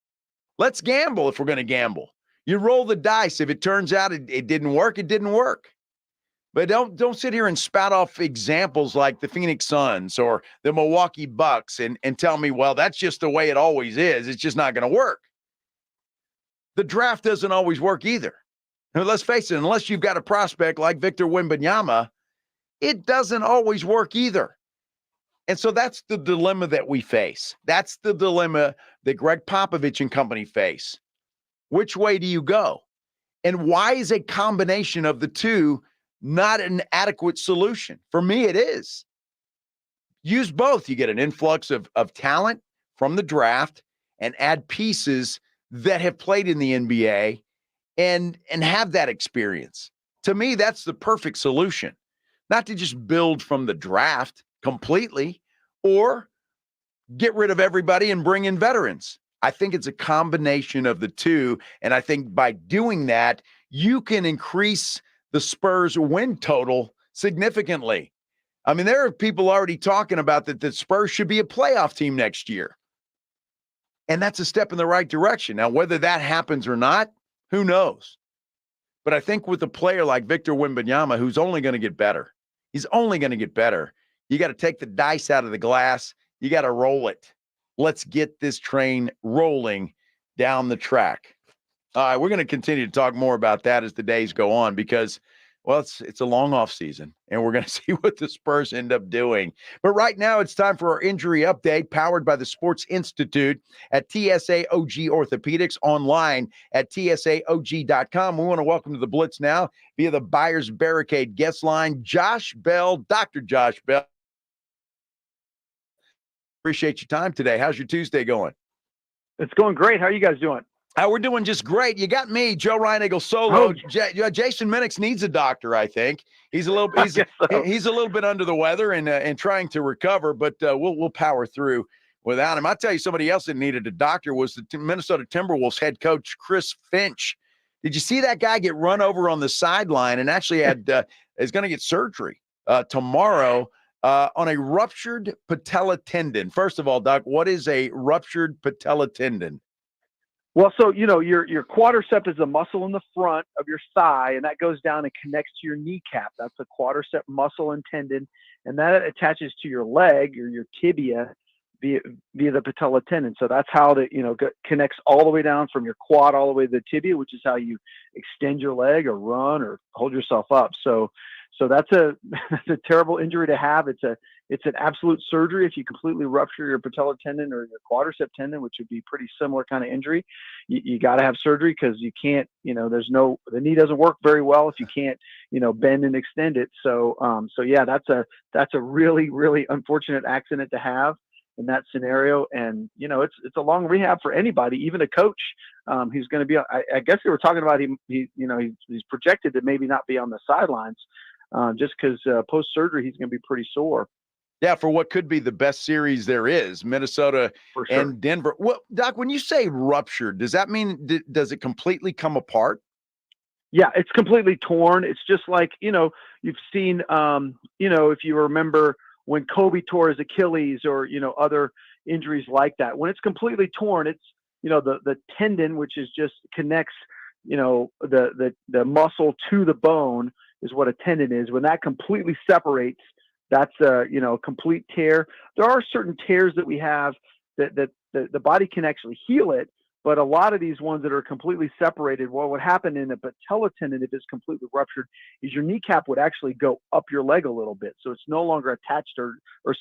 Let's gamble if we're going to gamble. You roll the dice. If it turns out it didn't work, it didn't work. But don't sit here and spout off examples like the Phoenix Suns or the Milwaukee Bucks and tell me, well, that's just the way it always is. It's just not going to work. The draft doesn't always work either. Now, let's face it, unless you've got a prospect like Victor Wembanyama, it doesn't always work either. And so that's the dilemma that we face. That's the dilemma that Greg Popovich and company face. Which way do you go? And why is a combination of the two not an adequate solution? For me, it is. Use both. You get an influx of talent from the draft and add pieces that have played in the NBA and have that experience. To me, that's the perfect solution. Not to just build from the draft completely or get rid of everybody and bring in veterans. I think it's a combination of the two. And I think by doing that, you can increase the Spurs win total significantly. I mean, there are people already talking about that the Spurs should be a playoff team next year. And that's a step in the right direction. Now, whether that happens or not, who knows? But I think with a player like Victor Wembanyama, who's only going to get better, he's only going to get better. You got to take the dice out of the glass. You got to roll it. Let's get this train rolling down the track. All right, we're going to continue to talk more about that as the days go on because, well, it's a long off season, and we're going to see what the Spurs end up doing. But right now, it's time for our injury update, powered by the Sports Institute at TSA OG Orthopedics, online at tsaog.com. We want to welcome to the Blitz now via the Buyers Barricade guest line, Josh Bell, Dr. Josh Bell. Appreciate your time today. How's your Tuesday going? It's going great. How are you guys doing? We're doing just great. You got me, Joe Reinagle solo. Jason Minix needs a doctor, I think. He's a little bit under the weather and trying to recover, but we'll power through without him. I'll tell you, somebody else that needed a doctor was the Minnesota Timberwolves head coach Chris Finch. Did you see that guy get run over on the sideline and actually is going to get surgery tomorrow on a ruptured patella tendon. First of all, Doc, what is a ruptured patella tendon? Well, so, your quadricep is a muscle in the front of your thigh, and that goes down and connects to your kneecap. That's a quadricep muscle and tendon, and that attaches to your leg or your tibia via the patella tendon. So that's how connects all the way down from your quad all the way to the tibia, which is how you extend your leg or run or hold yourself up. So that's a terrible injury to have. It's an absolute surgery if you completely rupture your patella tendon or your quadricep tendon, which would be pretty similar kind of injury. You got to have surgery because you can't, the knee doesn't work very well if you can't, bend and extend it. So yeah, that's a really, really unfortunate accident to have in that scenario. And, it's a long rehab for anybody, even a coach who's going to be, I guess they were talking about he's projected to maybe not be on the sidelines just because post-surgery, he's going to be pretty sore. Yeah, for what could be the best series there is, Minnesota and Denver. Well, Doc, when you say ruptured, does that mean does it completely come apart? Yeah, it's completely torn. It's just like, you've seen, if you remember when Kobe tore his Achilles or, other injuries like that. When it's completely torn, it's, the tendon, which is just connects, the muscle to the bone is what a tendon is. When that completely separates, that's a complete tear. There are certain tears that we have that the body can actually heal it, but a lot of these ones that are completely separated, what would happen in a patella tendon if it's completely ruptured is your kneecap would actually go up your leg a little bit, so it's no longer attached or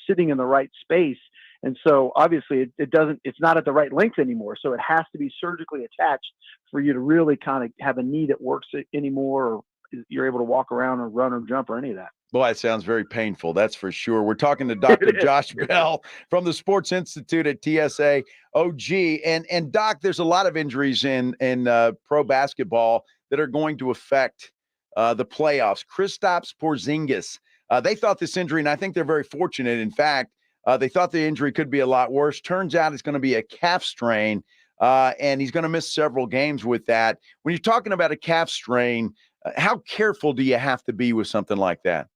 sitting in the right space, and so obviously it's not at the right length anymore. So it has to be surgically attached for you to really kind of have a knee that works anymore, or you're able to walk around or run or jump or any of that. Boy, it sounds very painful. That's for sure. We're talking to Dr. Josh Bell from the Sports Institute at TSA OG. And Doc, there's a lot of injuries in pro basketball that are going to affect the playoffs. Kristaps Porzingis, they thought this injury, and I think they're very fortunate. In fact, they thought the injury could be a lot worse. Turns out it's going to be a calf strain, and he's going to miss several games with that. When you're talking about a calf strain, how careful do you have to be with something like that?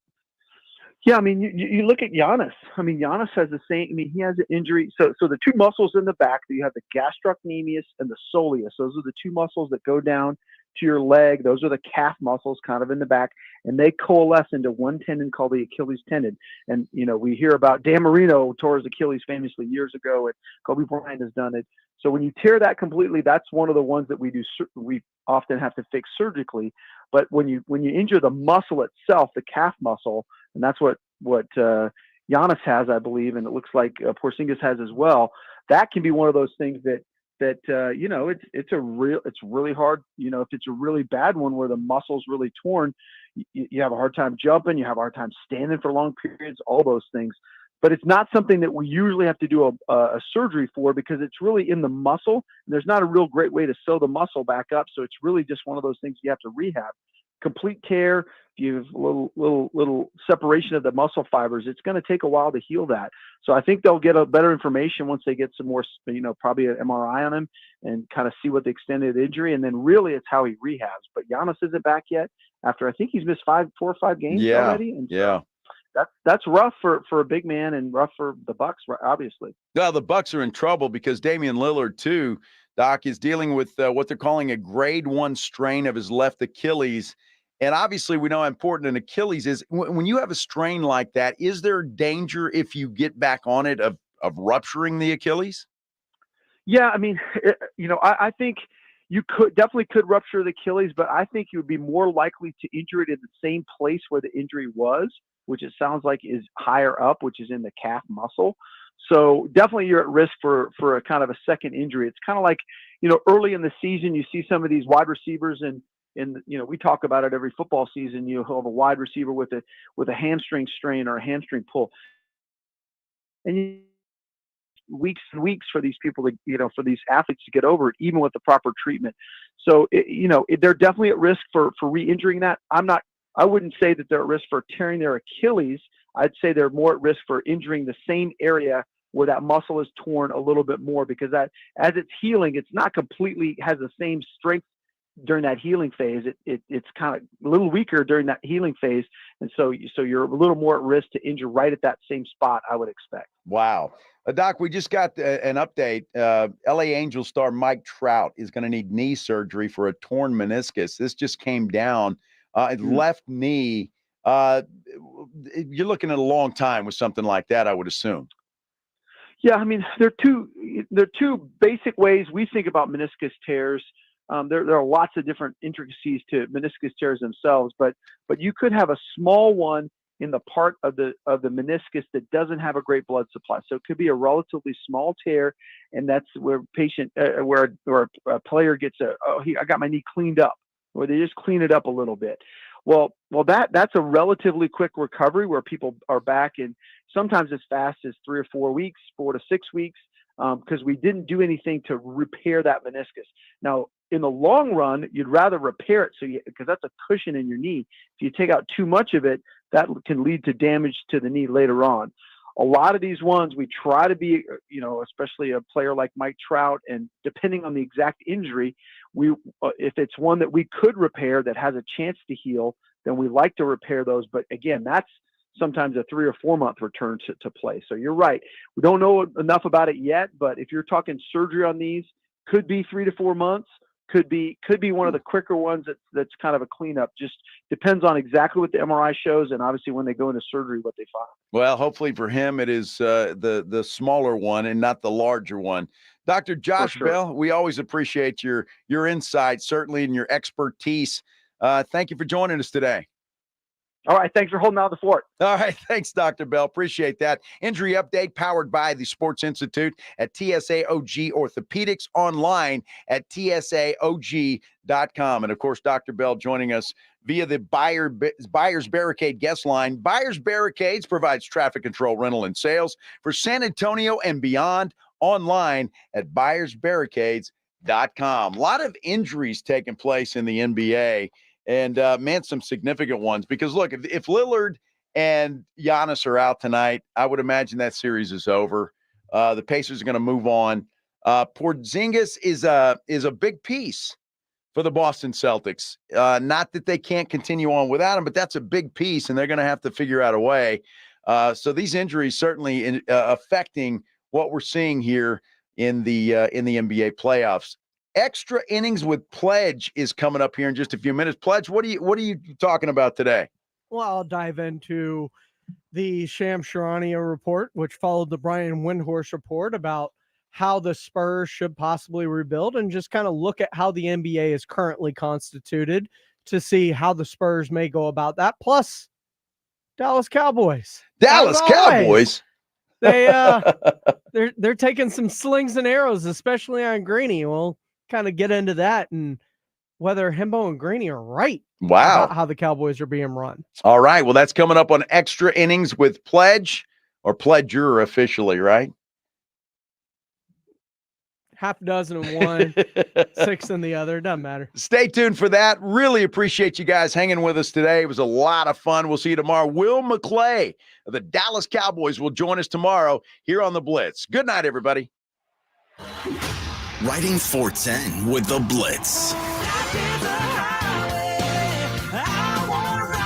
Yeah, I mean, you look at Giannis. I mean, Giannis has the same. I mean, he has an injury. So the two muscles in the back, you have the gastrocnemius and the soleus. Those are the two muscles that go down to your leg. Those are the calf muscles kind of in the back, and they coalesce into one tendon called the Achilles tendon. And, we hear about Dan Marino tore his Achilles famously years ago, and Kobe Bryant has done it. So when you tear that completely, that's one of the ones that we often have to fix surgically. But when you injure the muscle itself, the calf muscle, and that's what Giannis has, I believe, and it looks like Porzingis has as well. That can be one of those things that it's really hard. If it's a really bad one where the muscle's really torn, you have a hard time jumping, you have a hard time standing for long periods, all those things. But it's not something that we usually have to do a surgery for, because it's really in the muscle. And there's not a real great way to sew the muscle back up. So it's really just one of those things you have to rehab. Complete tear, you have a little separation of the muscle fibers. It's going to take a while to heal that. So I think they'll get a better information once they get some more, probably an MRI on him and kind of see what the extent of the injury. And then really it's how he rehabs. But Giannis isn't back yet after I think he's missed 4 or 5 games already. And so that's rough for a big man and rough for the Bucks, obviously. Well, the Bucks are in trouble because Damian Lillard, too, Doc, is dealing with what they're calling a grade 1 strain of his left Achilles. And obviously, we know how important an Achilles is. When you have a strain like that, is there danger if you get back on it of rupturing the Achilles? Yeah, I mean, I think you definitely could rupture the Achilles, but I think you would be more likely to injure it in the same place where the injury was, which it sounds like is higher up, which is in the calf muscle. So definitely you're at risk for a kind of a second injury. It's kind of like, early in the season, you see some of these wide receivers and we talk about it every football season. You have a wide receiver with a hamstring strain or a hamstring pull, and weeks and weeks for these people to, for these athletes to get over it, even with the proper treatment. So, they're definitely at risk for re-injuring that. I wouldn't say that they're at risk for tearing their Achilles. I'd say they're more at risk for injuring the same area where that muscle is torn a little bit more, because that as it's healing, it's not completely has the same strength during that healing phase, it's kind of a little weaker during that healing phase. And so you're a little more at risk to injure right at that same spot, I would expect. Wow. Doc, we just got an update. LA Angels star Mike Trout is going to need knee surgery for a torn meniscus. This just came down. Left knee. You're looking at a long time with something like that, I would assume. Yeah, I mean, there are two basic ways we think about meniscus tears. There are lots of different intricacies to meniscus tears themselves, but you could have a small one in the part of the meniscus that doesn't have a great blood supply. So it could be a relatively small tear, and that's where where a player gets I got my knee cleaned up, or they just clean it up a little bit. Well, that's a relatively quick recovery where people are back in sometimes as fast as 3 or 4 weeks, 4 to 6 weeks, because we didn't do anything to repair that meniscus. Now, in the long run, you'd rather repair it because that's a cushion in your knee. If you take out too much of it, that can lead to damage to the knee later on. A lot of these ones we try to be, especially a player like Mike Trout, and depending on the exact injury, if it's one that we could repair that has a chance to heal, then we like to repair those. But again, that's sometimes a 3 or 4 month return to play. So you're right. We don't know enough about it yet, but if you're talking surgery on these, could be 3 to 4 months. Could be one of the quicker ones that's kind of a cleanup. Just depends on exactly what the MRI shows, and obviously when they go into surgery, what they find. Well, hopefully for him, it is the smaller one and not the larger one. Dr. Josh Bell, we always appreciate your insight, certainly, and your expertise. Thank you for joining us today. All right. Thanks for holding out the fort. All right. Thanks, Dr. Bell. Appreciate that. Injury update powered by the Sports Institute at TSAOG Orthopedics, online at TSAOG.com. And, of course, Dr. Bell joining us via the Buyers Barricade guest line. Buyers Barricades provides traffic control, rental, and sales for San Antonio and beyond, online at buyersbarricades.com. A lot of injuries taking place in the NBA. And, man, some significant ones. Because, look, if Lillard and Giannis are out tonight, I would imagine that series is over. The Pacers are going to move on. Porzingis is a big piece for the Boston Celtics. Not that they can't continue on without him, but that's a big piece, and they're going to have to figure out a way. So these injuries certainly affecting what we're seeing here in the NBA playoffs. Extra innings with Pledge is coming up here in just a few minutes. Pledge, what are you talking about today? Well, I'll dive into the Shams Charania report, which followed the Brian Windhorst report about how the Spurs should possibly rebuild, and just kind of look at how the NBA is currently constituted to see how the Spurs may go about that. Plus, Dallas Cowboys. Dallas Cowboys. They're taking some slings and arrows, especially on Greeny. We'll kind of get into that and whether Hembo and Greeny are right. Wow. About how the Cowboys are being run. All right. Well, that's coming up on Extra Innings with Pledge, or Pledger officially, right? Half a dozen in one, 6 in the other. Doesn't matter. Stay tuned for that. Really appreciate you guys hanging with us today. It was a lot of fun. We'll see you tomorrow. Will McClay of the Dallas Cowboys will join us tomorrow here on the Blitz. Good night, everybody. Riding 410 with the Blitz.